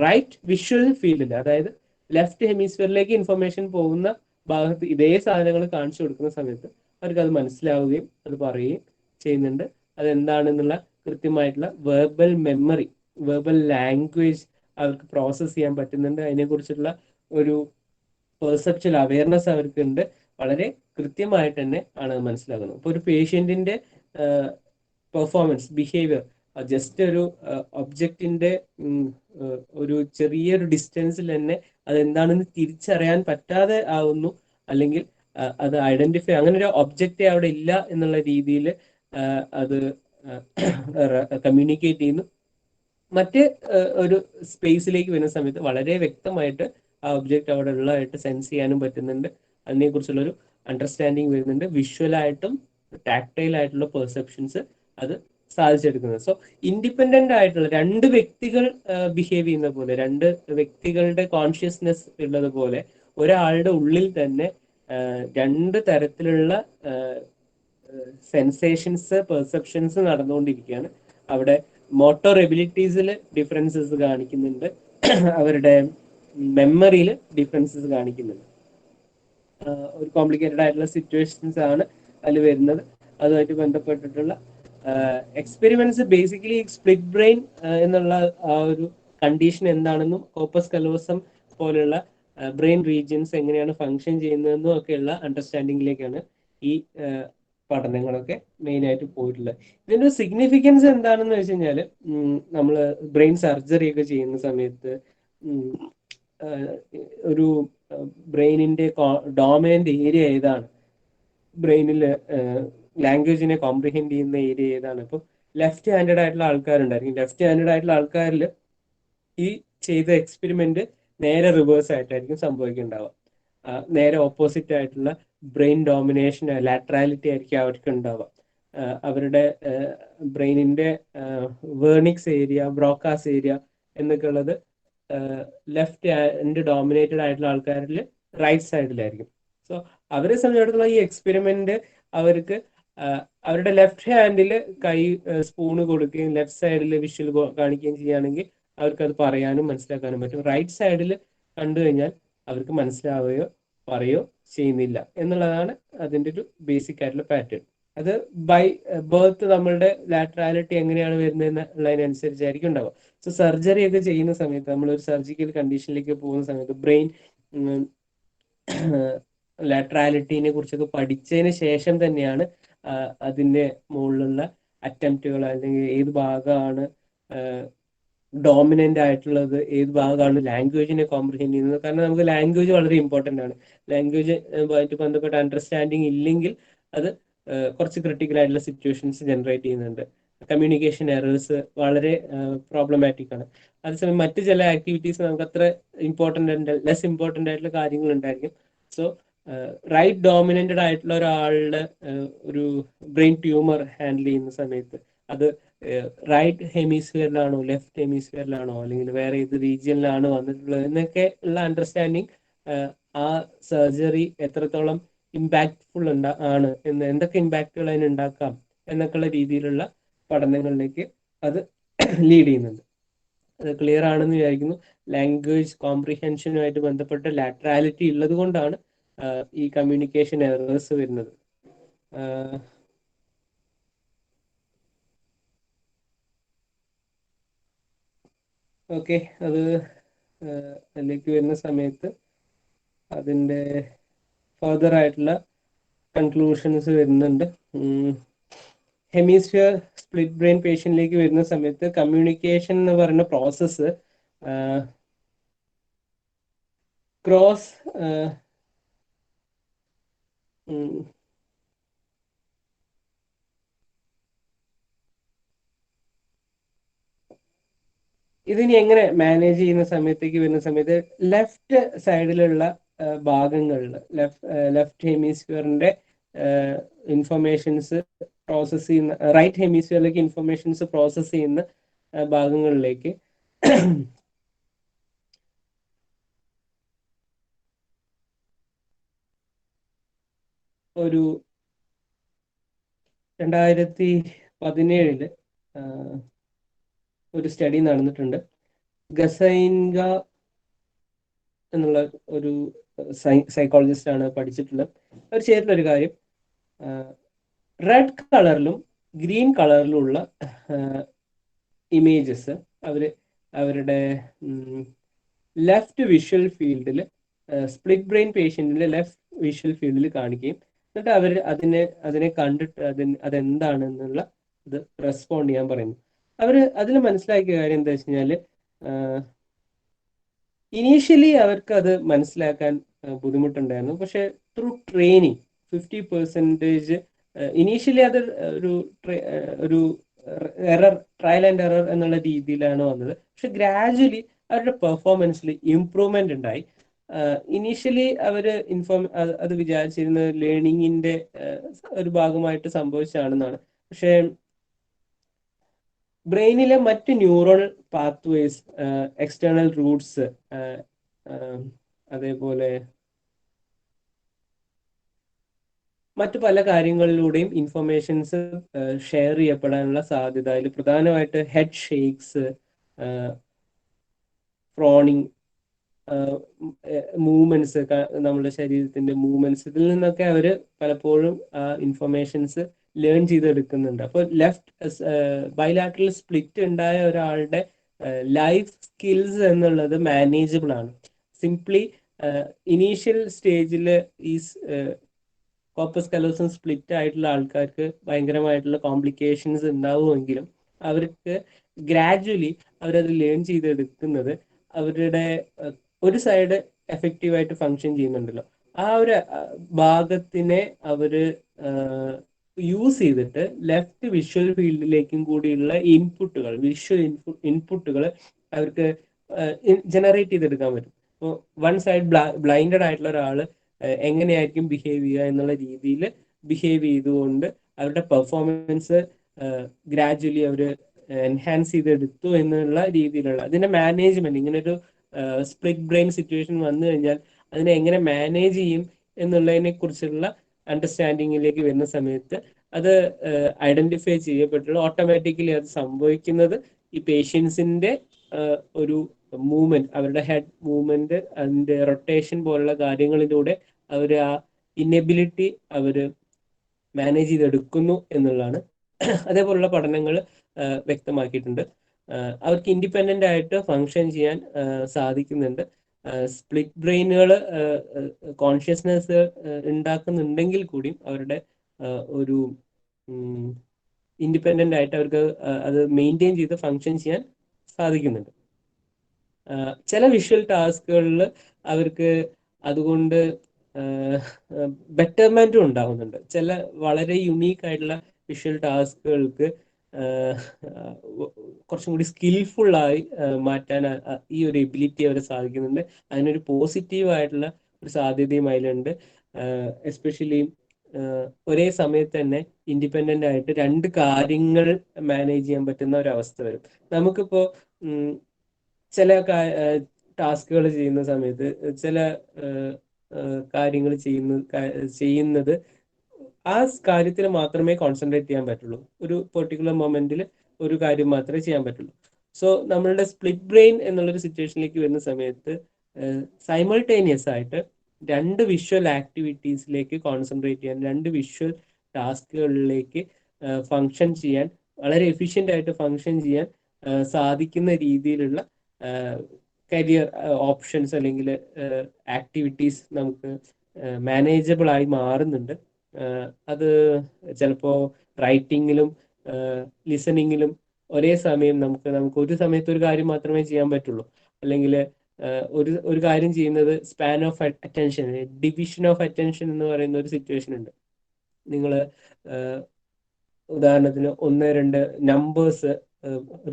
റൈറ്റ് വിഷ്വൽ ഫീൽഡിൽ, അതായത് ലെഫ്റ്റ് ഹെമിസ്ഫിയറിലേക്ക് ഇൻഫർമേഷൻ പോകുന്ന ഭാഗത്ത് ഇതേ സാധനങ്ങൾ കാണിച്ചു കൊടുക്കുന്ന സമയത്ത് അവർക്ക് അത് മനസ്സിലാവുകയും അത് പറയുകയും ചെയ്യുന്നുണ്ട്. അതെന്താണെന്നുള്ള കൃത്യമായിട്ടുള്ള വെർബൽ മെമ്മറി, വെർബൽ ലാംഗ്വേജ് അവർക്ക് പ്രോസസ്സ് ചെയ്യാൻ പറ്റുന്നുണ്ട്. അതിനെക്കുറിച്ചുള്ള ഒരു പെർസെപ്ച്വൽ അവയർനെസ് അവർക്കുണ്ട്. വളരെ കൃത്യമായിട്ട് തന്നെ ആണ് മനസ്സിലാക്കുന്നത്. അപ്പോൾ ഒരു പേഷ്യന്റിന്റെ പെർഫോമൻസ്, ബിഹേവിയർ ജസ്റ്റ് ഒരു ഒബ്ജക്റ്റിന്റെ ഒരു ചെറിയൊരു ഡിസ്റ്റൻസിൽ തന്നെ അതെന്താണെന്ന് തിരിച്ചറിയാൻ പറ്റാതെ ആവുന്നു, അല്ലെങ്കിൽ അത് ഐഡന്റിഫൈ, അങ്ങനെ ഒരു ഒബ്ജക്റ്റ് അവിടെ ഇല്ല എന്നുള്ള രീതിയിൽ അത് കമ്മ്യൂണിക്കേറ്റ് ചെയ്യുന്നു. മറ്റ് ഒരു സ്പേസിലേക്ക് വരുന്ന സമയത്ത് വളരെ വ്യക്തമായിട്ട് ആ ഒബ്ജക്റ്റ് അവിടെ ഉള്ളതായിട്ട് സെൻസ് ചെയ്യാനും പറ്റുന്നുണ്ട്. അതിനെക്കുറിച്ചുള്ളൊരു അണ്ടർസ്റ്റാൻഡിങ് വരുന്നുണ്ട്. വിഷ്വലായിട്ടും ടാക്ടൈൽ ആയിട്ടുള്ള പെർസെപ്ഷൻസ് അത് സാധിച്ചെടുക്കുന്നത്. സോ ഇൻഡിപെൻഡന്റ് ആയിട്ടുള്ള രണ്ട് വ്യക്തികൾ ബിഹേവ് ചെയ്യുന്ന പോലെ, രണ്ട് വ്യക്തികളുടെ കോൺഷ്യസ്നെസ് ഉള്ളത് പോലെ ഒരാളുടെ ഉള്ളിൽ തന്നെ രണ്ട് തരത്തിലുള്ള സെൻസേഷൻസ്, പെർസെപ്ഷൻസ് നടന്നുകൊണ്ടിരിക്കുകയാണ്. അവിടെ മോട്ടോർ എബിലിറ്റീസിൽ ഡിഫറൻസസ് കാണിക്കുന്നുണ്ട്, അവരുടെ മെമ്മറിയിൽ ഡിഫറൻസസ് കാണിക്കുന്നുണ്ട്. ഒരു കോംപ്ലിക്കേറ്റഡ് ആയിട്ടുള്ള സിറ്റുവേഷൻസ് ആണ് അതിൽ വരുന്നത്. അതുമായിട്ട് ബന്ധപ്പെട്ടിട്ടുള്ള എക്സ്പെരിമെന്റ്സ് ബേസിക്കലി സ്പ്ലിറ്റ് ബ്രെയിൻ എന്നുള്ള ആ ഒരു കണ്ടീഷൻ എന്താണെന്നും കോപ്പസ് കലോസം പോലെയുള്ള ബ്രെയിൻ റീജിയൻസ് എങ്ങനെയാണ് ഫങ്ഷൻ ചെയ്യുന്നതെന്നും ഒക്കെയുള്ള അണ്ടർസ്റ്റാൻഡിങ്ങിലേക്കാണ് ഈ പഠനങ്ങളൊക്കെ മെയിൻ ആയിട്ട് പോയിട്ടുള്ളത്. ഇതിന്റെ സിഗ്നിഫിക്കൻസ് എന്താണെന്ന് വെച്ച് കഴിഞ്ഞാൽ, നമ്മൾ ബ്രെയിൻ സർജറി ഒക്കെ ചെയ്യുന്ന സമയത്ത് ഒരു ബ്രെയിനിന്റെ ഡോമിനന്റ് ഏരിയ ഏതാണ്, ബ്രെയിനിൽ ലാംഗ്വേജിനെ കോംപ്രിഹെൻഡ് ചെയ്യുന്ന ഏരിയ ഏതാണ്. ഇപ്പം ലെഫ്റ്റ് ഹാൻഡഡ് ആയിട്ടുള്ള ആൾക്കാരുണ്ടായിരിക്കും. ലെഫ്റ്റ് ഹാൻഡഡ് ആയിട്ടുള്ള ആൾക്കാരിൽ ഈ ചെയ്ത എക്സ്പെരിമെന്റ് നേരെ റിവേഴ്സ് ആയിട്ടായിരിക്കും സംഭവിക്കുന്നുണ്ടാവുക. നേരെ ഓപ്പോസിറ്റ് ആയിട്ടുള്ള ബ്രെയിൻ ഡോമിനേഷൻ, ലാറ്ററാലിറ്റി ആയിരിക്കും അവർക്ക് ഉണ്ടാവുക. അവരുടെ ബ്രെയിനിന്റെ വേർണിക്സ് ഏരിയ, ബ്രോക്കാസ് ഏരിയ എന്നൊക്കെ ഉള്ളത് ലെഫ്റ്റ് ഹാൻഡ് ഡോമിനേറ്റഡ് ആയിട്ടുള്ള ആൾക്കാരിൽ റൈറ്റ് സൈഡിലായിരിക്കും. സോ അവരെ സംബന്ധിച്ചിടത്തോളം ഈ എക്സ്പെരിമെന്റ് അവർക്ക് അവരുടെ ലെഫ്റ്റ് ഹാൻഡിൽ കൈ സ്പൂണ് കൊടുക്കുകയും ലെഫ്റ്റ് സൈഡിൽ വിഷ്വൽ കാണിക്കുകയും ചെയ്യുകയാണെങ്കിൽ അവർക്ക് അത് പറയാനും മനസ്സിലാക്കാനും പറ്റും. റൈറ്റ് സൈഡിൽ കണ്ടു കഴിഞ്ഞാൽ അവർക്ക് മനസ്സിലാവുകയോ പറയുകയോ ചെയ്യുന്നില്ല എന്നുള്ളതാണ് അതിൻ്റെ ഒരു ബേസിക് ആയിട്ടുള്ള പാറ്റേൺ. അത് ബൈ ബർത്ത് നമ്മളുടെ ലാറ്ററാലിറ്റി എങ്ങനെയാണ് വരുന്നതെന്നുള്ളതിനനുസരിച്ചായിരിക്കും ഉണ്ടാവുക. സോ സർജറി ഒക്കെ ചെയ്യുന്ന സമയത്ത്, നമ്മളൊരു സർജിക്കൽ കണ്ടീഷനിലേക്ക് പോകുന്ന സമയത്ത് ബ്രെയിൻ ലാറ്ററാലിറ്റിനെ കുറിച്ചൊക്കെ പഠിച്ചതിന് ശേഷം തന്നെയാണ് അതിൻ്റെ മുകളിലുള്ള അറ്റംപ്റ്റുകൾ, അല്ലെങ്കിൽ ഏത് ഭാഗമാണ് ഡോമിനന്റ് ആയിട്ടുള്ളത്, ഏത് ഭാഗമാണ് ലാംഗ്വേജിനെ കോംപ്രിഹെൻഡ് ചെയ്യുന്നത്. കാരണം നമുക്ക് ലാംഗ്വേജ് വളരെ ഇമ്പോർട്ടൻ്റ് ആണ്. ലാംഗ്വേജ് ആയിട്ട് ബന്ധപ്പെട്ട അണ്ടർസ്റ്റാൻഡിങ് ഇല്ലെങ്കിൽ അത് കുറച്ച് ക്രിട്ടിക്കൽ ആയിട്ടുള്ള സിറ്റുവേഷൻസ് ജനറേറ്റ് ചെയ്യുന്നുണ്ട്. കമ്മ്യൂണിക്കേഷൻ എറേഴ്സ് വളരെ പ്രോബ്ലമാറ്റിക് ആണ്. അതേസമയം മറ്റ് ചില ആക്ടിവിറ്റീസ് നമുക്ക് അത്ര ഇമ്പോർട്ടൻ്റ്, ലെസ് ഇമ്പോർട്ടൻ്റ് ആയിട്ടുള്ള കാര്യങ്ങൾ ഉണ്ടായിരിക്കും. സോ റൈറ്റ് ഡോമിനന്റഡ് ആയിട്ടുള്ള ഒരാളുടെ ഒരു ബ്രെയിൻ ട്യൂമർ ഹാൻഡിൽ ചെയ്യുന്ന സമയത്ത് അത് റൈറ്റ് ഹെമിസ്ഫിയറിലാണോ ലെഫ്റ്റ് ഹെമിസ്ഫിയറിലാണോ അല്ലെങ്കിൽ വേറെ ഏത് റീജിയനിലാണോ വന്നിട്ടുള്ളത് എന്നൊക്കെ ഉള്ള അണ്ടർസ്റ്റാൻഡിങ് ആ സർജറി എത്രത്തോളം ഇമ്പാക്ട്ഫുൾ ആണ് എന്ന്, എന്തൊക്കെ ഇമ്പാക്റ്റുകൾ അതിന് ഉണ്ടാക്കാം എന്നൊക്കെയുള്ള രീതിയിലുള്ള പഠനങ്ങളിലേക്ക് അത് ലീഡ് ചെയ്യുന്നുണ്ട്. അത് ക്ലിയർ ആണെന്ന് വിചാരിക്കുന്നു. ലാംഗ്വേജ് കോംപ്രിഹെൻഷനുമായിട്ട് ബന്ധപ്പെട്ട ലാറ്ററാലിറ്റി ഉള്ളത് കൊണ്ടാണ് ഈ കമ്മ്യൂണിക്കേഷൻ എറേഴ്സ് വരുന്നത്. ഓക്കെ, അത് അതിലേക്ക് വരുന്ന സമയത്ത് അതിൻ്റെ ഫർദർ ആയിട്ടുള്ള കൺക്ലൂഷൻസ് വരുന്നുണ്ട്. ഹെമിസ്ഫിയർ സ്പ്ലിറ്റ് ബ്രെയിൻ പേഷ്യന്റിലേക്ക് വരുന്ന സമയത്ത് കമ്മ്യൂണിക്കേഷൻ എന്ന് പറയുന്ന പ്രോസസ്സ് ക്രോസ് ഇതിനി എങ്ങനെ മാനേജ് ചെയ്യുന്ന സമയത്തേക്ക് വരുന്ന സമയത്ത് ലെഫ്റ്റ് സൈഡിലുള്ള ഭാഗങ്ങളിൽ ലെഫ്റ്റ് ഹെമിസ്ഫിയറിന്റെ ഇൻഫർമേഷൻസ് പ്രോസസ്സ് ചെയ്യുന്ന, റൈറ്റ് ഹെമിസ്ഫിയറിലേക്ക് ഇൻഫർമേഷൻസ് പ്രോസസ്സ് ചെയ്യുന്ന ഭാഗങ്ങളിലേക്ക് ഒരു 2017 ഒരു സ്റ്റഡി നടന്നിട്ടുണ്ട്. ഗസൈൻഗ എന്നുള്ള ഒരു സൈക്കോളജിസ്റ്റ് ആണ് പഠിച്ചിട്ടുള്ളത്. അവർ ചെയ്തിട്ടുള്ള ഒരു കാര്യം, റെഡ് കളറിലും ഗ്രീൻ കളറിലുള്ള ഇമേജസ് അവരുടെ ലെഫ്റ്റ് വിഷ്വൽ ഫീൽഡിൽ, സ്പ്ലിറ്റ് ബ്രെയിൻ പേഷ്യൻറ്റിൻ്റെ ലെഫ്റ്റ് വിഷ്വൽ ഫീൽഡിൽ കാണിക്കുകയും എന്നിട്ട് അവർ അതിനെ കണ്ടിട്ട് അതെന്താണെന്നുള്ള ഇത് റെസ്പോണ്ട് ചെയ്യാൻ പറയുന്നു. അവർ അതിൽ മനസ്സിലാക്കിയ കാര്യം എന്താ വെച്ച് കഴിഞ്ഞാൽ, ഇനീഷ്യലി അവർക്ക് അത് മനസ്സിലാക്കാൻ ബുദ്ധിമുട്ടുണ്ടായിരുന്നു. പക്ഷെ ത്രൂ ട്രെയിനിങ് 50% ഇനീഷ്യലി അത് ഒരു ട്രയൽ ആൻഡ് എറർ എന്നുള്ള രീതിയിലാണ് വന്നത്. പക്ഷെ ഗ്രാജുവലി അവരുടെ പെർഫോമൻസിൽ ഇംപ്രൂവ്മെന്റ് ഉണ്ടായി. ഇനീഷ്യലി അവർ അത് വിചാരിച്ചിരുന്നത് ലേണിങ്ങിന്റെ ഒരു ഭാഗമായിട്ട് സംഭവിച്ചതാണെന്നാണ്. പക്ഷെ ബ്രെയിനിലെ മറ്റ് ന്യൂറൽ പാത്വേസ്, എക്സ്റ്റേണൽ റൂട്ട്സ്, അതേപോലെ മറ്റു പല കാര്യങ്ങളിലൂടെയും ഇൻഫർമേഷൻസ് ഷെയർ ചെയ്യപ്പെടാനുള്ള സാധ്യത, അതിൽ പ്രധാനമായിട്ട് ഹെഡ് ഷേക്സ്, ഫ്രോണിങ്, മൂവ്മെന്റ്സ്, നമ്മുടെ ശരീരത്തിന്റെ മൂവ്മെന്റ്സ്, ഇതിൽ നിന്നൊക്കെ അവർ പലപ്പോഴും ഇൻഫർമേഷൻസ് ലേൺ ചെയ്തെടുക്കുന്നുണ്ട്. അപ്പോൾ ബൈലാറ്ററൽ സ്പ്ലിറ്റ് ഉണ്ടായ ഒരാളുടെ ലൈഫ് സ്കിൽസ് എന്നുള്ളത് മാനേജബിൾ ആണ്. സിംപ്ലി ഇനീഷ്യൽ സ്റ്റേജിൽ ഈ കോർപ്പസ് കലോസം സ്പ്ലിറ്റ് ആയിട്ടുള്ള ആൾക്കാർക്ക് ഭയങ്കരമായിട്ടുള്ള കോംപ്ലിക്കേഷൻസ് ഉണ്ടാവുമെങ്കിലും അവർക്ക് ഗ്രാജുവലി അവരത് ലേൺ ചെയ്തെടുക്കുന്നത് അവരുടെ ഒരു സൈഡ് എഫക്റ്റീവായിട്ട് ഫങ്ഷൻ ചെയ്യുന്നുണ്ടല്ലോ, ആ ഒരു ഭാഗത്തിനെ അവര് യൂസ് ചെയ്തിട്ട് ലെഫ്റ്റ് വിഷ്വൽ ഫീൽഡിലേക്കും കൂടിയുള്ള വിഷ്വൽ ഇൻപുട്ടുകൾ അവർക്ക് ജനറേറ്റ് ചെയ്തെടുക്കാൻ പറ്റും. ഇപ്പോൾ വൺ സൈഡ് ബ്ലൈൻഡഡ് ആയിട്ടുള്ള ഒരാൾ എങ്ങനെയായിരിക്കും ബിഹേവ് ചെയ്യുക എന്നുള്ള രീതിയിൽ ബിഹേവ് ചെയ്തുകൊണ്ട് അവരുടെ പെർഫോമൻസ് ഗ്രാജുവലി അവർ എൻഹാൻസ് ചെയ്തെടുത്തു എന്നുള്ള രീതിയിലുള്ള അതിന്റെ മാനേജ്മെന്റ്, ഇങ്ങനെ ഒരു സ്പ്ലിറ്റ് ബ്രെയിൻ സിറ്റുവേഷൻ വന്നു കഴിഞ്ഞാൽ അതിനെ എങ്ങനെ മാനേജ് ചെയ്യും എന്നുള്ളതിനെ കുറിച്ചുള്ള അണ്ടർസ്റ്റാൻഡിങ്ങിലേക്ക് വരുന്ന സമയത്ത് അത് ഐഡന്റിഫൈ ചെയ്യപ്പെട്ടുള്ള ഓട്ടോമാറ്റിക്കലി അത് സംഭവിക്കുന്നത് ഈ പേഷ്യൻസിന്റെ ഒരു മൂവ്മെന്റ്, അവരുടെ ഹെഡ് മൂവ്മെന്റ്, അതിന്റെ റൊട്ടേഷൻ പോലുള്ള കാര്യങ്ങളിലൂടെ അവർ ആ ഇന്നെബിലിറ്റി അവർ മാനേജ് ചെയ്തെടുക്കുന്നു എന്നുള്ളതാണ് അതേപോലുള്ള പഠനങ്ങൾ വ്യക്തമാക്കിയിട്ടുണ്ട്. അവർക്ക് ഇൻഡിപെൻഡന്റ് ആയിട്ട് ഫങ്ഷൻ ചെയ്യാൻ സാധിക്കുന്നുണ്ട്. സ്പ്ലിറ്റ് ബ്രെയിനുകൾ കോൺഷ്യസ്നെസ് ഉണ്ടാക്കുന്നുണ്ടെങ്കിൽ കൂടിയും അവരുടെ ഒരു ഇൻഡിപെൻഡന്റ് ആയിട്ട് അവർക്ക് അത് മെയിൻറ്റെയിൻ ചെയ്ത് ഫങ്ഷൻ ചെയ്യാൻ സാധിക്കുന്നുണ്ട്. ചില വിഷ്വൽ ടാസ്കുകളിൽ അവർക്ക് അതുകൊണ്ട് ബെറ്റർമെന്റും ഉണ്ടാവുന്നുണ്ട്. ചില വളരെ യുണീക്ക് ആയിട്ടുള്ള വിഷ്വൽ ടാസ്കുകൾക്ക് കുറച്ചും കൂടി സ്കിൽഫുള്ളായി മാറ്റാൻ ഈ ഒരു എബിലിറ്റി അവരെ സാധിക്കുന്നുണ്ട്. അതിനൊരു പോസിറ്റീവ് ആയിട്ടുള്ള ഒരു സാധ്യതയും അതിലുണ്ട്. എസ്പെഷ്യലി ഒരേ സമയത്ത് തന്നെ ഇൻഡിപെൻഡന്റ് ആയിട്ട് രണ്ട് കാര്യങ്ങൾ മാനേജ് ചെയ്യാൻ പറ്റുന്ന ഒരു അവസ്ഥ വരും. നമുക്കിപ്പോ ചില ടാസ്കുകൾ ചെയ്യുന്ന സമയത്ത് ചില കാര്യങ്ങൾ ചെയ്യുന്നത് ആ കാര്യത്തിൽ മാത്രമേ കോൺസെൻട്രേറ്റ് ചെയ്യാൻ പറ്റുള്ളൂ. ഒരു പെർട്ടിക്കുലർ മൊമെന്റിൽ ഒരു കാര്യം മാത്രമേ ചെയ്യാൻ പറ്റുള്ളൂ. സോ നമ്മളുടെ സ്പ്ലിറ്റ് ബ്രെയിൻ എന്നുള്ളൊരു സിറ്റുവേഷനിലേക്ക് വരുന്ന സമയത്ത് സൈമൾട്ടേനിയസ് ആയിട്ട് രണ്ട് വിഷ്വൽ ആക്ടിവിറ്റീസിലേക്ക് കോൺസെൻട്രേറ്റ് ചെയ്യാൻ, രണ്ട് വിഷ്വൽ ടാസ്കുകളിലേക്ക് ഫങ്ഷൻ ചെയ്യാൻ, വളരെ എഫിഷ്യൻ്റ് ആയിട്ട് ഫങ്ഷൻ ചെയ്യാൻ സാധിക്കുന്ന രീതിയിലുള്ള കരിയർ ഓപ്ഷൻസ് അല്ലെങ്കിൽ ആക്ടിവിറ്റീസ് നമുക്ക് മാനേജബിൾ ആയി മാറുന്നുണ്ട്. അത് ചിലപ്പോൾ റൈറ്റിങ്ങിലും ലിസണിങ്ങിലും ഒരേ സമയം നമുക്ക് ഒരു സമയത്ത് ഒരു കാര്യം മാത്രമേ ചെയ്യാൻ പറ്റുള്ളൂ. അല്ലെങ്കിൽ ഒരു കാര്യം ചെയ്യുന്നത് span of attention, division of attention എന്ന് പറയുന്ന ഒരു സിറ്റുവേഷൻ ഉണ്ട്. നിങ്ങൾ ഉദാഹരണത്തിന് 1, 2 നമ്പേഴ്സ്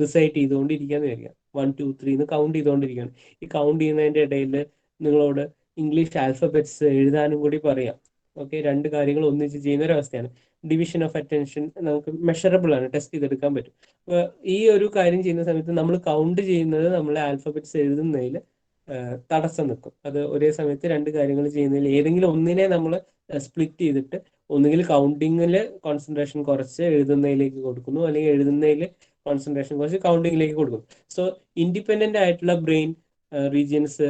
റിസൈറ്റ് ചെയ്തുകൊണ്ടിരിക്കുകയെന്ന് വിചാരിക്കാം. 1 2 3 എന്ന് കൗണ്ട് ചെയ്തുകൊണ്ടിരിക്കുകയാണ്. ഈ കൗണ്ട് ചെയ്യുന്നതിൻ്റെ ഇടയിൽ നിങ്ങളോട് ഇംഗ്ലീഷ് ആൽഫബറ്റ്സ് എഴുതാനും കൂടി പറയാം. ഓക്കെ, രണ്ട് കാര്യങ്ങൾ ഒന്നിച്ച് ചെയ്യുന്ന ഒരവസ്ഥയാണ്. ഡിവിഷൻ ഓഫ് അറ്റൻഷൻ നമുക്ക് മെഷറബിൾ ആണ്, ടെസ്റ്റ് ചെയ്തെടുക്കാൻ പറ്റും. അപ്പോൾ ഈ ഒരു കാര്യം ചെയ്യുന്ന സമയത്ത് നമ്മൾ കൗണ്ട് ചെയ്യുന്നത് നമ്മളെ ആൽഫബറ്റ്സ് എഴുതുന്നതിൽ തടസ്സം നിൽക്കും. അത് ഒരേ സമയത്ത് രണ്ട് കാര്യങ്ങൾ ചെയ്യുന്നതിൽ ഏതെങ്കിലും ഒന്നിനെ നമ്മൾ സ്പ്ലിറ്റ് ചെയ്തിട്ട് ഒന്നുകിൽ കൗണ്ടിങ്ങിൽ കോൺസെൻട്രേഷൻ കുറച്ച് എഴുതുന്നതിലേക്ക് കൊടുക്കുന്നു, അല്ലെങ്കിൽ എഴുതുന്നതിൽ കോൺസെൻട്രേഷൻ കുറച്ച് കൗണ്ടിങ്ങിലേക്ക് കൊടുക്കുന്നു. സോ ഇൻഡിപെൻഡന്റ് ആയിട്ടുള്ള ബ്രെയിൻ റീജിയൻസ്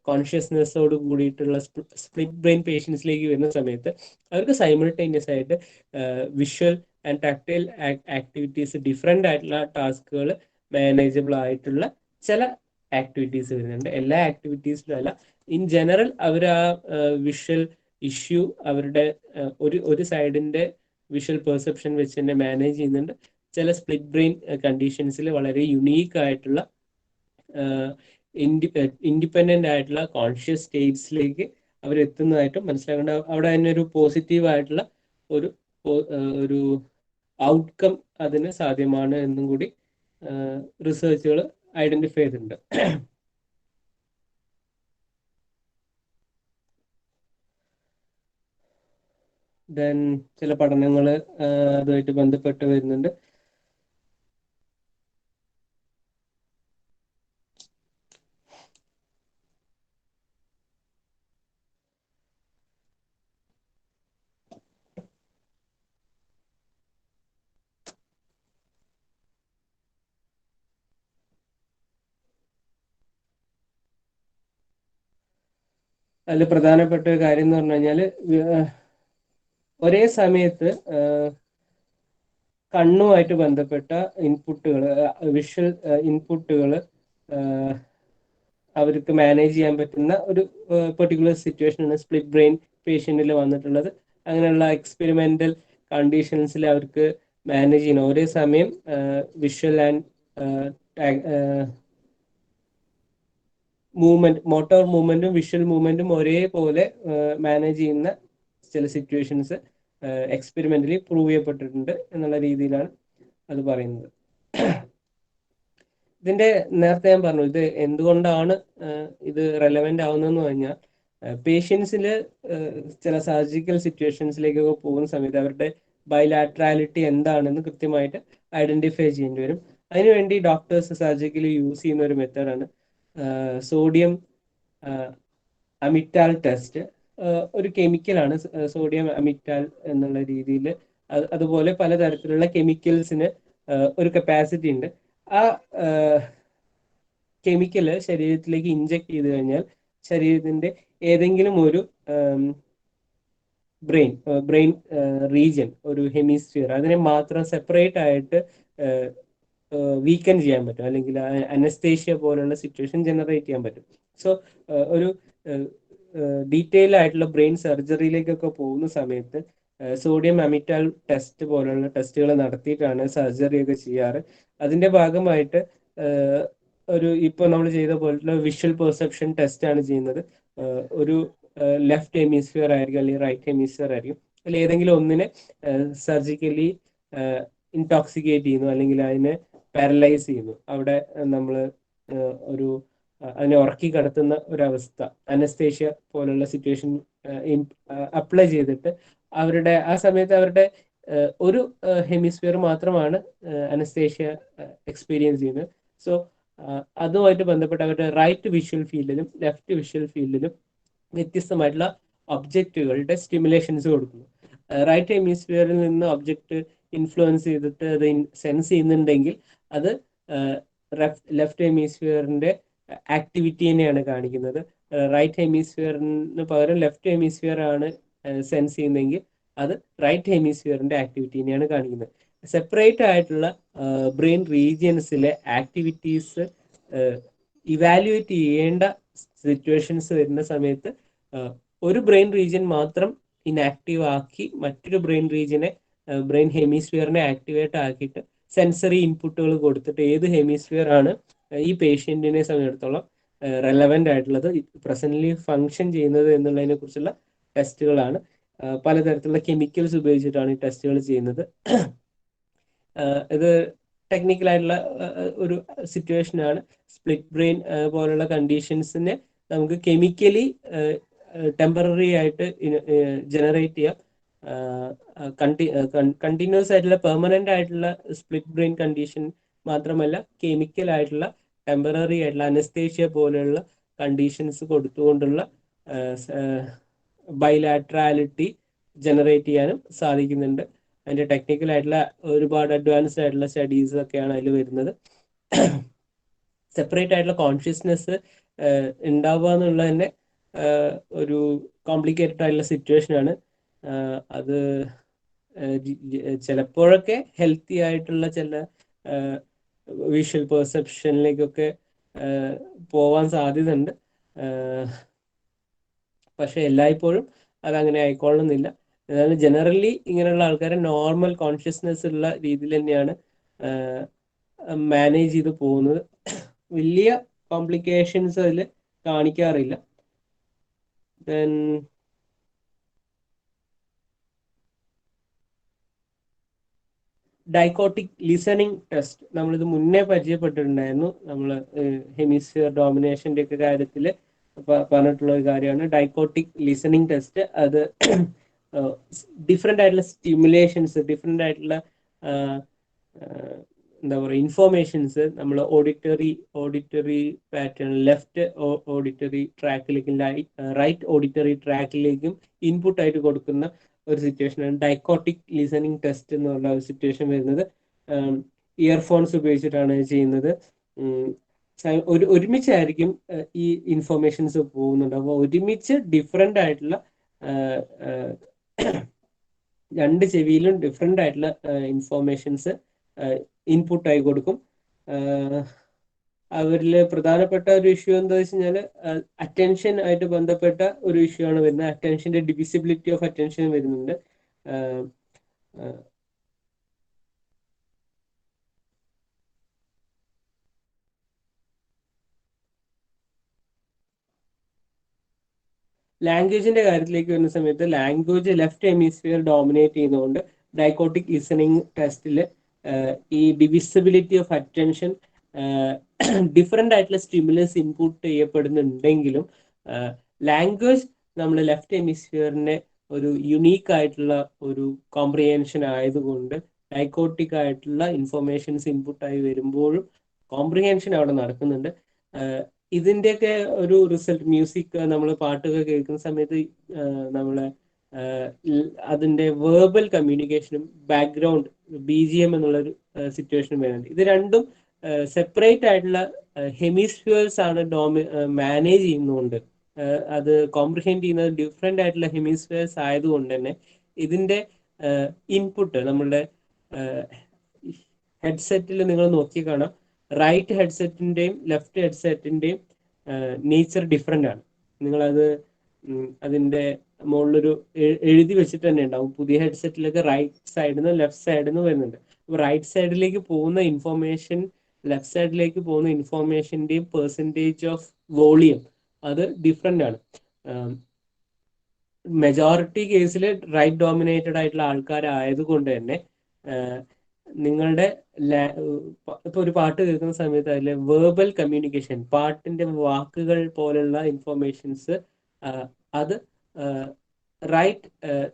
കോൺഷ്യസ്നെസ്സോട് കൂടിയിട്ടുള്ള സ്പ്ലിറ്റ് ബ്രെയിൻ പേഷ്യൻസിലേക്ക് വരുന്ന സമയത്ത് അവർക്ക് സൈമിൾട്ടേനിയസ് ആയിട്ട് visual and tactile activities, different ആയിട്ടുള്ള ടാസ്കുകൾ മാനേജബിൾ ആയിട്ടുള്ള ചില ആക്ടിവിറ്റീസ് വരുന്നുണ്ട്. എല്ലാ ആക്ടിവിറ്റീസിലും അല്ല, ഇൻ ജനറൽ അവർ ആ വിഷ്വൽ ഇഷ്യൂ അവരുടെ ഒരു സൈഡിന്റെ വിഷ്വൽ പെർസെപ്ഷൻ വെച്ച് തന്നെ മാനേജ് ചെയ്യുന്നുണ്ട്. ചില സ്പ്ലിറ്റ് ബ്രെയിൻ കണ്ടീഷൻസിൽ വളരെ യുണീക്ക് ആയിട്ടുള്ള ഇൻഡിപെൻഡന്റ് ആയിട്ടുള്ള കോൺഷ്യസ് സ്റ്റേറ്റ്സിലേക്ക് അവർ എത്തുന്നതായിട്ടും മനസ്സിലാക്കേണ്ട. അവിടെ തന്നെ ഒരു പോസിറ്റീവ് ആയിട്ടുള്ള ഒരു ഒരു ഔട്ട്കം അതിന് സാധ്യമാണ് എന്നും കൂടി റിസർച്ചുകൾ ഐഡന്റിഫൈ ചെയ്തിട്ടുണ്ട്. ദെൻ ചില പഠനങ്ങൾ അതുമായിട്ട് ബന്ധപ്പെട്ട് വരുന്നുണ്ട്. അതിൽ പ്രധാനപ്പെട്ട ഒരു കാര്യം എന്ന് പറഞ്ഞു കഴിഞ്ഞാൽ ഒരേ സമയത്ത് കണ്ണുമായിട്ട് ബന്ധപ്പെട്ട ഇൻപുട്ടുകൾ, വിഷ്വൽ ഇൻപുട്ടുകൾ അവർക്ക് മാനേജ് ചെയ്യാൻ പറ്റുന്ന ഒരു പെർട്ടിക്കുലർ സിറ്റുവേഷനാണ് സ്പ്ലിറ്റ് ബ്രെയിൻ പേഷ്യൻറ്റിൽ വന്നിട്ടുള്ളത്. അങ്ങനെയുള്ള എക്സ്പെരിമെൻ്റൽ കണ്ടീഷൻസിൽ അവർക്ക് മാനേജ് ചെയ്യണം. ഒരേ സമയം വിഷ്വൽ ആൻഡ് മൂവ്മെന്റ്, മോട്ടോർ മൂവ്മെന്റും വിഷ്വൽ മൂവ്മെന്റും ഒരേപോലെ മാനേജ് ചെയ്യുന്ന ചില സിറ്റുവേഷൻസ് എക്സ്പെരിമെന്റലി പ്രൂവ് ചെയ്യപ്പെട്ടിട്ടുണ്ട് എന്നുള്ള രീതിയിലാണ് അത് പറയുന്നത്. ഇതിന്റെ നേരത്തെ ഞാൻ പറഞ്ഞു, ഇത് എന്തുകൊണ്ടാണ് ഇത് റെലവെന്റ് ആവുന്നതെന്ന് പറഞ്ഞാൽ പേഷ്യൻസിൽ ചില സർജിക്കൽ സിറ്റുവേഷൻസിലേക്കൊക്കെ പോകുന്ന സമയത്ത് അവരുടെ ബൈലാട്രാലിറ്റി എന്താണെന്ന് കൃത്യമായിട്ട് ഐഡന്റിഫൈ ചെയ്യേണ്ടി വരും. അതിനുവേണ്ടി ഡോക്ടേഴ്സ് സർജിക്കലി യൂസ് ചെയ്യുന്ന ഒരു മെത്തേഡാണ് സോഡിയം അമിറ്റാൽ ടെസ്റ്റ്. ഒരു കെമിക്കലാണ് സോഡിയം അമിറ്റാൽ എന്നുള്ള രീതിയിൽ. അതുപോലെ പലതരത്തിലുള്ള കെമിക്കൽസിന് ഒരു കപ്പാസിറ്റി ഉണ്ട്. ആ കെമിക്കല് ശരീരത്തിലേക്ക് ഇഞ്ചെക്ട് ചെയ്ത് കഴിഞ്ഞാൽ ശരീരത്തിന്റെ ഏതെങ്കിലും ഒരു ബ്രെയിൻ റീജിയൻ, ഒരു ഹെമിസ്ഫിയർ, അതിനെ മാത്രം സെപ്പറേറ്റ് ആയിട്ട് വീക്കൻ ചെയ്യാൻ പറ്റും, അല്ലെങ്കിൽ അനസ്തേഷ്യ പോലുള്ള സിറ്റുവേഷൻ ജനറേറ്റ് ചെയ്യാൻ പറ്റും. സോ ഒരു ഡീറ്റെയിൽ ആയിട്ടുള്ള ബ്രെയിൻ സർജറിയിലേക്കൊക്കെ പോകുന്ന സമയത്ത് സോഡിയം അമിറ്റാൽ ടെസ്റ്റ് പോലുള്ള ടെസ്റ്റുകൾ നടത്തിയിട്ടാണ് സർജറി ഒക്കെ ചെയ്യാറ്. അതിന്റെ ഭാഗമായിട്ട് ഇപ്പൊ നമ്മൾ ചെയ്ത പോലുള്ള വിഷ്വൽ പെർസെപ്ഷൻ ടെസ്റ്റ് ആണ് ചെയ്യുന്നത്. ഒരു ലെഫ്റ്റ് ഹെമിസ്ഫിയർ ആയിരിക്കും അല്ലെങ്കിൽ റൈറ്റ് ഹെമിസ്ഫിയർ ആയിരിക്കും. അതിൽ ഏതെങ്കിലും ഒന്നിനെ സർജിക്കലി ഇൻടോക്സിക്കേറ്റ് ചെയ്യുന്നു അല്ലെങ്കിൽ അതിനെ പാരലൈസ് ചെയ്യുന്നു. അവിടെ നമ്മൾ അതിനെ ഉറക്കി കിടത്തുന്ന ഒരവസ്ഥ, അനസ്തേഷ്യ പോലുള്ള സിറ്റുവേഷൻ അപ്ലൈ ചെയ്തിട്ട് ആ സമയത്ത് അവരുടെ ഒരു ഹെമിസ്ഫിയർ മാത്രമാണ് അനസ്തേഷ്യ എക്സ്പീരിയൻസ് ചെയ്യുന്നത്. സോ അതുമായിട്ട് ബന്ധപ്പെട്ട് അവരുടെ റൈറ്റ് വിഷ്വൽ ഫീൽഡിലും ലെഫ്റ്റ് വിഷ്വൽ ഫീൽഡിലും വ്യത്യസ്തമായിട്ടുള്ള ഒബ്ജക്റ്റുകളുടെ സ്റ്റിമുലേഷൻസ് കൊടുക്കുന്നു. റൈറ്റ് ഹെമിസ്ഫിയറിൽ നിന്ന് ഒബ്ജക്റ്റ് ഇൻഫ്ലുവൻസ് ചെയ്തിട്ട് അത് സെൻസ് ചെയ്യുന്നുണ്ടെങ്കിൽ അത് ലെഫ്റ്റ് ഹെമിസ്ഫിയറിന്റെ ആക്ടിവിറ്റി തന്നെയാണ് കാണിക്കുന്നത്. റൈറ്റ് ഹെമിസ്ഫിയറിന് പകരം ലെഫ്റ്റ് ഹെമിസ്ഫിയർ ആണ് സെൻസ് ചെയ്യുന്നതെങ്കിൽ അത് റൈറ്റ് ഹെമിസ്ഫിയറിന്റെ ആക്ടിവിറ്റി തന്നെയാണ് കാണിക്കുന്നത്. സെപ്പറേറ്റ് ആയിട്ടുള്ള ബ്രെയിൻ റീജിയൻസിലെ ആക്ടിവിറ്റീസ് ഇവാലുവേറ്റ് ചെയ്യേണ്ട സിറ്റുവേഷൻസ് വരുന്ന സമയത്ത് ഒരു ബ്രെയിൻ റീജിയൻ മാത്രം ഇനാക്റ്റീവ് ആക്കി മറ്റൊരു ബ്രെയിൻ ഹെമിസ്ഫിയറിനെ ആക്ടിവേറ്റ് ആക്കിയിട്ട് സെൻസറി ഇൻപുട്ടുകൾ കൊടുത്തിട്ട് ഏത് ഹെമിസ്ഫിയർ ആണ് ഈ പേഷ്യന്റിനെ സംബന്ധിച്ചിടത്തോളം റെലവെന്റ് ആയിട്ടുള്ളത്, പ്രസന്റ്ലി ഫങ്ഷൻ ചെയ്യുന്നത് എന്നുള്ളതിനെ കുറിച്ചുള്ള ടെസ്റ്റുകളാണ്. പലതരത്തിലുള്ള കെമിക്കൽസ് ഉപയോഗിച്ചിട്ടാണ് ഈ ടെസ്റ്റുകൾ ചെയ്യുന്നത്. ഇത് ടെക്നിക്കലായിട്ടുള്ള ഒരു സിറ്റുവേഷനാണ്. സ്പ്ലിറ്റ് ബ്രെയിൻ പോലുള്ള കണ്ടീഷൻസിനെ നമുക്ക് കെമിക്കലി ടെമ്പററി ആയിട്ട് ജനറേറ്റ് ചെയ്യാം. കണ്ടിന്യൂസ് ആയിട്ടുള്ള പെർമനന്റ് ആയിട്ടുള്ള സ്പ്ലിറ്റ് ബ്രെയിൻ കണ്ടീഷൻ മാത്രമല്ല, കെമിക്കൽ ആയിട്ടുള്ള ടെമ്പററി ആയിട്ടുള്ള അനസ്തേഷ്യ പോലെയുള്ള കണ്ടീഷൻസ് കൊടുത്തുകൊണ്ടുള്ള ബൈലാട്രാലിറ്റി ജനറേറ്റ് ചെയ്യാനും സാധിക്കുന്നുണ്ട്. അതിന്റെ ടെക്നിക്കൽ ആയിട്ടുള്ള ഒരുപാട് അഡ്വാൻസ്ഡ് ആയിട്ടുള്ള സ്റ്റഡീസ് ഒക്കെയാണ് അതിൽ വരുന്നത്. സെപ്പറേറ്റ് ആയിട്ടുള്ള കോൺഷ്യസ്നെസ് ഉണ്ടാവുക എന്നുള്ളത് തന്നെ ഒരു കോംപ്ലിക്കേറ്റഡ് ആയിട്ടുള്ള സിറ്റുവേഷൻ ആണ്. അത് ചിലപ്പോഴൊക്കെ ഹെൽത്തി ആയിട്ടുള്ള ചില വിഷ്വൽ പെർസെപ്ഷനിലേക്കൊക്കെ പോവാൻ സാധ്യതയുണ്ട്. പക്ഷെ എല്ലായ്പ്പോഴും അതങ്ങനെ ആയിക്കൊള്ളുന്നില്ല. എന്നാലും ജനറലി ഇങ്ങനെയുള്ള ആൾക്കാരെ നോർമൽ കോൺഷ്യസ്നെസ് ഉള്ള രീതിയിൽ തന്നെയാണ് മാനേജ് ചെയ്ത് പോകുന്നത്. വലിയ കോംപ്ലിക്കേഷൻസ് അതിൽ കാണിക്കാറില്ല. ദെൻ ഡൈക്കോട്ടിക് ലിസണിങ് ടെസ്റ്റ് നമ്മളിത് മുന്നേ പരിചയപ്പെട്ടിട്ടുണ്ടായിരുന്നു. നമ്മൾ ഹെമിസ്ഫിയർ ഡോമിനേഷന്റെ ഒക്കെ കാര്യത്തിൽ പറഞ്ഞിട്ടുള്ള ഒരു കാര്യമാണ് ഡൈക്കോട്ടിക് ലിസണിങ് ടെസ്റ്റ്. അത് ഡിഫറെൻ്റ് ആയിട്ടുള്ള സ്റ്റിമുലേഷൻസ്, ഡിഫറെൻ്റ് ആയിട്ടുള്ള എന്താ പറയുക ഇൻഫോർമേഷൻസ് നമ്മൾ ഓഡിറ്ററി പാറ്റേൺ ലെഫ്റ്റ് ഓഡിറ്ററി ട്രാക്കിലേക്കും റൈറ്റ് ഓഡിറ്ററി ട്രാക്കിലേക്കും ഇൻപുട്ട് ആയിട്ട് കൊടുക്കുന്ന ഒരു സിറ്റുവേഷനാണ് ഡൈക്കോട്ടിക് ലിസണിങ് ടെസ്റ്റ് എന്ന് പറഞ്ഞ ഒരു സിറ്റുവേഷൻ വരുന്നത്. ഇയർഫോൺസ് ഉപയോഗിച്ചിട്ടാണ് ചെയ്യുന്നത്. ഒരുമിച്ചായിരിക്കും ഈ ഇൻഫോർമേഷൻസ് പോകുന്നുണ്ട്. അപ്പോൾ ഒരുമിച്ച് ഡിഫറെൻ്റ് ആയിട്ടുള്ള രണ്ട് ചെവിയിലും ഡിഫറെൻ്റ് ആയിട്ടുള്ള ഇൻഫോർമേഷൻസ് ഇൻപുട്ട് ആയി കൊടുക്കും. അവരിൽ പ്രധാനപ്പെട്ട ഒരു ഇഷ്യൂ എന്താ വെച്ച് കഴിഞ്ഞാൽ അറ്റൻഷൻ ആയിട്ട് ബന്ധപ്പെട്ട ഒരു ഇഷ്യൂ ആണ് വരുന്നത്. അറ്റൻഷന്റെ ഡിവിസിബിലിറ്റി ഓഫ് അറ്റൻഷൻ വരുന്നുണ്ട്. ലാംഗ്വേജിന്റെ കാര്യത്തിലേക്ക് വരുന്ന സമയത്ത് ലാംഗ്വേജ് ലെഫ്റ്റ് ഹെമിസ്ഫിയർ ഡോമിനേറ്റ് ചെയ്യുന്നതുകൊണ്ട് ഡൈക്കോട്ടിക് ലിസണിങ് ടെസ്റ്റിൽ ഈ ഡിവിസിബിലിറ്റി ഓഫ് അറ്റൻഷൻ ഡിഫറെൻ്റ് ആയിട്ടുള്ള സ്റ്റിമുലസ് ഇൻപുട്ട് ചെയ്യപ്പെടുന്നുണ്ടെങ്കിലും ലാംഗ്വേജ് നമ്മൾ ലെഫ്റ്റ് ഹെമിസ്ഫിയറിനെ ഒരു യുണീക്ക് ആയിട്ടുള്ള ഒരു കോംപ്രിഹെൻഷൻ ആയതുകൊണ്ട് ഡൈക്കോട്ടിക് ആയിട്ടുള്ള ഇൻഫോർമേഷൻസ് ഇൻപുട്ടായി വരുമ്പോഴും കോംപ്രിഹെൻഷൻ അവിടെ നടക്കുന്നുണ്ട്. ഇതിൻ്റെയൊക്കെ ഒരു റിസൾട്ട് മ്യൂസിക് നമ്മൾ പാട്ടൊക്കെ കേൾക്കുന്ന സമയത്ത് നമ്മളെ അതിൻ്റെ വേർബൽ കമ്മ്യൂണിക്കേഷനും ബാക്ക്ഗ്രൗണ്ട് BGM എന്നുള്ളൊരു സിറ്റുവേഷനും വരുന്നുണ്ട്. ഇത് രണ്ടും സെപ്പറേറ്റ് ആയിട്ടുള്ള ഹെമിസ്ഫിയേഴ്സ് ആണ് മാനേജ് ചെയ്യുന്നതുകൊണ്ട് അത് കോംപ്രിഹെൻഡ് ചെയ്യുന്നത് ഡിഫറെൻ്റ് ആയിട്ടുള്ള ഹെമിസ്ഫിയേഴ്സ് ആയതുകൊണ്ട് തന്നെ ഇതിൻ്റെ ഇൻപുട്ട് നമ്മളുടെ ഹെഡ്സെറ്റിൽ നിങ്ങൾ നോക്കി കാണാം. റൈറ്റ് ഹെഡ്സെറ്റിൻ്റെയും ലെഫ്റ്റ് ഹെഡ്സെറ്റിൻ്റെയും നേച്ചർ ഡിഫറെൻ്റ് ആണ്. നിങ്ങളത് അതിൻ്റെ മുകളിലൊരു എഴുതി വെച്ചിട്ട് തന്നെ ഉണ്ടാവും. പുതിയ ഹെഡ്സെറ്റിലൊക്കെ റൈറ്റ് സൈഡിൽ നിന്ന് ലെഫ്റ്റ് സൈഡിൽ നിന്ന് വരുന്നുണ്ട്. അപ്പോൾ റൈറ്റ് സൈഡിലേക്ക് പോകുന്ന ഇൻഫോർമേഷൻ ലെഫ്റ്റ് സൈഡിലേക്ക് പോകുന്ന ഇൻഫോർമേഷൻ്റെയും പെർസെൻറ്റേജ് ഓഫ് വോളിയം അത് ഡിഫറെൻ്റ് ആണ്. മെജോറിറ്റി കേസിൽ റൈറ്റ് ഡോമിനേറ്റഡ് ആയിട്ടുള്ള ആൾക്കാരായതുകൊണ്ട് തന്നെ നിങ്ങളുടെ ഇപ്പൊ ഒരു പാട്ട് കേൾക്കുന്ന സമയത്ത് അതിലെ വേർബൽ കമ്മ്യൂണിക്കേഷൻ, പാട്ടിന്റെ വാക്കുകൾ പോലുള്ള ഇൻഫോർമേഷൻസ് അത് റൈറ്റ്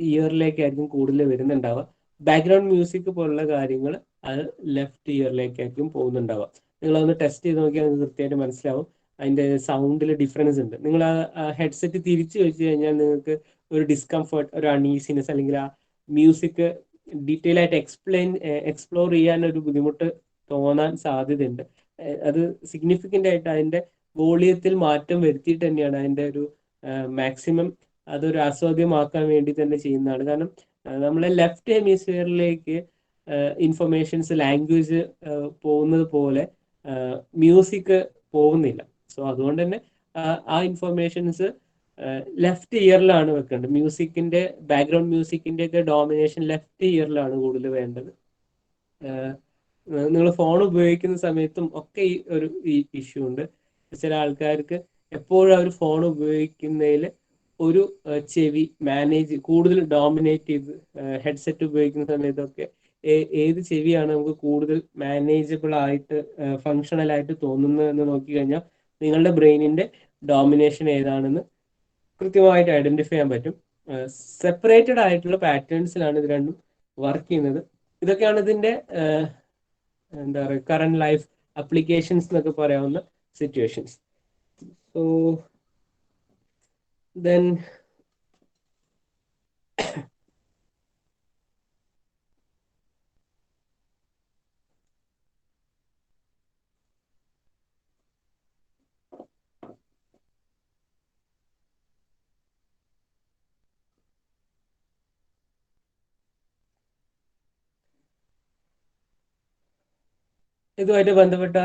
ഇയറിലേക്കായിരിക്കും കൂടുതൽ വരുന്നുണ്ടാവുക. ബാക്ക്ഗ്രൗണ്ട് മ്യൂസിക് പോലുള്ള കാര്യങ്ങൾ അത് ലെഫ്റ്റ് ഇയറിലേക്കായിരിക്കും പോകുന്നുണ്ടാവുക. നിങ്ങളതൊന്ന് ടെസ്റ്റ് ചെയ്ത് നോക്കിയാൽ നിങ്ങൾക്ക് കൃത്യമായിട്ട് മനസ്സിലാവും. അതിന്റെ സൗണ്ടിൽ ഡിഫറൻസ് ഉണ്ട്. നിങ്ങൾ ആ ഹെഡ്സെറ്റ് തിരിച്ചു വെച്ച് കഴിഞ്ഞാൽ നിങ്ങൾക്ക് ഒരു ഡിസ്കംഫർട്ട്, ഒരു അൺഈസിനെസ് അല്ലെങ്കിൽ ആ മ്യൂസിക് ഡീറ്റെയിൽ ആയിട്ട് എക്സ്പ്ലോർ ചെയ്യാൻ ഒരു ബുദ്ധിമുട്ട് തോന്നാൻ സാധ്യതയുണ്ട്. അത് സിഗ്നിഫിക്കൻ്റ് ആയിട്ട് അതിന്റെ വോളിയത്തിൽ മാറ്റം വരുത്തിയിട്ട് തന്നെയാണ് അതിന്റെ ഒരു മാക്സിമം അതൊരു ആസ്വാദ്യമാക്കാൻ വേണ്ടി തന്നെ ചെയ്യുന്നതാണ്. കാരണം നമ്മളെ ലെഫ്റ്റ് ഹെമിസ്ഫിയറിലേക്ക് ഇൻഫർമേഷൻസ് ലാംഗ്വേജ് പോകുന്നത് പോലെ മ്യൂസിക് പോകുന്നില്ല. സോ അതുകൊണ്ട് തന്നെ ആ ഇൻഫർമേഷൻസ് ലെഫ്റ്റ് ഇയറിലാണ് വെക്കേണ്ടത്. മ്യൂസിക്കിന്റെ ബാക്ക്ഗ്രൗണ്ട് മ്യൂസിക്കിന്റെ ഒക്കെ ഡോമിനേഷൻ ലെഫ്റ്റ് ഇയറിലാണ് കൂടുതൽ വേണ്ടത്. നിങ്ങൾ ഫോൺ ഉപയോഗിക്കുന്ന സമയത്തും ഒക്കെ ഈ ഒരു ഇഷ്യൂ ഉണ്ട്. ചില ആൾക്കാർക്ക് എപ്പോഴും അവർ ഫോൺ ഉപയോഗിക്കുന്നതിൽ ഒരു ചെവി കൂടുതൽ ഡോമിനേറ്റ് ചെയ്ത് ഹെഡ്സെറ്റ് ഉപയോഗിക്കുന്ന സമയത്തൊക്കെ ഏത് ചെവിയാണ് നമുക്ക് കൂടുതൽ മാനേജബിൾ ആയിട്ട് ഫങ്ഷണൽ ആയിട്ട് തോന്നുന്നത് എന്ന് നോക്കിക്കഴിഞ്ഞാൽ നിങ്ങളുടെ ബ്രെയിനിന്റെ ഡോമിനേഷൻ ഏതാണെന്ന് കൃത്യമായിട്ട് ഐഡന്റിഫൈ ചെയ്യാൻ പറ്റും. സെപ്പറേറ്റഡ് ആയിട്ടുള്ള പാറ്റേൺസിലാണ് ഇത് രണ്ടും വർക്ക് ചെയ്യുന്നത്. ഇതൊക്കെയാണ് ഇതിന്റെ എന്താ പറയുക കറന്റ് ലൈഫ് അപ്ലിക്കേഷൻസ് എന്നൊക്കെ പറയാവുന്ന സിറ്റുവേഷൻസ്. സോ ദെൻ ഇതുമായിട്ട് ബന്ധപ്പെട്ട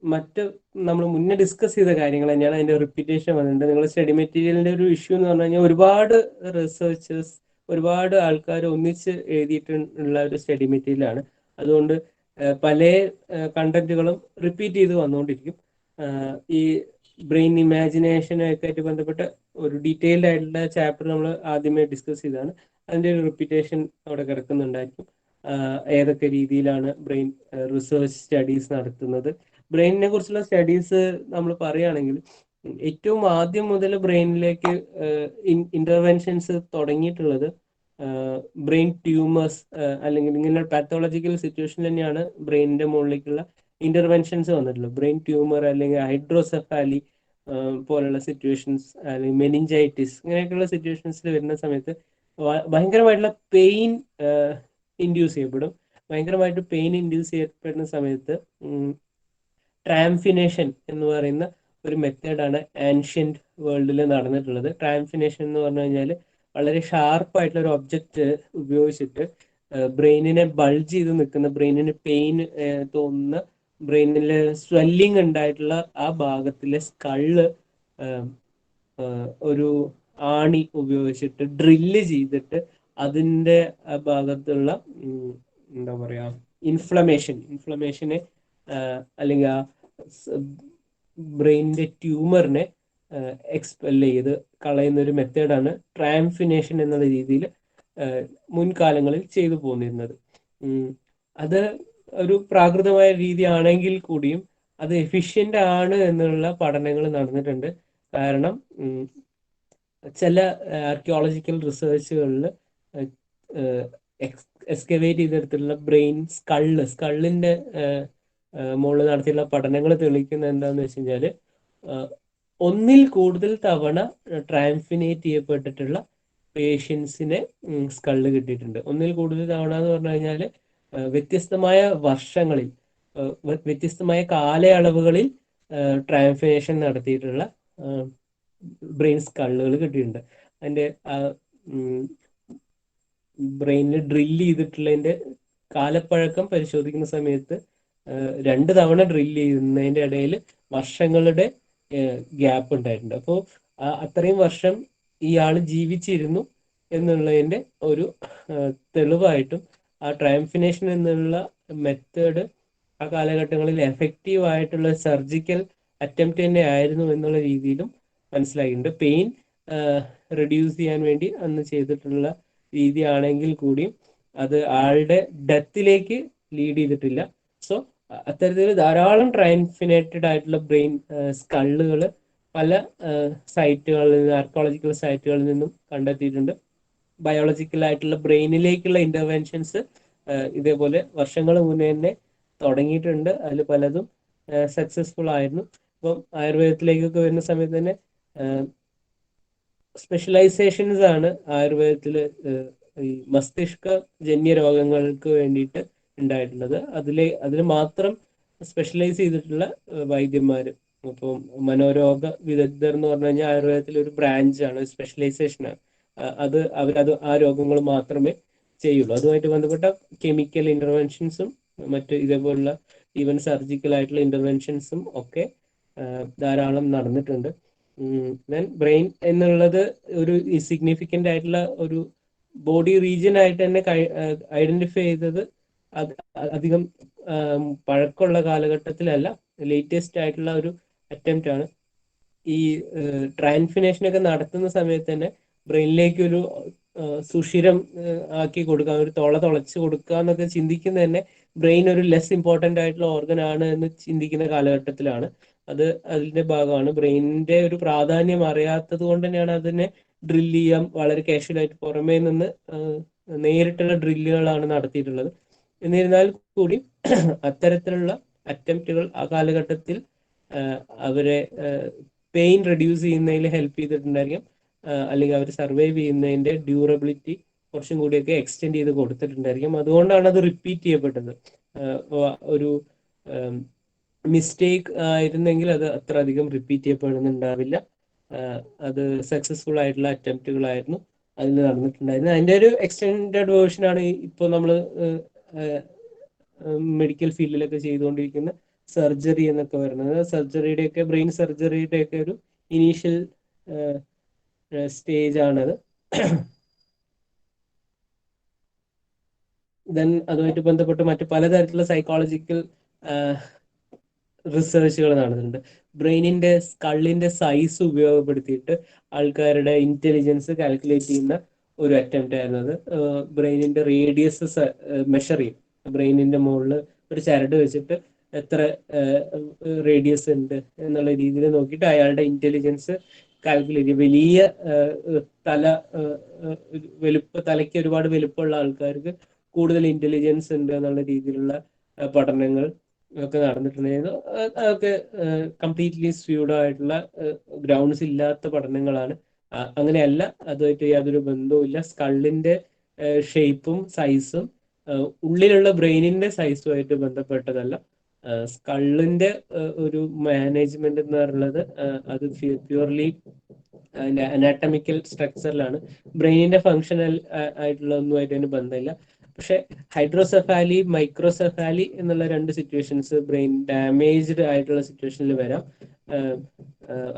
മറ്റ് നമ്മൾ മുന്നേ ഡിസ്കസ് ചെയ്ത കാര്യങ്ങൾ തന്നെയാണ് അതിന്റെ റിപ്പീറ്റേഷൻ വന്നിട്ടുണ്ട്. നിങ്ങൾ സ്റ്റഡി മെറ്റീരിയലിന്റെ ഒരു ഇഷ്യൂ എന്ന് പറഞ്ഞു കഴിഞ്ഞാൽ ഒരുപാട് റിസർച്ചേഴ്സ് ഒരുപാട് ആൾക്കാർ ഒന്നിച്ച് എഴുതിയിട്ടുള്ള ഒരു സ്റ്റഡി മെറ്റീരിയലാണ്. അതുകൊണ്ട് പല കണ്ടന്റുകളും റിപ്പീറ്റ് ചെയ്ത് വന്നുകൊണ്ടിരിക്കും. ഈ ബ്രെയിൻ ഇമാജിനേഷനൊക്കെ ആയിട്ട് ബന്ധപ്പെട്ട ഒരു ഡീറ്റെയിൽഡ് ആയിട്ടുള്ള ചാപ്റ്റർ നമ്മൾ ആദ്യമേ ഡിസ്കസ് ചെയ്തതാണ്. അതിന്റെ ഒരു റിപ്പീറ്റേഷൻ അവിടെ കിടക്കുന്നുണ്ടായിരിക്കും. ഏതൊക്കെ രീതിയിലാണ് ബ്രെയിൻ റിസർച്ച് സ്റ്റഡീസ് നടത്തുന്നത്. ബ്രെയിനിനെ കുറിച്ചുള്ള സ്റ്റഡീസ് നമ്മൾ പറയുകയാണെങ്കിൽ ഏറ്റവും ആദ്യം മുതൽ ബ്രെയിനിലേക്ക് ഇന്റർവെൻഷൻസ് തുടങ്ങിയിട്ടുള്ളത് ബ്രെയിൻ ട്യൂമേഴ്സ് അല്ലെങ്കിൽ ഇങ്ങനെ പാത്തോളജിക്കൽ സിറ്റുവേഷൻ തന്നെയാണ് ബ്രെയിനിന്റെ മുകളിലേക്കുള്ള ഇന്റർവെൻഷൻസ് വന്നിട്ടുള്ളത്. ബ്രെയിൻ ട്യൂമർ അല്ലെങ്കിൽ ഹൈഡ്രോസെഫാലി പോലുള്ള സിറ്റുവേഷൻസ് അല്ലെങ്കിൽ മെനിഞ്ചൈറ്റിസ് ഇങ്ങനെയൊക്കെയുള്ള സിറ്റുവേഷൻസിൽ വരുന്ന സമയത്ത് ഭയങ്കരമായിട്ടുള്ള പെയിൻ ഇൻഡ്യൂസ് ചെയ്യപ്പെടും. ഭയങ്കരമായിട്ട് പെയിൻ ഇൻഡ്യൂസ് ചെയ്യപ്പെടുന്ന സമയത്ത് ട്രാംഫിനേഷൻ എന്ന് പറയുന്ന ഒരു മെത്തേഡാണ് ആൻഷ്യന്റ് വേൾഡിൽ നടന്നിട്ടുള്ളത്. ട്രാംഫിനേഷൻ എന്ന് പറഞ്ഞു കഴിഞ്ഞാൽ വളരെ ഷാർപ്പായിട്ടുള്ള ഒരു ഒബ്ജക്റ്റ് ഉപയോഗിച്ചിട്ട് ബ്രെയിനിനെ ബൾജ് ചെയ്ത് നിൽക്കുന്ന, ബ്രെയിനിന് പെയിൻ തോന്നുന്ന, ബ്രെയിനിൽ സ്വെല്ലിംഗ് ഉണ്ടായിട്ടുള്ള ആ ഭാഗത്തിലെ സ്കള്ള് ഒരു ആണി ഉപയോഗിച്ചിട്ട് ഡ്രില്ല് ചെയ്തിട്ട് അതിൻ്റെ ഭാഗത്തുള്ള എന്താ പറയാ ഇൻഫ്ലമേഷനെ അല്ലെങ്കിൽ ആ ബ്രെയിനിന്റെ ട്യൂമറിനെ എക്സ്പെൽ ചെയ്ത് കളയുന്ന ഒരു മെത്തേഡാണ് ട്രാംഫിനേഷൻ എന്നുള്ള രീതിയിൽ മുൻകാലങ്ങളിൽ ചെയ്തു പോന്നിരുന്നത്. അത് ഒരു പ്രാകൃതമായ രീതിയാണെങ്കിൽ കൂടിയും അത് എഫിഷ്യന്റ് ആണ് എന്നുള്ള പഠനങ്ങൾ നടന്നിട്ടുണ്ട്. കാരണം ചില ആർക്കിയോളജിക്കൽ റിസർച്ചുകളിൽ എക്സ്കവേറ്റ് ചെയ്തെടുത്തിട്ടുള്ള ബ്രെയിൻ സ്കള്ളിന്റെ മുകളിൽ നടത്തിയുള്ള പഠനങ്ങൾ തെളിയിക്കുന്നത് എന്താണെന്ന് വെച്ച് കഴിഞ്ഞാൽ ഒന്നിൽ കൂടുതൽ തവണ ട്രാൻഫിനേറ്റ് ചെയ്യപ്പെട്ടിട്ടുള്ള പേഷ്യൻസിനെ സ്കള്ള് കിട്ടിയിട്ടുണ്ട്. ഒന്നിൽ കൂടുതൽ തവണ എന്ന് പറഞ്ഞു കഴിഞ്ഞാൽ വ്യത്യസ്തമായ വർഷങ്ങളിൽ വ്യത്യസ്തമായ കാലയളവുകളിൽ ട്രാൻഫിനേഷൻ നടത്തിയിട്ടുള്ള ബ്രെയിൻ സ്കള്ളുകൾ കിട്ടിയിട്ടുണ്ട്. അതിൻ്റെ ബ്രെയിനിൽ ഡ്രില്ല് ചെയ്തിട്ടുള്ളതിൻ്റെ കാലപ്പഴക്കം പരിശോധിക്കുന്ന സമയത്ത് 2 തവണ ഡ്രില്ല് ചെയ്യുന്നതിൻ്റെ ഇടയിൽ വർഷങ്ങളുടെ ഗ്യാപ്പ് ഉണ്ടായിട്ടുണ്ട്. അപ്പോൾ അത്രയും വർഷം ഇയാൾ ജീവിച്ചിരുന്നു എന്നുള്ളതിൻ്റെ ഒരു തെളിവായിട്ടും ആ ട്രാൻഫിനേഷൻ എന്നുള്ള മെത്തേഡ് ആ കാലഘട്ടങ്ങളിൽ എഫക്റ്റീവ് ആയിട്ടുള്ള സർജിക്കൽ അറ്റംപ്റ്റ് തന്നെ ആയിരുന്നു എന്നുള്ള രീതിയിലും മനസ്സിലാക്കിയിട്ടുണ്ട്. പെയിൻ റെഡ്യൂസ് ചെയ്യാൻ വേണ്ടി അന്ന് ചെയ്തിട്ടുള്ള രീതിയാണെങ്കിൽ കൂടിയും അത് ആളുടെ ഡെത്തിലേക്ക് ലീഡ് ചെയ്തിട്ടില്ല. സോ അത്തരത്തിൽ ധാരാളം ട്രാൻഫിനേറ്റഡ് ആയിട്ടുള്ള ബ്രെയിൻ സ്കള്ളുകൾ പല സൈറ്റുകളിൽ നിന്ന്, ആർക്കോളജിക്കൽ സൈറ്റുകളിൽ നിന്നും കണ്ടെത്തിയിട്ടുണ്ട്. ബയോളജിക്കൽ ആയിട്ടുള്ള ബ്രെയിനിലേക്കുള്ള ഇന്റർവെൻഷൻസ് ഇതേപോലെ വർഷങ്ങൾ മുന്നേ തന്നെ തുടങ്ങിയിട്ടുണ്ട്. അതിൽ പലതും സക്സസ്ഫുൾ ആയിരുന്നു. ഇപ്പം ആയുർവേദത്തിലേക്കൊക്കെ വരുന്ന സമയത്ത് തന്നെ സ്പെഷ്യലൈസേഷൻസ് ആണ് ആയുർവേദത്തിൽ ഈ മസ്തിഷ്ക ജന്യ രോഗങ്ങൾക്ക് വേണ്ടിയിട്ട് ഉണ്ടായിട്ടുള്ളത്. അതിൽ മാത്രം സ്പെഷ്യലൈസ് ചെയ്തിട്ടുള്ള വൈദ്യന്മാർ. അപ്പം മനോരോഗ വിദഗ്ധർ എന്ന് പറഞ്ഞു കഴിഞ്ഞാൽ ആയുർവേദത്തിലെ ഒരു ബ്രാഞ്ചാണ്, സ്പെഷ്യലൈസേഷനാണ്. അവരത് ആ രോഗങ്ങൾ മാത്രമേ ചെയ്യുള്ളൂ. അതുമായിട്ട് ബന്ധപ്പെട്ട കെമിക്കൽ ഇന്റർവെൻഷൻസും മറ്റ് ഇതേപോലുള്ള ഈവൻ സർജിക്കൽ ആയിട്ടുള്ള ഇന്റർവെൻഷൻസും ഒക്കെ ധാരാളം നടന്നിട്ടുണ്ട്. ദെൻ ബ്രെയിൻ എന്നുള്ളത് ഒരു സിഗ്നിഫിക്കൻ്റ് ആയിട്ടുള്ള ഒരു ബോഡി റീജിയൻ ആയിട്ട് തന്നെ ഐഡന്റിഫൈ ചെയ്തത് അധികം പഴക്കമുള്ള കാലഘട്ടത്തിലല്ല, ലേറ്റസ്റ്റ് ആയിട്ടുള്ള ഒരു അറ്റംപ്റ്റ് ആണ്. ഈ ട്രാൻഫിനേഷനൊക്കെ നടത്തുന്ന സമയത്ത് തന്നെ ബ്രെയിനിലേക്ക് ഒരു സുഷിരം ആക്കി കൊടുക്കുക, ഒരു തുളച്ച് കൊടുക്കുക എന്നൊക്കെ ചിന്തിക്കുന്ന തന്നെ ബ്രെയിൻ ഒരു ലെസ് ഇമ്പോർട്ടൻ്റ് ആയിട്ടുള്ള ഓർഗൻ ആണ് എന്ന് ചിന്തിക്കുന്ന കാലഘട്ടത്തിലാണ്. അത് അതിന്റെ ഭാഗമാണ്. ബ്രെയിനിന്റെ ഒരു പ്രാധാന്യം അറിയാത്തത് കൊണ്ട് തന്നെയാണ് അതിനെ ഡ്രില്ല് ചെയ്യാൻ വളരെ കാഷ്വലായിട്ട് പുറമേ നിന്ന് നേരിട്ടുള്ള ഡ്രില്ലുകളാണ് നടത്തിയിട്ടുള്ളത്. എന്നിരുന്നാൽ കൂടി അത്തരത്തിലുള്ള അറ്റംപ്റ്റുകൾ ആ കാലഘട്ടത്തിൽ അവരെ പെയിൻ റെഡ്യൂസ് ചെയ്യുന്നതിൽ ഹെൽപ്പ് ചെയ്തിട്ടുണ്ടായിരിക്കും, അല്ലെങ്കിൽ അവർ സർവൈവ് ചെയ്യുന്നതിന്റെ ഡ്യൂറബിലിറ്റി കുറച്ചും കൂടിയൊക്കെ എക്സ്റ്റെൻഡ് ചെയ്ത് കൊടുത്തിട്ടുണ്ടായിരിക്കും. അതുകൊണ്ടാണ് അത് റിപ്പീറ്റ് ചെയ്യപ്പെട്ടത്. ഒരു മിസ്റ്റേക്ക് ആയിരുന്നെങ്കിൽ അത് അത്ര അധികം റിപ്പീറ്റ് ചെയ്യപ്പെടുന്നുണ്ടാവില്ല. അത് സക്സസ്ഫുൾ ആയിട്ടുള്ള അറ്റംപ്റ്റുകളായിരുന്നു അതിൽ നടന്നിട്ടുണ്ടായിരുന്നത്. അതിന്റെ ഒരു എക്സ്റ്റെൻഡഡ് വേർഷനാണ് ഇപ്പോൾ നമ്മൾ മെഡിക്കൽ ഫീൽഡിലൊക്കെ ചെയ്തുകൊണ്ടിരിക്കുന്ന സർജറി എന്നൊക്കെ വരുന്നത്. സർജറിയുടെയൊക്കെ ബ്രെയിൻ സർജറിയുടെയൊക്കെ ഒരു ഇനീഷ്യൽ സ്റ്റേജ് ആണത്. ദെൻ അതുമായിട്ട് ബന്ധപ്പെട്ട് മറ്റു പലതരത്തിലുള്ള സൈക്കോളജിക്കൽ റിസർച്ചുകൾ നടന്നിട്ടുണ്ട്. ബ്രെയിനിന്റെ സ്കള്ളിന്റെ സൈസ് ഉപയോഗപ്പെടുത്തിയിട്ട് ആൾക്കാരുടെ ഇന്റലിജൻസ് കാൽക്കുലേറ്റ് ചെയ്യുന്ന ഒരു അറ്റംപ്റ്റ് ആയിരുന്നു അത്. ബ്രെയിനിന്റെ റേഡിയസ് മെഷർ ചെയ്യും. ബ്രെയിനിന്റെ മുകളിൽ ഒരു ചരട് വെച്ചിട്ട് എത്ര റേഡിയസ് ഉണ്ട് എന്നുള്ള രീതിയിൽ നോക്കിയിട്ട് അയാളുടെ ഇന്റലിജൻസ് കാൽക്കുലേറ്റ് ചെയ്യും. വലിയ തലയ്ക്ക് ഒരുപാട് വലുപ്പമുള്ള ആൾക്കാർക്ക് കൂടുതൽ ഇന്റലിജൻസ് ഉണ്ട് എന്നുള്ള രീതിയിലുള്ള പഠനങ്ങൾ ഒക്കെ നടന്നിട്ടുണ്ടായിരുന്നു. അതൊക്കെ കംപ്ലീറ്റ്ലി സ്യൂഡോ ആയിട്ടുള്ള ഗ്രൗണ്ട്സ് ഇല്ലാത്ത പഠനങ്ങളാണ്. അങ്ങനെയല്ല, അതുമായിട്ട് യാതൊരു ബന്ധവുമില്ല. സ്കള്ളിന്റെ ഷേപ്പും സൈസും ഉള്ളിലുള്ള ബ്രെയിനിന്റെ സൈസുമായിട്ട് ബന്ധപ്പെട്ടതല്ല. സ്കള്ളിന്റെ ഒരു മാനേജ്മെന്റ് എന്ന് പറയുന്നത് അത് പ്യൂർലി അതിന്റെ അനാറ്റമിക്കൽ സ്ട്രക്ചറിലാണ്. ബ്രെയിനിന്റെ ഫങ്ഷണൽ ആയിട്ടുള്ള ഒന്നുമായിട്ട് അതിന് ബന്ധമില്ല. പക്ഷെ ഹൈഡ്രോസെഫാലി, മൈക്രോസെഫാലി എന്നുള്ള രണ്ട് സിറ്റുവേഷൻസ് ബ്രെയിൻ ഡാമേജ്ഡ് ആയിട്ടുള്ള സിറ്റുവേഷനിൽ വരാം.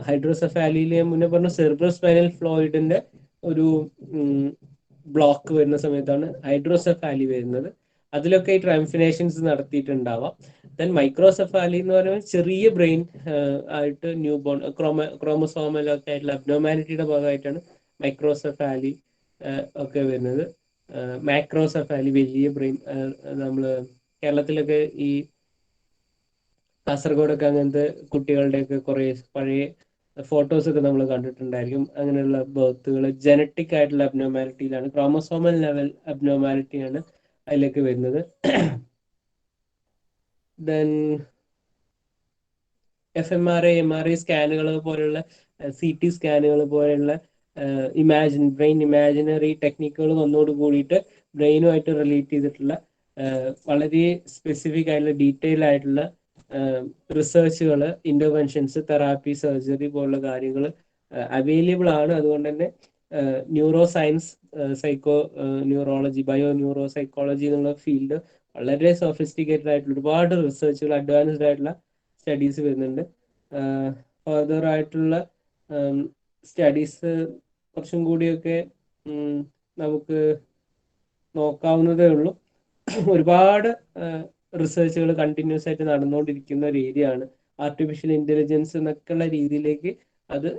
ഹൈഡ്രോസെഫാലിയിൽ മുന്നേ പറഞ്ഞ സെറിബ്രോ സ്പൈനൽ ഫ്ലോയിഡിന്റെ ഒരു ബ്ലോക്ക് വരുന്ന സമയത്താണ് ഹൈഡ്രോസെഫാലി വരുന്നത്. അതിലൊക്കെ ഈ ട്രാൻസ്ഫിനേഷൻസ് നടത്തിയിട്ടുണ്ടാവാം. ദെൻ മൈക്രോസെഫാലി എന്ന് പറയുമ്പോൾ ചെറിയ ബ്രെയിൻ ആയിട്ട് ന്യൂ ബോൺ ക്രോമസോമലൊക്കെ ആയിട്ടുള്ള അബ്നോമാലിറ്റിയുടെ ഭാഗമായിട്ടാണ് മൈക്രോസെഫാലി ഒക്കെ വരുന്നത്. മാക്രോസെഫാലി വലിയ ബ്രെയിൻ. നമ്മൾ കേരളത്തിലൊക്കെ ഈ കാസർഗോഡൊക്കെ അങ്ങനത്തെ കുട്ടികളുടെയൊക്കെ കുറെ പഴയ ഫോട്ടോസ് ഒക്കെ നമ്മൾ കണ്ടിട്ടുണ്ടായിരിക്കും. അങ്ങനെയുള്ള ബർത്തുകൾ ജനറ്റിക് ആയിട്ടുള്ള അബ്നോമാലിറ്റിയിലാണ്, ക്രോമസോമൽ ലെവൽ അബ്നോമാലിറ്റിയാണ് അതിലേക്ക് വരുന്നത്. ദെൻ FMRI, MRI സ്കാനുകൾ പോലുള്ള CT സ്കാനുകൾ പോലുള്ള ബ്രെയിൻ ഇമാജിനറി ടെക്നിക്കുകൾ വന്നോട് കൂടിയിട്ട് ബ്രെയിനുമായിട്ട് റിലേറ്റ് ചെയ്തിട്ടുള്ള വളരെ സ്പെസിഫിക് ആയിട്ടുള്ള ഡീറ്റെയിൽ ആയിട്ടുള്ള റിസർച്ചുകൾ, ഇന്റർവെൻഷൻസ്, തെറാപ്പി, സർജറി പോലുള്ള കാര്യങ്ങൾ അവൈലബിൾ ആണ്. അതുകൊണ്ട് തന്നെ neuro science, neurology, bio neuro psychology എന്നുള്ള ഫീൽഡ് വളരെ സോഫിസ്റ്റിക്കേറ്റഡ് ആയിട്ടുള്ള ഒരുപാട് റിസർച്ചുകൾ, അഡ്വാൻസ്ഡ് ആയിട്ടുള്ള സ്റ്റഡീസ് വരുന്നുണ്ട്. ഫർദർ ആയിട്ടുള്ള സ്റ്റഡീസ് കുറച്ചും കൂടിയൊക്കെ നമുക്ക് നോക്കാവുന്നതേ ഉള്ളൂ. ഒരുപാട് റിസർച്ചുകൾ കണ്ടിന്യൂസ് ആയിട്ട് നടന്നുകൊണ്ടിരിക്കുന്ന ഒരു ഏരിയ ആണ്. ആർട്ടിഫിഷ്യൽ ഇന്റലിജൻസ് എന്നൊക്കെയുള്ള രീതിയിലേക്ക് അത്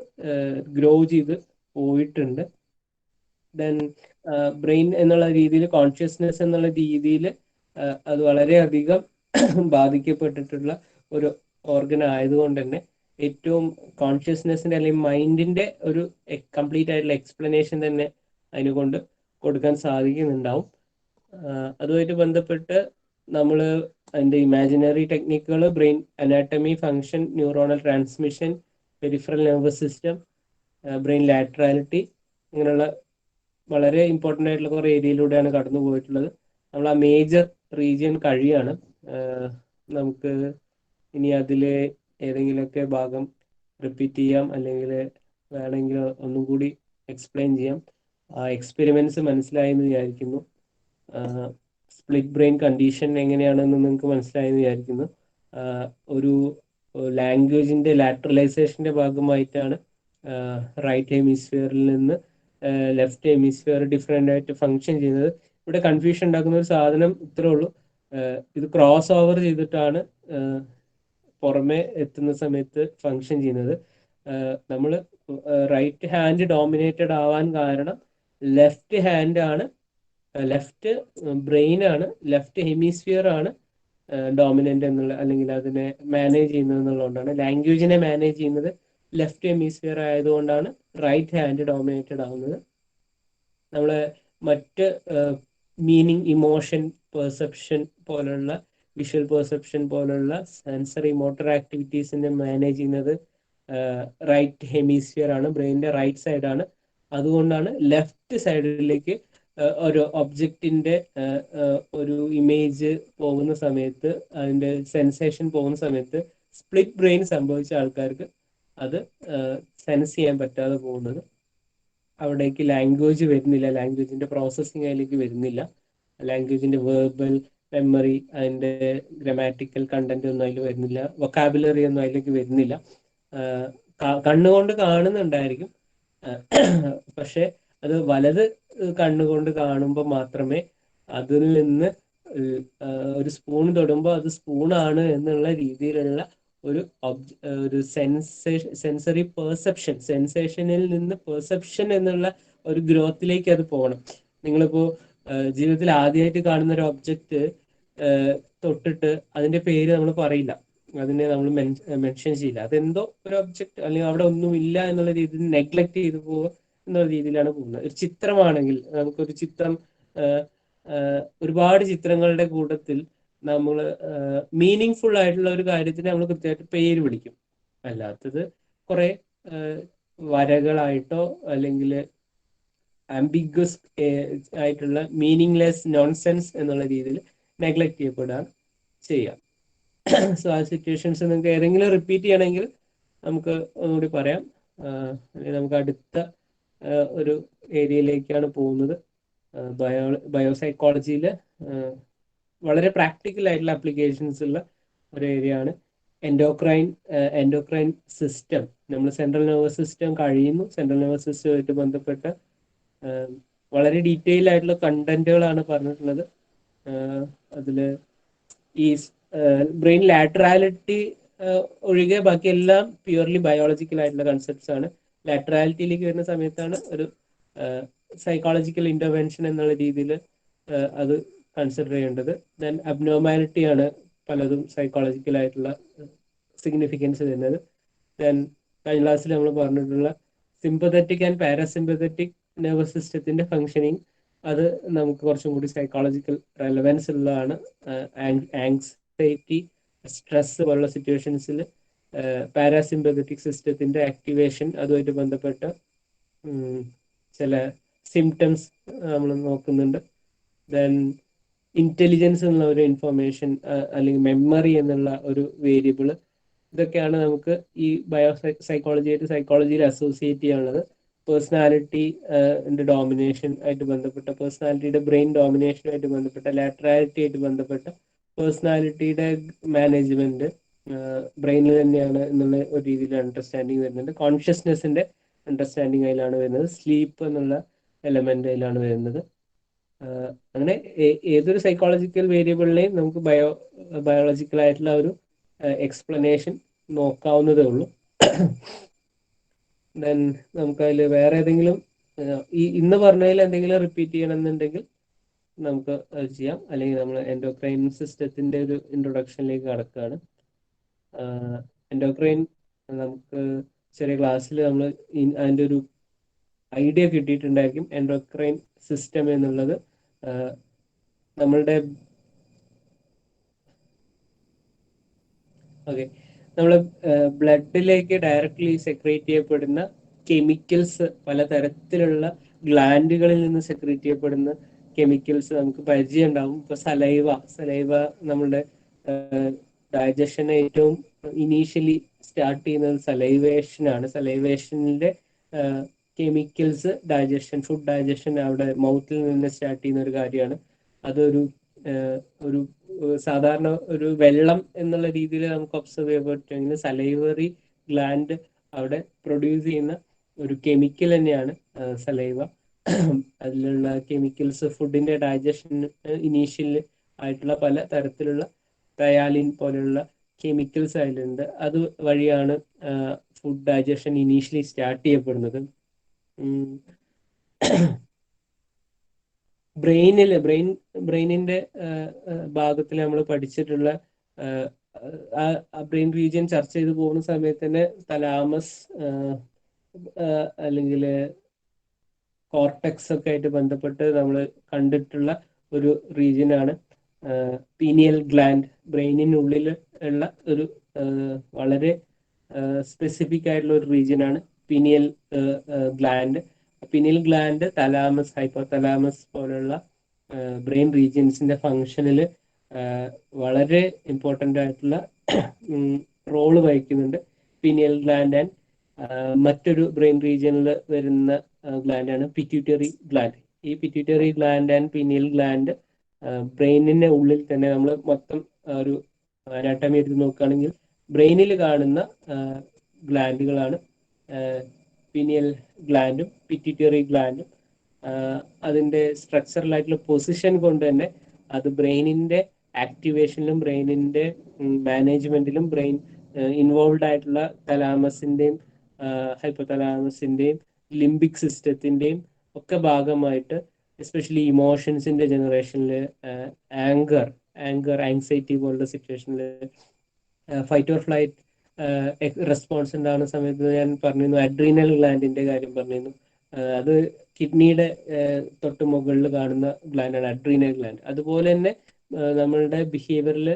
ഗ്രോ ചെയ്ത് പോയിട്ടുണ്ട്. ദെൻ ബ്രെയിൻ എന്നുള്ള രീതിയിൽ, കോൺഷ്യസ്നെസ് എന്നുള്ള രീതിയിൽ അത് വളരെയധികം ബാധിക്കപ്പെട്ടിട്ടുള്ള ഒരു ഓർഗൻ ആയതുകൊണ്ട് തന്നെ ഏറ്റവും കോൺഷ്യസ്നെസ്സിന്റെ അല്ലെങ്കിൽ മൈൻഡിന്റെ ഒരു കംപ്ലീറ്റ് ആയിട്ടുള്ള എക്സ്പ്ലനേഷൻ തന്നെ അതിനെ കൊണ്ട് കൊടുക്കാൻ സാധിക്കുന്നുണ്ടാവും. അതുമായിട്ട് ബന്ധപ്പെട്ട് നമ്മൾ അതിന്റെ ഇമാജിനറി ടെക്നിക്കുകൾ, brain anatomy, function, neuronal transmission, peripheral nervous system, brain laterality, ഇങ്ങനെയുള്ള വളരെ ഇമ്പോർട്ടൻ്റ് ആയിട്ടുള്ള കുറേ ഏരിയയിലൂടെയാണ് കടന്നു പോയിട്ടുള്ളത്. നമ്മൾ ആ മേജർ റീജിയൻ കഴിയാണ്. നമുക്ക് ഇനി അതിൽ ഏതെങ്കിലുമൊക്കെ ഭാഗം റിപ്പീറ്റ് ചെയ്യാം, അല്ലെങ്കിൽ വേണമെങ്കിൽ ഒന്നും കൂടി എക്സ്പ്ലെയിൻ ചെയ്യാം. ആ എക്സ്പെരിമെന്റ്സ് മനസ്സിലായെന്ന് വിചാരിക്കുന്നു. സ്പ്ലിറ്റ് ബ്രെയിൻ കണ്ടീഷൻ എങ്ങനെയാണെന്ന് നിങ്ങൾക്ക് മനസ്സിലായെന്ന് വിചാരിക്കുന്നു. ഒരു ലാംഗ്വേജിന്റെ ലാറ്ററലൈസേഷന്റെ ഭാഗമായിട്ടാണ് റൈറ്റ് ഹെമിസ്ഫിയറിൽ നിന്ന് ലെഫ്റ്റ് ഹെമിസ്ഫിയർ ഡിഫറെൻ്റ് ആയിട്ട് ഫങ്ഷൻ ചെയ്യുന്നത്. ഇവിടെ കൺഫ്യൂഷൻ ഉണ്ടാക്കുന്ന ഒരു സാധനം ഇത്രേ ഉള്ളൂ. ഇത് ക്രോസ് ഓവർ ചെയ്തിട്ടാണ് പുറമെ എത്തുന്ന സമയത്ത് ഫങ്ഷൻ ചെയ്യുന്നത്. നമ്മൾ റൈറ്റ് ഹാൻഡ് ഡോമിനേറ്റഡ് ആവാൻ കാരണം ലെഫ്റ്റ് ഹാൻഡ് ആണ്, ലെഫ്റ്റ് ബ്രെയിൻ ആണ്, ലെഫ്റ്റ് ഹെമിസ്ഫിയർ ആണ് ഡോമിനന്റ് എന്നുള്ള, അല്ലെങ്കിൽ അതിനെ മാനേജ് ചെയ്യുന്നത് എന്നുള്ളതുകൊണ്ടാണ്, ലാംഗ്വേജിനെ മാനേജ് ചെയ്യുന്നത് ലെഫ്റ്റ് ഹെമിസ്ഫിയർ ആയതുകൊണ്ടാണ് റൈറ്റ് ഹാൻഡ് ഡോമിനേറ്റഡ് ആവുന്നത്. നമ്മള് മറ്റ് മീനിങ്, ഇമോഷൻ, പെർസെപ്ഷൻ പോലുള്ള, വിഷ്വൽ പെർസെപ്ഷൻ പോലുള്ള സെൻസറി മോട്ടോർ ആക്ടിവിറ്റീസിനെ മാനേജ് ചെയ്യുന്നത് റൈറ്റ് ഹെമിസ്ഫിയർ ആണ്, ബ്രെയിനിന്റെ റൈറ്റ് സൈഡാണ്. അതുകൊണ്ടാണ് ലെഫ്റ്റ് സൈഡിലേക്ക് ഒരു ഒബ്ജക്റ്റിന്റെ ഒരു ഇമേജ് പോകുന്ന സമയത്ത്, അതിന്റെ സെൻസേഷൻ പോകുന്ന സമയത്ത് സ്പ്ലിറ്റ് ബ്രെയിൻ സംഭവിച്ച ആൾക്കാർക്ക് അത് സെൻസ് ചെയ്യാൻ പറ്റാതെ പോകുന്നത്. അവിടേക്ക് ലാംഗ്വേജ് വരുന്നില്ല, ലാംഗ്വേജിന്റെ പ്രോസസ്സിങ് അതിലേക്ക് വരുന്നില്ല, ലാംഗ്വേജിന്റെ വേർബൽ മെമ്മറി, അതിന്റെ ഗ്രമാറ്റിക്കൽ കണ്ടന്റ് ഒന്നും അതിൽ വരുന്നില്ല, വൊക്കാബുലറി ഒന്നും അതിലേക്ക് വരുന്നില്ല. കണ്ണുകൊണ്ട് കാണുന്നുണ്ടായിരിക്കും, പക്ഷെ അത് വലത് കണ്ണുകൊണ്ട് കാണുമ്പോൾ മാത്രമേ അതിൽ നിന്ന് ഒരു സ്പൂൺ തൊടുമ്പോൾ അത് സ്പൂണാണ് എന്നുള്ള രീതിയിലുള്ള ഒരു ഒരു സെൻസറി പെർസെപ്ഷൻ, സെൻസേഷനിൽ നിന്ന് പെർസെപ്ഷൻ എന്നുള്ള ഒരു ഗ്രോത്തിലേക്ക് അത് പോകണം. നിങ്ങളിപ്പോ ജീവിതത്തിൽ ആദ്യമായിട്ട് കാണുന്ന ഒരു ഒബ്ജക്റ്റ് തൊട്ടിട്ട് അതിന്റെ പേര് നമ്മൾ പറയില്ല, അതിനെ നമ്മൾ മെൻഷൻ ചെയ്യില്ല. അതെന്തോ ഒരു ഒബ്ജക്റ്റ്, അല്ലെങ്കിൽ അവിടെ ഒന്നും ഇല്ല എന്നുള്ള രീതിയിൽ നെഗ്ലക്ട് ചെയ്തു പോവുക എന്നുള്ള രീതിയിലാണ് പോകുന്നത്. ഒരു ചിത്രമാണെങ്കിൽ നമുക്കൊരു ചിത്രം, ഒരുപാട് ചിത്രങ്ങളുടെ കൂട്ടത്തിൽ നമ്മൾ മീനിങ് ഫുൾ ആയിട്ടുള്ള ഒരു കാര്യത്തിന് നമ്മൾ കൃത്യമായിട്ട് പേര് വിളിക്കും. അല്ലാത്തത് കുറെ വരകളായിട്ടോ അല്ലെങ്കിൽ ആംബിഗ്വസ് ആയിട്ടുള്ള മീനിങ്ലെസ് നോൺസെൻസ് എന്നുള്ള രീതിയിൽ നെഗ്ലക്ട് ചെയ്യപ്പെടാൻ ചെയ്യാം. സോ ആ സിറ്റുവേഷൻസ് നിങ്ങൾക്ക് ഏതെങ്കിലും റിപ്പീറ്റ് ചെയ്യണമെങ്കിൽ നമുക്ക് ഒന്നുകൂടി പറയാം. അല്ലെങ്കിൽ നമുക്ക് അടുത്ത ഒരു ഏരിയയിലേക്കാണ് പോകുന്നത്. ബയോസൈക്കോളജിയിൽ വളരെ പ്രാക്ടിക്കൽ ആയിട്ടുള്ള അപ്ലിക്കേഷൻസ് ഉള്ള ഒരു ഏരിയ ആണ് എൻഡോക്രൈൻ സിസ്റ്റം. നമ്മൾ സെൻട്രൽ നെർവസ് സിസ്റ്റം കഴിയുന്നു, സെൻട്രൽ നെർവസ് സിസ്റ്റമായിട്ട് ബന്ധപ്പെട്ട വളരെ ഡീറ്റെയിൽ ആയിട്ടുള്ള കണ്ടന്റുകളാണ് പറഞ്ഞിട്ടുള്ളത്. അതില് ഈ ബ്രെയിൻ ലാറ്ററാലിറ്റി ഒഴികെ ബാക്കി എല്ലാം പ്യുവർലി ബയോളജിക്കൽ ആയിട്ടുള്ള കൺസെപ്റ്റ്സ് ആണ്. ലാറ്ററാലിറ്റിയിലേക്ക് വരുന്ന സമയത്താണ് ഒരു സൈക്കോളജിക്കൽ ഇന്റർവെൻഷൻ എന്നുള്ള രീതിയിൽ അത് കൺസിഡർ ചെയ്യേണ്ടത്. ദെൻ അബ്നോർമാലിറ്റി ആണ് പലതും സൈക്കോളജിക്കൽ ആയിട്ടുള്ള സിഗ്നിഫിക്കൻസ് വരുന്നത്. ദെൻ കഴിഞ്ഞ ക്ലാസ്സിൽ നമ്മൾ പറഞ്ഞിട്ടുള്ള സിമ്പതറ്റിക് ആൻഡ് പാരാസിമ്പതറ്റിക് നെർവസ് സിസ്റ്റത്തിന്റെ ഫങ്ഷനിങ്, അത് നമുക്ക് കുറച്ചും കൂടി സൈക്കോളജിക്കൽ റെലവൻസ് ഉള്ളതാണ്. ആങ്സൈറ്റി, സ്ട്രെസ് പോലുള്ള സിറ്റുവേഷൻസിൽ പാരാസിമ്പതറ്റിക് സിസ്റ്റത്തിന്റെ ആക്ടിവേഷൻ, അതുമായിട്ട് ബന്ധപ്പെട്ട ചില സിംറ്റംസ് നമ്മൾ നോക്കുന്നുണ്ട്. ദെൻ ഇന്റലിജൻസ് എന്നുള്ള ഒരു ഇൻഫർമേഷൻ, അല്ലെങ്കിൽ മെമ്മറി എന്നുള്ള ഒരു വേരിയബിള്, ഇതൊക്കെയാണ് നമുക്ക് ഈ സൈക്കോളജിയിൽ അസോസിയേറ്റ് ചെയ്യാനുള്ളത്. പേഴ്സണാലിറ്റി ഡോമിനേഷൻ ആയിട്ട് ബന്ധപ്പെട്ട, പേഴ്സണാലിറ്റിയുടെ ബ്രെയിൻ ഡോമിനേഷനുമായിട്ട് ബന്ധപ്പെട്ട, ലാറ്ററാലിറ്റി ആയിട്ട് ബന്ധപ്പെട്ട, പേഴ്സണാലിറ്റിയുടെ മാനേജ്മെന്റ് ബ്രെയിനിൽ തന്നെയാണ് എന്നുള്ള ഒരു രീതിയിൽ അണ്ടർസ്റ്റാൻഡിങ് വരുന്നുണ്ട്. കോൺഷ്യസ്നെസിന്റെ അണ്ടർസ്റ്റാൻഡിങ് അതിലാണ് വരുന്നത്. സ്ലീപ്പ് എന്നുള്ള എലമെന്റ് അതിലാണ് വരുന്നത്. അങ്ങനെ ഏതൊരു സൈക്കോളജിക്കൽ വേരിയബിളിനെയും നമുക്ക് ബയോളജിക്കൽ ആയിട്ടുള്ള ഒരു എക്സ്പ്ലനേഷൻ നോക്കാവുന്നതേ ഉള്ളൂ. ദെൻ നമുക്ക് അതിൽ വേറെ ഏതെങ്കിലും ഇന്ന് പറഞ്ഞതിൽ എന്തെങ്കിലും റിപ്പീറ്റ് ചെയ്യണമെന്നുണ്ടെങ്കിൽ നമുക്ക് അത് ചെയ്യാം. അല്ലെങ്കിൽ നമ്മൾ എൻഡോക്രൈൻ സിസ്റ്റത്തിന്റെ ഒരു ഇൻട്രൊഡക്ഷനിലേക്ക് കടക്കുകയാണ്. എൻഡോക്രൈൻ നമുക്ക് ചെറിയ ക്ലാസ്സിൽ നമ്മൾ അതിൻ്റെ ഒരു ഐഡിയ കിട്ടിയിട്ടുണ്ടായിരിക്കും. എൻഡോക്രൈൻ സിസ്റ്റം എന്നുള്ളത് നമ്മളുടെ നമ്മൾ ബ്ലഡിലേക്ക് ഡയറക്ട്ലി സെക്രീറ്റ് ചെയ്യപ്പെടുന്ന കെമിക്കൽസ്, പലതരത്തിലുള്ള ഗ്ലാൻഡുകളിൽ നിന്ന് സെക്രീറ്റ് ചെയ്യപ്പെടുന്ന കെമിക്കൽസ് നമുക്ക് പരിചയം ഉണ്ടാവും. ഇപ്പൊ സലൈവ നമ്മുടെ ഡൈജഷനെ ഏറ്റവും ഇനീഷ്യലി സ്റ്റാർട്ട് ചെയ്യുന്നത് സലൈവേഷനാണ്. സലൈവേഷനിലെ കെമിക്കൽസ് ഫുഡ് ഡൈജഷൻ അവിടെ മൗത്തിൽ നിന്ന് സ്റ്റാർട്ട് ചെയ്യുന്ന ഒരു കാര്യമാണ്. അതൊരു ഒരു സാധാരണ ഒരു വെള്ളം എന്നുള്ള രീതിയിൽ നമുക്ക് ഒബ്സർവ് ചെയ്യാൻ പറ്റുമെങ്കിൽ സലൈവറി ഗ്ലാൻഡ് അവിടെ പ്രൊഡ്യൂസ് ചെയ്യുന്ന ഒരു കെമിക്കൽ തന്നെയാണ് സലൈവ. അതിലുള്ള കെമിക്കൽസ് ഫുഡിന്റെ ഡൈജഷൻ ഇനീഷ്യൽ ആയിട്ടുള്ള പല തരത്തിലുള്ള തയാലിൻ പോലെയുള്ള കെമിക്കൽസ് അതിലുണ്ട്. അത് വഴിയാണ് ഫുഡ് ഡൈജഷൻ ഇനീഷ്യലി സ്റ്റാർട്ട് ചെയ്യപ്പെടുന്നത്. ബ്രെയിനിന്റെ ഭാഗത്തിൽ നമ്മൾ പഠിച്ചിട്ടുള്ള ബ്രെയിൻ റീജിയൻ ചർച്ച ചെയ്ത് പോകുന്ന സമയത്ത് തന്നെ തലാമസ് അല്ലെങ്കിൽ കോർട്ടെക്സ് ഒക്കെ ആയിട്ട് ബന്ധപ്പെട്ട് നമ്മൾ കണ്ടിട്ടുള്ള ഒരു റീജിയനാണ് പീനിയൽ ഗ്ലാൻഡ്. ബ്രെയിനിനുള്ളിൽ ഉള്ള ഒരു വളരെ സ്പെസിഫിക് ആയിട്ടുള്ള ഒരു റീജിയനാണ് pineal gland. Pineal gland thalamus, hypothalamus പോലുള്ള ബ്രെയിൻ റീജിയൻസിന്റെ ഫങ്ഷനിൽ വളരെ ഇമ്പോർട്ടൻ്റ് ആയിട്ടുള്ള റോള് വഹിക്കുന്നുണ്ട് പീനിയൽ ഗ്ലാൻഡ്. ആൻഡ് മറ്റൊരു ബ്രെയിൻ റീജിയനിൽ വരുന്ന ഗ്ലാൻഡാണ് പിറ്റ്യൂട്ടറി ഗ്ലാൻഡ്. ഈ pituitary gland and pineal gland ബ്രെയിനിന്റെ ഉള്ളിൽ തന്നെ നമ്മൾ മൊത്തം ഒരു അനാട്ടമി എടുത്ത് നോക്കുകയാണെങ്കിൽ ബ്രെയിനിൽ കാണുന്ന ഗ്ലാൻഡുകളാണ് പീനിയൽ ഗ്ലാൻഡും പിറ്റ്യൂട്ടറി ഗ്ലാൻഡും. അതിന്റെ സ്ട്രക്ചറലായിട്ടുള്ള പൊസിഷൻ കൊണ്ട് തന്നെ അത് ബ്രെയിനിന്റെ ആക്ടിവേഷനിലും ബ്രെയിനിന്റെ മാനേജ്മെന്റിലും ബ്രെയിൻ ഇൻവോൾവ് ആയിട്ടുള്ള തലാമസിന്റെയും ഹൈപ്പോതലാമസിന്റെയും ലിംബിക് സിസ്റ്റത്തിന്റെയും ഒക്കെ ഭാഗമായിട്ട് എസ്പെഷ്യലി ഇമോഷൻസിന്റെ ജനറേഷനിൽ ആൻസൈറ്റി പോലുള്ള സിറ്റുവേഷനിൽ ഫൈറ്റ് ഓർ ഫ്ലൈറ്റ് റെസ്പോൺസ് ഉണ്ടാകുന്ന സമയത്ത് ഞാൻ പറഞ്ഞിരുന്നു അഡ്രീനൽ ഗ്ലാൻഡിന്റെ കാര്യം പറഞ്ഞിരുന്നു. അത് കിഡ്നിയുടെ തൊട്ട് മുകളിൽ കാണുന്ന ഗ്ലാൻഡാണ് അഡ്രീനൽ ഗ്ലാൻഡ്. അതുപോലെ തന്നെ നമ്മളുടെ ബിഹേവിയറിൽ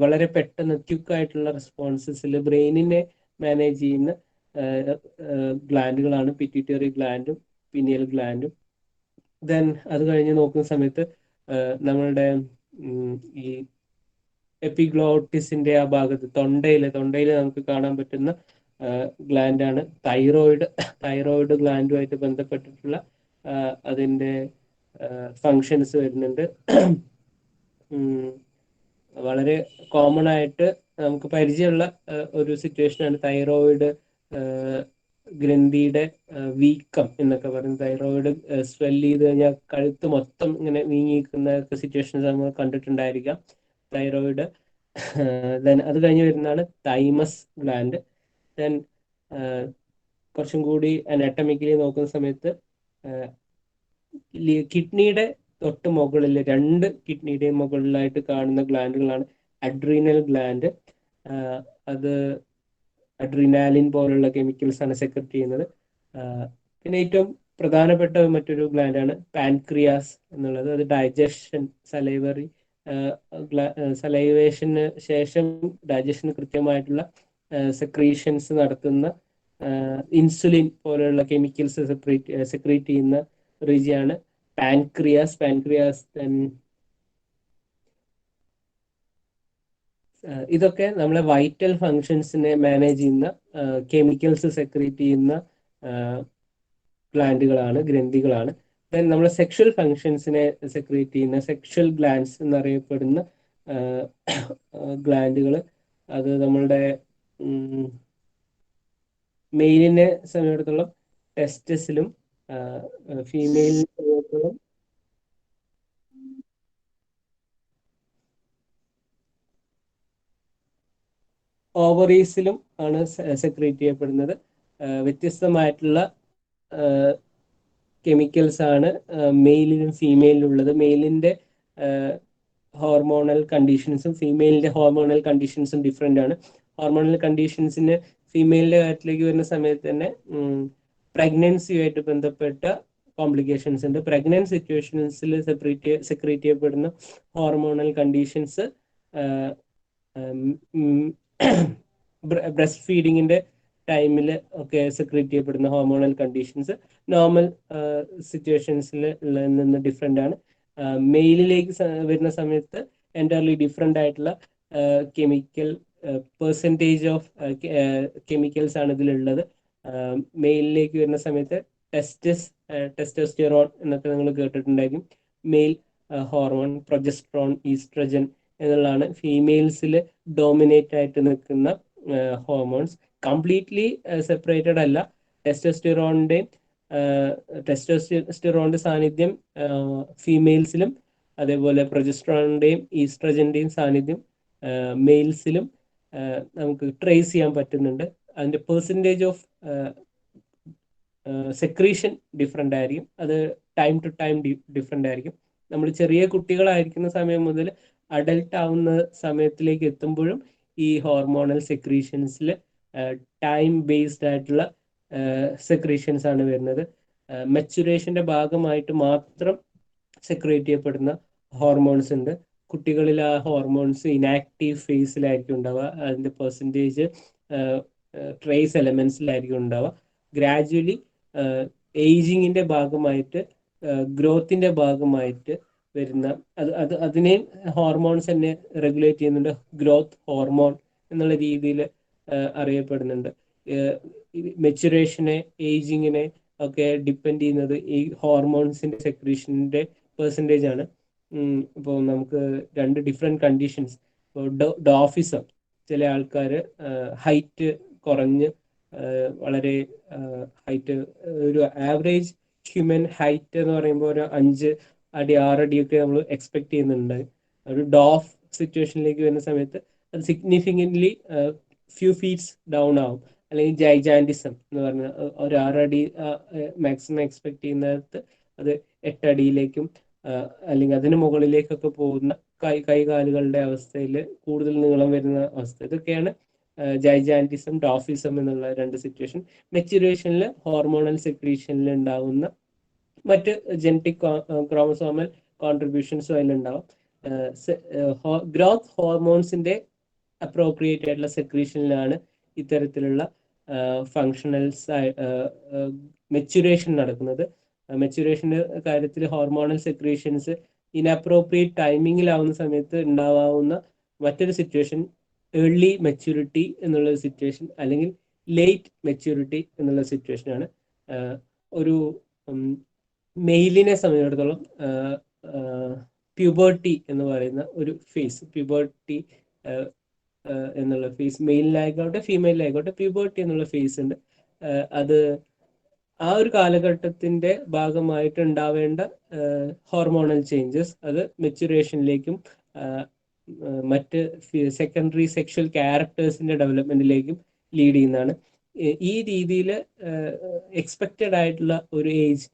വളരെ പെട്ടെന്ന് ക്വിക്കായിട്ടുള്ള റെസ്പോൺസസിൽ ബ്രെയിനിനെ മാനേജ് ചെയ്യുന്ന ഗ്ലാൻഡുകളാണ് പിറ്റ്യൂട്ടറി ഗ്ലാൻഡും പീനിയൽ ഗ്ലാൻഡും. ദെൻ അത് കഴിഞ്ഞ് നോക്കുന്ന സമയത്ത് നമ്മളുടെ ഈ എപ്പിഗ്ലോട്ടിസിന്റെ ആ ഭാഗത്ത് തൊണ്ടയിൽ നമുക്ക് കാണാൻ പറ്റുന്ന ഗ്ലാൻഡാണ് തൈറോയിഡ് ഗ്ലാൻഡുമായിട്ട് ബന്ധപ്പെട്ടിട്ടുള്ള അതിൻ്റെ ഫങ്ഷൻസ് വരുന്നുണ്ട്. വളരെ കോമൺ ആയിട്ട് നമുക്ക് പരിചയമുള്ള ഒരു സിറ്റുവേഷനാണ് തൈറോയിഡ് ഗ്രന്ഥിയുടെ വീക്കം എന്നൊക്കെ പറയുന്നത്. തൈറോയിഡ് സ്വെല്ല് ചെയ്ത് കഴിഞ്ഞാൽ കഴുത്ത് മൊത്തം ഇങ്ങനെ വീങ്ങിക്കുന്ന സിറ്റുവേഷൻസ് നമ്മൾ കണ്ടിട്ടുണ്ടായിരിക്കാം. തൈറോയിഡ്. ദെൻ അത് കഴിഞ്ഞ് വരുന്നതാണ് തൈമസ് ഗ്ലാൻഡ്. ദെൻ കുറച്ചും കൂടി അനാട്ടമിക്കലി നോക്കുന്ന സമയത്ത് കിഡ്നിയുടെ തൊട്ട് മുകളിൽ കിഡ്നിയുടെയും മുകളിലായിട്ട് കാണുന്ന ഗ്ലാൻഡുകളാണ് അഡ്രീനൽ ഗ്ലാൻഡ്. അത് അഡ്രീനാലിൻ പോലുള്ള കെമിക്കൽസ് ആണ് സെക്രറ്റ് ചെയ്യുന്നത്. പിന്നെ ഏറ്റവും പ്രധാനപ്പെട്ട മറ്റൊരു ഗ്ലാൻഡാണ് പാൻക്രിയാസ് എന്നുള്ളത്. അത് ഡൈജഷൻ, സലൈവേഷന് ശേഷം ഡൈജഷന് കൃത്യമായിട്ടുള്ള സെക്രീഷൻസ് നടത്തുന്ന ഇൻസുലിൻ പോലെയുള്ള കെമിക്കൽസ് സെക്രീറ്റ് ചെയ്യുന്ന റീജിയാണ് പാൻക്രിയാസ്. ഇതൊക്കെ നമ്മളെ വൈറ്റൽ ഫങ്ഷൻസിനെ മാനേജ് ചെയ്യുന്ന കെമിക്കൽസ് സെക്രീറ്റ് ചെയ്യുന്ന ഗ്രന്ഥികളാണ്. ദെൻ നമ്മളെ സെക്ഷൽ ഫങ്ഷൻസിനെ സെക്രീറ്റ് ചെയ്യുന്ന സെക്ഷൽ ഗ്ലാൻഡ്സ് എന്നറിയപ്പെടുന്ന ഗ്ലാൻഡുകൾ. അത് നമ്മളുടെ മെയിലിനെ സംബന്ധിച്ചിടത്തോളം ടെസ്റ്റസിലും ഫീമെയിലിനെ സംബന്ധിച്ചിടത്തോളം ഓവറീസിലും ആണ് സെക്രീറ്റ് ചെയ്യപ്പെടുന്നത്. വ്യത്യസ്തമായിട്ടുള്ള കെമിക്കൽസ് ആണ് മെയിലിനും ഫീമെയിലിനും ഉള്ളത്. മെയിലിന്റെ ഹോർമോണൽ കണ്ടീഷൻസും ഫീമെയിലിന്റെ ഹോർമോണൽ കണ്ടീഷൻസും ഡിഫറെൻ്റ് ആണ്. ഹോർമോണൽ കണ്ടീഷൻസിന് ഫീമെയിലിന്റെ കാര്യത്തിലേക്ക് വരുന്ന സമയത്ത് തന്നെ പ്രഗ്നൻസിയുമായിട്ട് ബന്ധപ്പെട്ട കോംപ്ലിക്കേഷൻസ് ഉണ്ട്. പ്രഗ്നന്റ് സിറ്റുവേഷൻസിൽ സെക്രീറ്റ് ചെയ്യപ്പെടുന്ന ഹോർമോണൽ കണ്ടീഷൻസ് ബ്രസ്റ്റ് ഫീഡിങ്ങിന്റെ ടൈമിൽ ഒക്കെ സെക്രീറ്റ് ചെയ്യപ്പെടുന്ന ഹോർമോണൽ കണ്ടീഷൻസ് നോർമൽ സിറ്റുവേഷൻസിൽ നിന്ന് ഡിഫറെൻ്റ് ആണ്. മെയിലിലേക്ക് വരുന്ന സമയത്ത് എൻറ്റയർലി ഡിഫറെൻ്റ് ആയിട്ടുള്ള കെമിക്കൽ പെർസെൻറ്റേജ് ഓഫ് കെമിക്കൽസ് ആണ് ഇതിലുള്ളത്. മെയിലിലേക്ക് വരുന്ന സമയത്ത് ടെസ്റ്റോസ്റ്റിറോൺ എന്നൊക്കെ നിങ്ങൾ കേട്ടിട്ടുണ്ടായിരിക്കും. മെയിൽ ഹോർമോൺ, പ്രൊജസ്ട്രോൺ, ഈസ്ട്രജൻ എന്നുള്ളതാണ്. ഫീമെയിൽസിൽ ഡോമിനേറ്റ് ആയിട്ട് നിൽക്കുന്ന ഹോർമോൺസ്. കംപ്ലീറ്റ്ലി സെപ്പറേറ്റഡ് അല്ല. ടെസ്റ്റോസ്റ്റിറോണിന്റെ സാന്നിധ്യം ഫീമെയിൽസിലും അതേപോലെ പ്രൊജസ്ട്രോണിന്റെയും ഈസ്ട്രജന്റെയും സാന്നിധ്യം മെയിൽസിലും നമുക്ക് ട്രേസ് ചെയ്യാൻ പറ്റുന്നുണ്ട്. അതിന്റെ പെർസെൻറ്റേജ് ഓഫ് സെക്രീഷൻ ഡിഫറെൻ്റ് ആയിരിക്കും. അത് ടൈം ടു ടൈം ഡിഫറെൻ്റ് ആയിരിക്കും. നമ്മൾ ചെറിയ കുട്ടികളായിരിക്കുന്ന സമയം മുതൽ അഡൽട്ട് ആവുന്ന സമയത്തിലേക്ക് എത്തുമ്പോഴും ഈ ഹോർമോണൽ സെക്രീഷൻസിൽ ടൈം ബേസ്ഡ് ആയിട്ടുള്ള സെക്രീഷൻസ് ആണ് വരുന്നത്. മെച്ചുറേഷന്റെ ഭാഗമായിട്ട് മാത്രം സെക്രേറ്റ് ചെയ്യപ്പെടുന്ന ഹോർമോൺസ് ഉണ്ട്. കുട്ടികളിൽ ആ ഹോർമോൺസ് ഇനാക്റ്റീവ് ഫേസിലായിരിക്കും ഉണ്ടാവുക. അതിന്റെ പെർസെൻറ്റേജ് ട്രേസ് എലമെന്റ്സിലായിരിക്കും ഉണ്ടാവുക. ഗ്രാജുവലി ഏജിങ്ങിന്റെ ഭാഗമായിട്ട് ഗ്രോത്തിന്റെ ഭാഗമായിട്ട് വരുന്ന അതിനെയും ഹോർമോൺസ് തന്നെ റെഗുലേറ്റ് ചെയ്യുന്നുണ്ട്. ഗ്രോത്ത് ഹോർമോൺ എന്നുള്ള രീതിയിൽ അറിയപ്പെടുന്നുണ്ട്. മെച്ചുറേഷനെ ഏജിങ്ങിനെ ഒക്കെ ഡിപ്പെൻഡ് ചെയ്യുന്നത് ഈ ഹോർമോൺസിന്റെ സെക്രീഷന്റെ പെർസെൻറ്റേജ് ആണ്. ഇപ്പോൾ നമുക്ക് രണ്ട് ഡിഫറെൻറ്റ് കണ്ടീഷൻസ്, ഡോഫിസം, ചില ആൾക്കാർ ഹൈറ്റ് കുറഞ്ഞ് വളരെ ഹൈറ്റ്, ഒരു ആവറേജ് ഹ്യൂമൻ ഹൈറ്റ് എന്ന് പറയുമ്പോൾ ഒരു 5 അടി 6 അടിയൊക്കെ നമ്മൾ എക്സ്പെക്ട് ചെയ്യുന്നുണ്ട്. ഒരു ഡോഫ് സിറ്റുവേഷനിലേക്ക് വരുന്ന സമയത്ത് അത് സിഗ്നിഫിക്കൻ്റ്ലി ഫ്യൂ ഫീറ്റ്സ് ഡൗൺ ആവും. അല്ലെങ്കിൽ ജൈജാൻറ്റിസം എന്ന് പറഞ്ഞാൽ ഒരു 6 അടി മാക്സിമം എക്സ്പെക്ട് ചെയ്യുന്നിടത്ത് അത് 8 അടിയിലേക്കും അല്ലെങ്കിൽ അതിന് മുകളിലേക്കൊക്കെ പോകുന്ന കൈകാലുകളുടെ അവസ്ഥയിൽ കൂടുതൽ നീളം വരുന്ന അവസ്ഥ. ഇതൊക്കെയാണ് ജൈജാൻറ്റിസം, ഡോഫിസം എന്നുള്ള രണ്ട് സിറ്റുവേഷൻ. മെച്ചുറേഷനിൽ ഹോർമോണൽ സെക്രീഷനിൽ ഉണ്ടാകുന്ന മറ്റ് ജനറ്റിക് ക്രോമസോമൽ കോൺട്രിബ്യൂഷൻസും അതിലുണ്ടാവും. ഗ്രോത്ത് ഹോർമോൺസിന്റെ അപ്രോപ്രിയേറ്റ് ആയിട്ടുള്ള സെക്രീഷനിലാണ് ഇത്തരത്തിലുള്ള ഫങ്ഷണൽസ് മെച്ചുറേഷൻ നടക്കുന്നത്. മെച്ചുറേഷന്റെ കാര്യത്തിൽ ഹോർമോണൽ സെക്രീഷൻസ് ഇൻഅപ്രോപ്രിയേറ്റ് ടൈമിങ്ങിലാവുന്ന സമയത്ത് ഉണ്ടാവാവുന്ന മറ്റൊരു സിറ്റുവേഷൻ ഏർലി മെച്യൂരിറ്റി എന്നുള്ള സിറ്റുവേഷൻ അല്ലെങ്കിൽ ലേറ്റ് മെച്യൂരിറ്റി എന്നുള്ള സിറ്റുവേഷൻ ആണ്. ഒരു മെയിലിനെ സംബന്ധിച്ചിടത്തോളം പ്യൂബർട്ടി എന്ന് പറയുന്ന ഒരു ഫേസ്, പ്യൂബർട്ടി എന്നുള്ള ഫേസ് മെയിലിനായിക്കോട്ടെ ഫീമെയിലായിക്കോട്ടെ പ്യൂബർട്ടി എന്നുള്ള ഫേസ് ഉണ്ട്. അത് ആ ഒരു കാലഘട്ടത്തിന്റെ ഭാഗമായിട്ട് ഉണ്ടാവേണ്ട ഹോർമോണൽ ചേഞ്ചസ് അത് മെച്ചുറേഷനിലേക്കും മറ്റ് സെക്കൻഡറി സെക്ഷൽ ക്യാരക്ടേഴ്സിന്റെ ഡെവലപ്മെന്റിലേക്കും ലീഡ് ചെയ്യുന്നതാണ്. ഈ രീതിയിൽ എക്സ്പെക്റ്റഡ് ആയിട്ടുള്ള ഒരു ഏജ്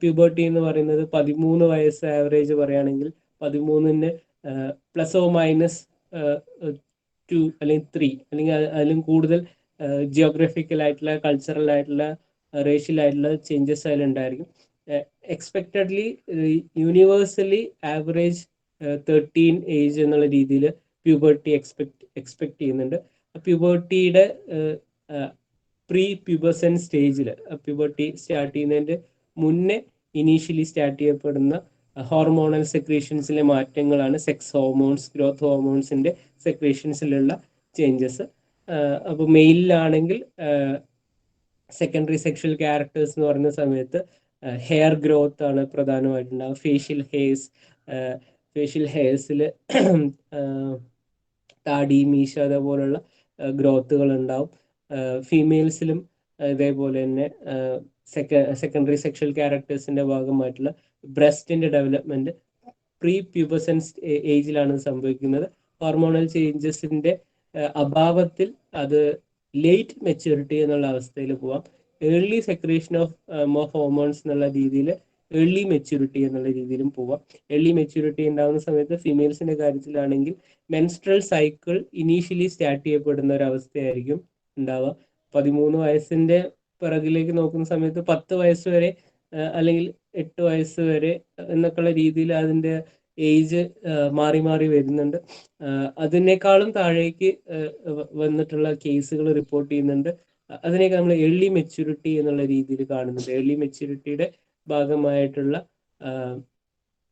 പ്യൂബർട്ടി എന്ന് പറയുന്നത് 13 വയസ്സ് ആവറേജ് പറയുകയാണെങ്കിൽ 13-ന് +±2 അല്ലെങ്കിൽ 3 അല്ലെങ്കിൽ അതിലും കൂടുതൽ ജിയോഗ്രഫിക്കൽ ആയിട്ടുള്ള കൾച്ചറൽ ആയിട്ടുള്ള റേഷ്യൽ ആയിട്ടുള്ള ചേഞ്ചസ് അതിലുണ്ടായിരിക്കും. എക്സ്പെക്റ്റഡ്ലി യൂണിവേഴ്സലി ആവറേജ് 13 ഏജ് എന്നുള്ള രീതിയിൽ പ്യൂബർട്ടി എക്സ്പെക്ട് ചെയ്യുന്നുണ്ട്. പ്യൂബർട്ടിയുടെ പ്രീ പ്യൂബസൻ സ്റ്റേജിൽ പ്യൂബർട്ടി സ്റ്റാർട്ട് ചെയ്യുന്നതിൻ്റെ മുന്നേ ഇനീഷ്യലി സ്റ്റാർട്ട് ചെയ്യപ്പെടുന്ന ഹോർമോണൽ സെക്രീഷൻസിലെ മാറ്റങ്ങളാണ് സെക്സ് ഹോർമോൺസ്, ഗ്രോത്ത് ഹോർമോൺസിന്റെ സെക്രീഷൻസിലുള്ള ചേഞ്ചസ്. അപ്പോൾ മെയിലിലാണെങ്കിൽ സെക്കൻഡറി സെക്ഷൽ ക്യാരക്ടേഴ്സ് എന്ന് പറയുന്ന സമയത്ത് ഹെയർ ഗ്രോത്ത് ആണ് പ്രധാനമായിട്ടുണ്ടാകുക. ഫേഷ്യൽ ഹെയർസിൽ താടി, മീശ അതേപോലുള്ള ഗ്രോത്തുകൾ ഉണ്ടാവും. ഫീമെയിൽസിലും ഇതേപോലെ തന്നെ സെക്കൻഡറി സെക്ഷൽ ക്യാരക്ടേഴ്സിന്റെ ഭാഗമായിട്ടുള്ള ബ്രസ്റ്റിന്റെ ഡെവലപ്മെന്റ് പ്രീ പ്യൂബസൻ ഏജിലാണ് സംഭവിക്കുന്നത്. ഹോർമോണൽ ചേഞ്ചസിന്റെ അഭാവത്തിൽ അത് ലേറ്റ് മെച്യൂരിറ്റി എന്നുള്ള അവസ്ഥയിൽ പോവാം. ഏർലി സെക്രീഷൻ ഓഫ് ഹോർമോൺസ് എന്നുള്ള രീതിയിൽ ഏർലി മെച്യൂരിറ്റി എന്നുള്ള രീതിയിലും പോവാം. ഏർലി മെച്യൂരിറ്റി ഉണ്ടാകുന്ന സമയത്ത് ഫീമെയിൽസിന്റെ കാര്യത്തിലാണെങ്കിൽ മെൻസ്ട്രൽ സൈക്കിൾ ഇനീഷ്യലി സ്റ്റാർട്ട് ചെയ്യപ്പെടുന്ന ഒരു അവസ്ഥയായിരിക്കും ഉണ്ടാവുക. 13 വയസ്സിന്റെ പിറകിലേക്ക് നോക്കുന്ന സമയത്ത് 10 വയസ്സ് വരെ അല്ലെങ്കിൽ 8 വയസ്സ് വരെ എന്നൊക്കെയുള്ള രീതിയിൽ അതിന്റെ ഏജ് മാറി മാറി വരുന്നുണ്ട്. അതിനേക്കാളും താഴേക്ക് വന്നിട്ടുള്ള കേസുകൾ റിപ്പോർട്ട് ചെയ്യുന്നുണ്ട്. അതിനേക്ക് നമ്മൾ ഏർലി മെച്യൂരിറ്റി എന്നുള്ള രീതിയിൽ കാണുന്നുണ്ട്. ഏർലി മെച്യൂരിറ്റിയുടെ ഭാഗമായിട്ടുള്ള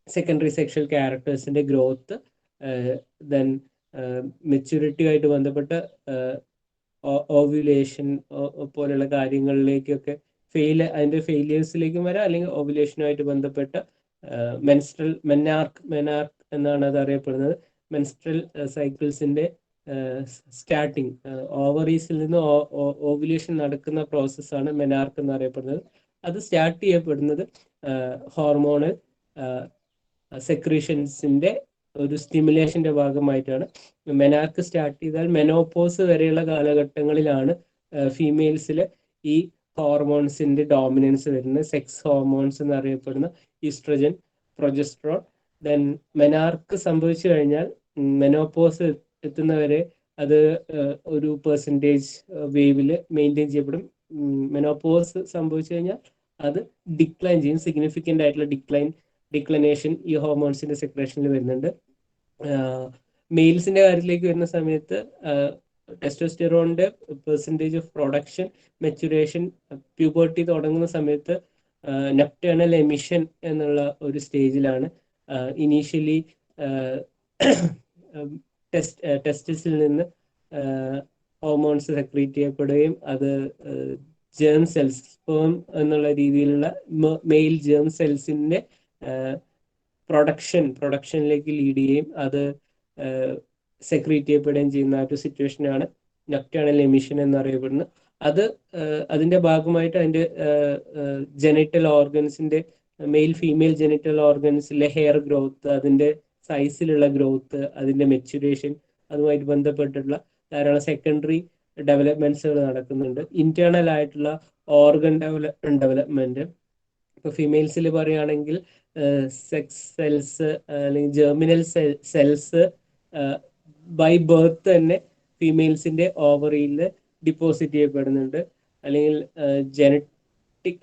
സെക്കൻഡറി സെക്ഷൽ ക്യാരക്ടേഴ്സിന്റെ ഗ്രോത്ത്, ദെൻ മെച്യൂരിറ്റിയുമായിട്ട് ബന്ധപ്പെട്ട ഓവുലേഷൻ പോലെയുള്ള കാര്യങ്ങളിലേക്കൊക്കെ അതിന്റെ ഫെയിലിയേഴ്സിലേക്കും വരാം. അല്ലെങ്കിൽ ഓവുലേഷനുമായിട്ട് ബന്ധപ്പെട്ട മെനാർക്ക് എന്നാണ് അത് അറിയപ്പെടുന്നത്. മെൻസ്ട്രൽ സൈക്കിൾസിന്റെ സ്റ്റാർട്ടിങ്, ഓവറീസിൽ നിന്ന് ഓവുലേഷൻ നടക്കുന്ന പ്രോസസ്സാണ് മെനാർക്ക് എന്ന് അറിയപ്പെടുന്നത്. അത് സ്റ്റാർട്ട് ചെയ്യപ്പെടുന്നത് ഹോർമോണൽ സെക്രീഷൻസിന്റെ ഒരു സ്റ്റിമുലേഷന്റെ ഭാഗമായിട്ടാണ്. മെനാർക്ക് സ്റ്റാർട്ട് ചെയ്താൽ മെനോപോസ് വരെയുള്ള കാലഘട്ടങ്ങളിലാണ് ഫീമെയിൽസിൽ ഈ ഹോർമോൺസിന്റെ ഡോമിനൻസ് വരുന്നത്. സെക്സ് ഹോർമോൺസ് എന്നറിയപ്പെടുന്ന ഈസ്ട്രജൻ, പ്രൊജസ്ട്രോൺ. ദെൻ മെനാർക്ക് സംഭവിച്ചു കഴിഞ്ഞാൽ മെനോപോസ് എത്തുന്നവരെ അത് ഒരു പെർസെൻറ്റേജ് വേവിൽ മെയിൻറ്റെയിൻ ചെയ്യപ്പെടും. മെനോപോസ് സംഭവിച്ചു കഴിഞ്ഞാൽ അത് ഡിക്ലൈൻ ചെയ്യും. സിഗ്നിഫിക്കൻ്റ് ആയിട്ടുള്ള ഡിക്ലൈനേഷൻ ഈ ഹോർമോൺസിന്റെ സെക്രേഷനിൽ വരുന്നുണ്ട്. മെയിൽസിന്റെ കാര്യത്തിലേക്ക് വരുന്ന സമയത്ത് ടെസ്റ്റോസ്റ്റിറോണിന്റെ percentage of production, maturation, puberty തുടങ്ങുന്ന സമയത്ത് നക്ടേണൽ എമിഷൻ എന്നുള്ള ഒരു സ്റ്റേജിലാണ്. ഇനീഷ്യലി ടെസ്റ്റിസിൽ നിന്ന് ഹോർമോൺസ് സെക്രീറ്റ് ചെയ്യപ്പെടുകയും അത് ജേം സെൽസ്, സ്പേം എന്നുള്ള രീതിയിലുള്ള മെയിൽ ജേം സെൽസിന്റെ പ്രൊഡക്ഷനിലേക്ക് ലീഡ് ചെയ്യുകയും അത് സെക്രീറ്റ് ചെയ്യപ്പെടുകയും ചെയ്യുന്ന ഒരു സിറ്റുവേഷനാണ് നക്ടേണൽ എമിഷൻ എന്നറിയപ്പെടുന്നത്. അതിന്റെ ഭാഗമായിട്ട് അതിന്റെ ജെനിറ്റൽ ഓർഗൻസിന്റെ മെയിൽ ഫീമെയിൽ ജെനിറ്റൽ ഓർഗൻസിലെ ഹെയർ ഗ്രോത്ത്, അതിന്റെ സൈസിലുള്ള ഗ്രോത്ത്, അതിന്റെ മെച്ചുറേഷൻ, അതുമായിട്ട് ബന്ധപ്പെട്ടിട്ടുള്ള ധാരാളം സെക്കൻഡറി ഡെവലപ്മെന്റ്സുകൾ നടക്കുന്നുണ്ട്. ഇന്റേണൽ ആയിട്ടുള്ള ഓർഗൻ ഡെവലപ്മെന്റ്, ഇപ്പൊ ഫീമെയിൽസിൽ പറയുകയാണെങ്കിൽ സെക്സ് സെൽസ് അല്ലെങ്കിൽ ജെർമിനൽ സെൽസ് ബൈ ബർത്ത് തന്നെ ഫീമെയിൽസിന്റെ ഓവറിയിൽ ഡിപ്പോസിറ്റ് ചെയ്യപ്പെടുന്നുണ്ട്. അല്ലെങ്കിൽ ജനറ്റിക്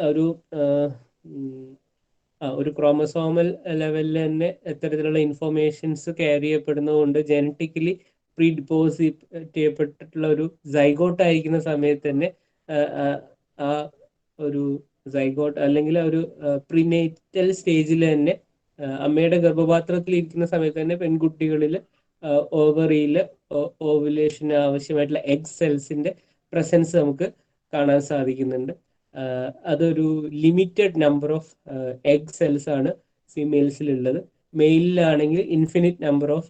ഒരു ക്രോമസോമൽ ലെവലിൽ തന്നെ ഇത്തരത്തിലുള്ള ഇൻഫോർമേഷൻസ് ക്യാരി ചെയ്യപ്പെടുന്നതുകൊണ്ട് ജനറ്റിക്കലി പ്രീ ഡിപ്പോസിറ്റ് ചെയ്യപ്പെട്ടിട്ടുള്ള ഒരു സൈഗോട്ട് ആയിരിക്കുന്ന സമയത്ത് തന്നെ ആ ഒരു സൈഗോട്ട് അല്ലെങ്കിൽ ഒരു പ്രീനേറ്റൽ സ്റ്റേജിൽ തന്നെ അമ്മയുടെ ഗർഭപാത്രത്തിൽ ഇരിക്കുന്ന സമയത്ത് തന്നെ പെൺകുട്ടികളിൽ ഓവറിയിൽ ഓവുലേഷന് ആവശ്യമായിട്ടുള്ള എഗ് സെൽസിന്റെ പ്രസൻസ് നമുക്ക് കാണാൻ സാധിക്കുന്നുണ്ട്. അതൊരു limited number of egg cells ആണ് ഫീമെയിൽസിൽ ഉള്ളത്. മെയിലിലാണെങ്കിൽ infinite number of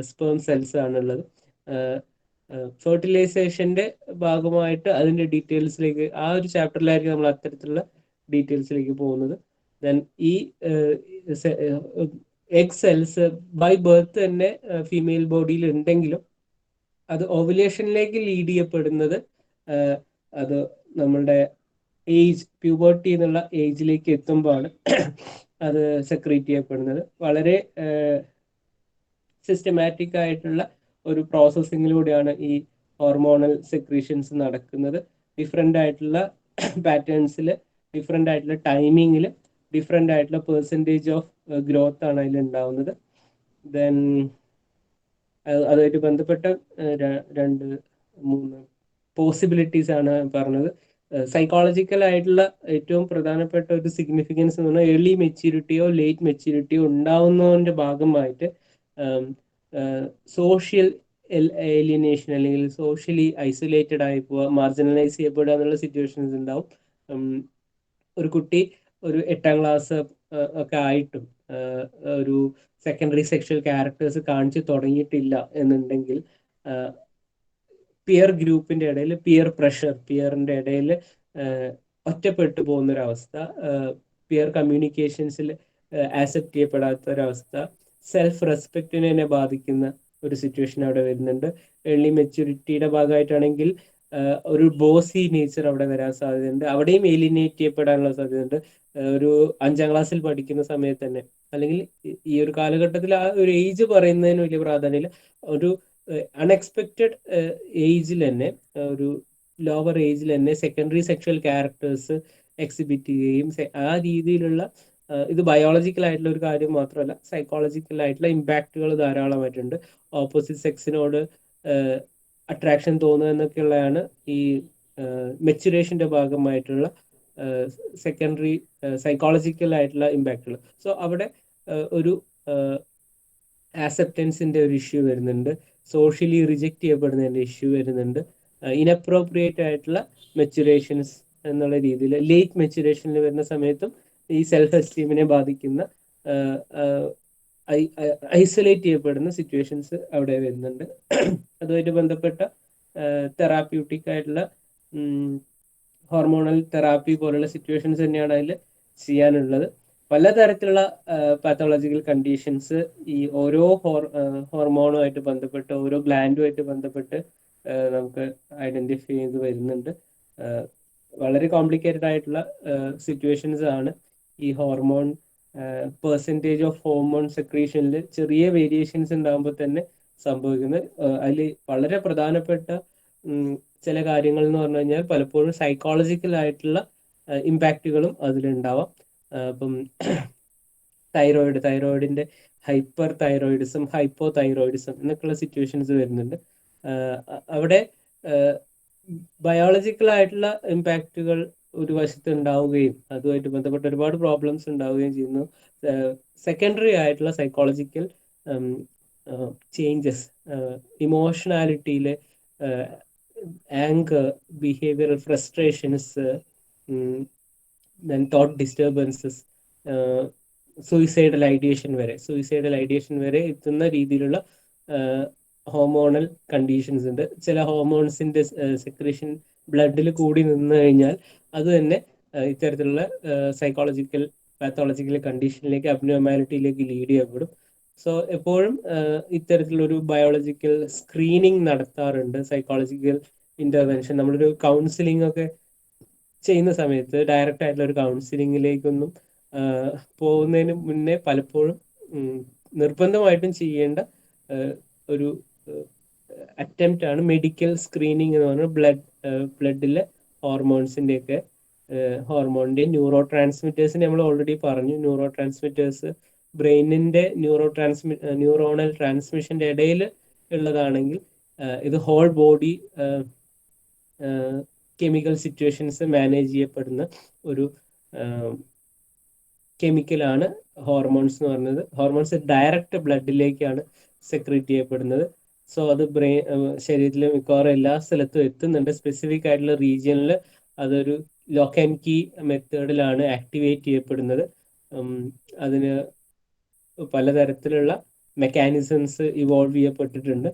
sperm cells ആണുള്ളത്. ഫെർട്ടിലൈസേഷന്റെ ഭാഗമായിട്ട് അതിന്റെ ഡീറ്റെയിൽസിലേക്ക് ആ ഒരു ചാപ്റ്ററിലായിരിക്കും നമ്മൾ അത്തരത്തിലുള്ള ഡീറ്റെയിൽസിലേക്ക് പോകുന്നത്. ദെൻ ഈ എഗ് സെൽസ് ബൈ ബർത്ത് തന്നെ ഫീമെയിൽ ബോഡിയിൽ ഉണ്ടെങ്കിലും അത് ഓവുലേഷനിലേക്ക് ലീഡ് ചെയ്യപ്പെടുന്നത് അത് നമ്മളുടെ ഏജ്, പ്യൂബർട്ടി എന്നുള്ള ഏജിലേക്ക് എത്തുമ്പോഴാണ് അത് സെക്രീറ്റ് ചെയ്യപ്പെടുന്നത്. വളരെ സിസ്റ്റമാറ്റിക് ആയിട്ടുള്ള ഒരു പ്രോസസ്സിങ്ങിലൂടെയാണ് ഈ ഹോർമോണൽ സെക്രീഷൻസ് നടക്കുന്നത്. ഡിഫറെൻ്റ് ആയിട്ടുള്ള പാറ്റേൺസിൽ, ഡിഫറെൻ്റ് ആയിട്ടുള്ള ടൈമിങ്ങിൽ, ഡിഫറെൻ്റ് ആയിട്ടുള്ള പെർസെൻറ്റേജ് ഓഫ് ഗ്രോത്ത് ആണ് അതിൽ ഉണ്ടാവുന്നത്. ദെൻ അതുമായിട്ട് ബന്ധപ്പെട്ട 2-3 പോസിബിലിറ്റീസ് ആണ് പറഞ്ഞത്. സൈക്കോളജിക്കൽ ആയിട്ടുള്ള ഏറ്റവും പ്രധാനപ്പെട്ട ഒരു സിഗ്നിഫിക്കൻസ് എന്ന് പറഞ്ഞാൽ ഏർലി മെച്യൂരിറ്റിയോ ലേറ്റ് മെച്യൂരിറ്റിയോ ഉണ്ടാവുന്നതിൻ്റെ ഭാഗമായിട്ട് സോഷ്യൽ ഏലിയനേഷൻ അല്ലെങ്കിൽ സോഷ്യലി ഐസൊലേറ്റഡ് ആയി പോവുക, മാർജിനലൈസ് ചെയ്യപ്പെടുക എന്നുള്ള സിറ്റുവേഷൻസ് ഉണ്ടാവും. ഒരു കുട്ടി ഒരു 8ാം ക്ലാസ് ഒക്കെ ആയിട്ടും ഒരു സെക്കൻഡറി സെക്ഷൽ ക്യാരക്ടേഴ്സ് കാണിച്ചു തുടങ്ങിയിട്ടില്ല എന്നുണ്ടെങ്കിൽ പിയർ ഗ്രൂപ്പിന്റെ ഇടയിൽ പിയർ പ്രഷർ, പിയറിന്റെ ഇടയിൽ ഒറ്റപ്പെട്ടു പോകുന്നൊരവസ്ഥ, പിയർ കമ്മ്യൂണിക്കേഷൻസിൽ ആക്സെപ്റ്റ് ചെയ്യപ്പെടാത്തൊരവസ്ഥ, സെൽഫ് റെസ്പെക്റ്റിനെ തന്നെ ബാധിക്കുന്ന ഒരു സിറ്റുവേഷൻ അവിടെ വരുന്നുണ്ട്. ഏർലി മെച്യൂരിറ്റിയുടെ ഭാഗമായിട്ടാണെങ്കിൽ ഒരു ബോസി നേച്ചർ അവിടെ വരാൻ സാധ്യതയുണ്ട്. അവിടെയും ഏലിനേറ്റ് ചെയ്യപ്പെടാനുള്ള സാധ്യതയുണ്ട്. ഒരു 5ാം ക്ലാസ്സിൽ പഠിക്കുന്ന സമയത്ത് തന്നെ, അല്ലെങ്കിൽ ഈ ഒരു കാലഘട്ടത്തിൽ ആ ഒരു ഏജ് പറയുന്നതിന് വലിയ പ്രാധാന്യമില്ല, ഒരു അൺഎക്സ്പെക്റ്റഡ് ഏജിൽ തന്നെ, ഒരു ലോവർ ഏജിൽ തന്നെ സെക്കൻഡറി സെക്ഷൽ ക്യാരക്ടേഴ്സ് എക്സിബിറ്റ് ചെയ്യുകയും ആ രീതിയിലുള്ള ഇത് ബയോളജിക്കൽ ആയിട്ടുള്ള ഒരു കാര്യം മാത്രമല്ല, സൈക്കോളജിക്കൽ ആയിട്ടുള്ള ഇമ്പാക്റ്റുകൾ ധാരാളമായിട്ടുണ്ട്. ഓപ്പോസിറ്റ് സെക്സിനോട് അട്രാക്ഷൻ തോന്നുക എന്നൊക്കെയുള്ളതാണ് ഈ മെച്ചുറേഷന്റെ ഭാഗമായിട്ടുള്ള സെക്കൻഡറി സൈക്കോളജിക്കൽ ആയിട്ടുള്ള ഇമ്പാക്റ്റുകൾ. സോ അവിടെ ഒരു ആക്സെപ്റ്റൻസിന്റെ ഒരു ഇഷ്യൂ വരുന്നുണ്ട്, സോഷ്യലി റിജക്റ്റ് ചെയ്യപ്പെടുന്നതിന്റെ ഇഷ്യൂ വരുന്നുണ്ട്, ഇനപ്രോപ്രിയേറ്റ് ആയിട്ടുള്ള മെച്ചുറേഷൻസ് എന്നുള്ള രീതിയിൽ ലേറ്റ് മെച്ചുറേഷനിൽ വരുന്ന സമയത്തും ഈ സെൽഫ് എസ്റ്റീമിനെ ബാധിക്കുന്ന ഐസൊലേറ്റ് ചെയ്യപ്പെടുന്ന സിറ്റുവേഷൻസ് അവിടെ വരുന്നുണ്ട്. അതുമായിട്ട് ബന്ധപ്പെട്ട തെറാപ്യൂട്ടിക് ആയിട്ടുള്ള ഹോർമോണൽ തെറാപ്പി പോലുള്ള സിറ്റുവേഷൻസ് തന്നെയാണ് അതിൽ ചെയ്യാനുള്ളത്. പലതരത്തിലുള്ള പാത്തോളജിക്കൽ കണ്ടീഷൻസ് ഈ ഓരോ ഹോർമോണുമായിട്ട് ബന്ധപ്പെട്ട്, ഓരോ ഗ്ലാൻഡുമായിട്ട് ബന്ധപ്പെട്ട് നമുക്ക് ഐഡന്റിഫൈ ചെയ്ത് വരുന്നുണ്ട്. വളരെ കോംപ്ലിക്കേറ്റഡ് ആയിട്ടുള്ള സിറ്റുവേഷൻസ് ആണ് ഈ ഹോർമോൺ പെർസെൻറ്റേജ് ഓഫ് ഹോർമോൺ സെക്രീഷനിൽ ചെറിയ വേരിയേഷൻസ് ഉണ്ടാകുമ്പോൾ തന്നെ സംഭവിക്കുന്നത്. അതിൽ വളരെ പ്രധാനപ്പെട്ട ചില കാര്യങ്ങൾ എന്ന് പറഞ്ഞു കഴിഞ്ഞാൽ പലപ്പോഴും സൈക്കോളജിക്കൽ ആയിട്ടുള്ള ഇമ്പാക്റ്റുകളും അതിലുണ്ടാവാം. ഇപ്പം തൈറോയിഡിന്റെ ഹൈപ്പർ തൈറോയിഡിസം, ഹൈപ്പോ തൈറോയിഡിസം എന്നൊക്കെയുള്ള സിറ്റുവേഷൻസ് വരുന്നുണ്ട്. അവിടെ ബയോളജിക്കൽ ആയിട്ടുള്ള ഇമ്പാക്റ്റുകൾ ഒരു വശത്ത് ഉണ്ടാവുകയും അതുമായിട്ട് ബന്ധപ്പെട്ട ഒരുപാട് പ്രോബ്ലംസ് ഉണ്ടാവുകയും ചെയ്യുന്നു. സെക്കൻഡറി ആയിട്ടുള്ള സൈക്കോളജിക്കൽ ചേഞ്ചസ്, ഇമോഷണാലിറ്റിയിലെ anger, behavioural frustrations, then thought disturbances, suicidal ideation വരെ എത്തുന്ന രീതിയിലുള്ള ഹോർമോണൽ കണ്ടീഷൻസ് ഉണ്ട്. ചില ഹോർമോൺസിന്റെ സെക്രീഷൻ ബ്ലഡിൽ കൂടി നിന്ന് കഴിഞ്ഞാൽ അത് തന്നെ ഇത്തരത്തിലുള്ള സൈക്കോളജിക്കൽ പാത്തോളജിക്കൽ കണ്ടീഷനിലേക്ക്, അബ്നോർമാലിറ്റിയിലേക്ക് ലീഡ് ചെയ്യപ്പെടും. സോ എപ്പോഴും ഇത്തരത്തിലൊരു ബയോളജിക്കൽ സ്ക്രീനിങ് നടത്താറുണ്ട്. സൈക്കോളജിക്കൽ ഇന്റർവെൻഷൻ, നമ്മളൊരു കൗൺസിലിംഗ് ഒക്കെ ചെയ്യുന്ന സമയത്ത് ഡയറക്റ്റ് ആയിട്ടുള്ള ഒരു കൗൺസിലിങ്ങിലേക്കൊന്നും പോകുന്നതിന് മുന്നേ പലപ്പോഴും നിർബന്ധമായിട്ടും ചെയ്യേണ്ട ഒരു അറ്റംപ്റ്റ് ആണ് മെഡിക്കൽ സ്ക്രീനിങ് എന്ന് പറഞ്ഞാൽ ബ്ലഡിലെ ഹോർമോൺസിൻ്റെയൊക്കെ ഹോർമോണിൻ്റെ ന്യൂറോ ട്രാൻസ്മിറ്റേഴ്സിന് നമ്മൾ ഓൾറെഡി പറഞ്ഞു. ന്യൂറോ ട്രാൻസ്മിറ്റേഴ്സ് ബ്രെയിനിന്റെ ന്യൂറോണൽ ട്രാൻസ്മിഷന്റെ ഇടയിൽ ഉള്ളതാണെങ്കിൽ ഇത് whole body chemical situations manage ചെയ്യപ്പെടുന്ന ഒരു കെമിക്കലാണ് ഹോർമോൺസ് എന്ന് പറയുന്നത്. ഹോർമോൺസ് ഡയറക്റ്റ് ബ്ലഡിലേക്കാണ് സെക്രീറ്റ് ചെയ്യപ്പെടുന്നത്. സോ അത് ശരീരത്തിലെ മിക്കവാറും എല്ലാ സ്ഥലത്തും എത്തുന്നുണ്ട്. സ്പെസിഫിക് ആയിട്ടുള്ള റീജിയനിൽ അതൊരു ലോക്ക് ആൻഡ് കീ മെത്തേഡിലാണ് ആക്ടിവേറ്റ് ചെയ്യപ്പെടുന്നത്. അതിന് പലതരത്തിലുള്ള മെക്കാനിസംസ് ഇവോൾവ് ചെയ്യപ്പെട്ടിട്ടുണ്ട്.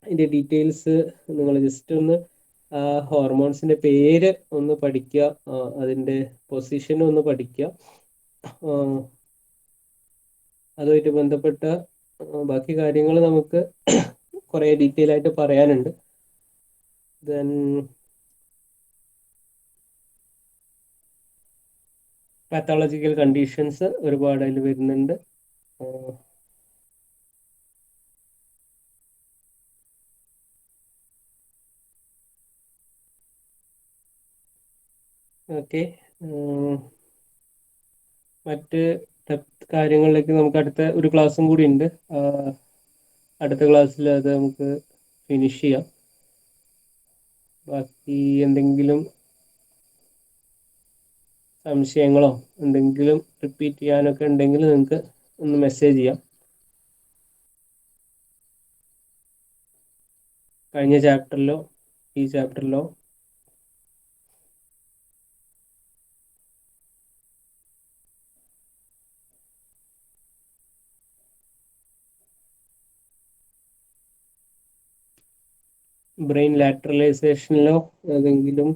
അതിൻ്റെ ഡീറ്റെയിൽസ് നിങ്ങൾ ജസ്റ്റ് ഒന്ന് ഹോർമോൺസിന്റെ പേര് ഒന്ന് പഠിക്കുക, അതിൻ്റെ പൊസിഷനും ഒന്ന് പഠിക്കുക. അതുമായിട്ട് ബന്ധപ്പെട്ട ബാക്കി കാര്യങ്ങൾ നമുക്ക് കുറേ ഡീറ്റെയിൽ ആയിട്ട് പറയാനുണ്ട്. ദെൻ പാത്തോളജിക്കൽ കണ്ടീഷൻസ് ഒരുപാട് അതിൽ വരുന്നുണ്ട്. ഓക്കെ, മറ്റ് കാര്യങ്ങളിലേക്ക് നമുക്ക് അടുത്ത ഒരു ക്ലാസ്സും കൂടി ഉണ്ട്. അടുത്ത ക്ലാസ്സിൽ അത് നമുക്ക് ഫിനിഷ് ചെയ്യാം. ബാക്കി എന്തെങ്കിലും സംശയങ്ങളോ എന്തെങ്കിലും റിപ്പീറ്റ് ചെയ്യാനൊക്കെ ഉണ്ടെങ്കിൽ നിങ്ങൾക്ക് ഒന്ന് മെസ്സേജ് ചെയ്യാം. കഴിഞ്ഞ ചാപ്റ്ററിലോ ഈ ചാപ്റ്ററിലോ ബ്രെയിൻ ലാറ്ററലൈസേഷനിലോ ഏതെങ്കിലും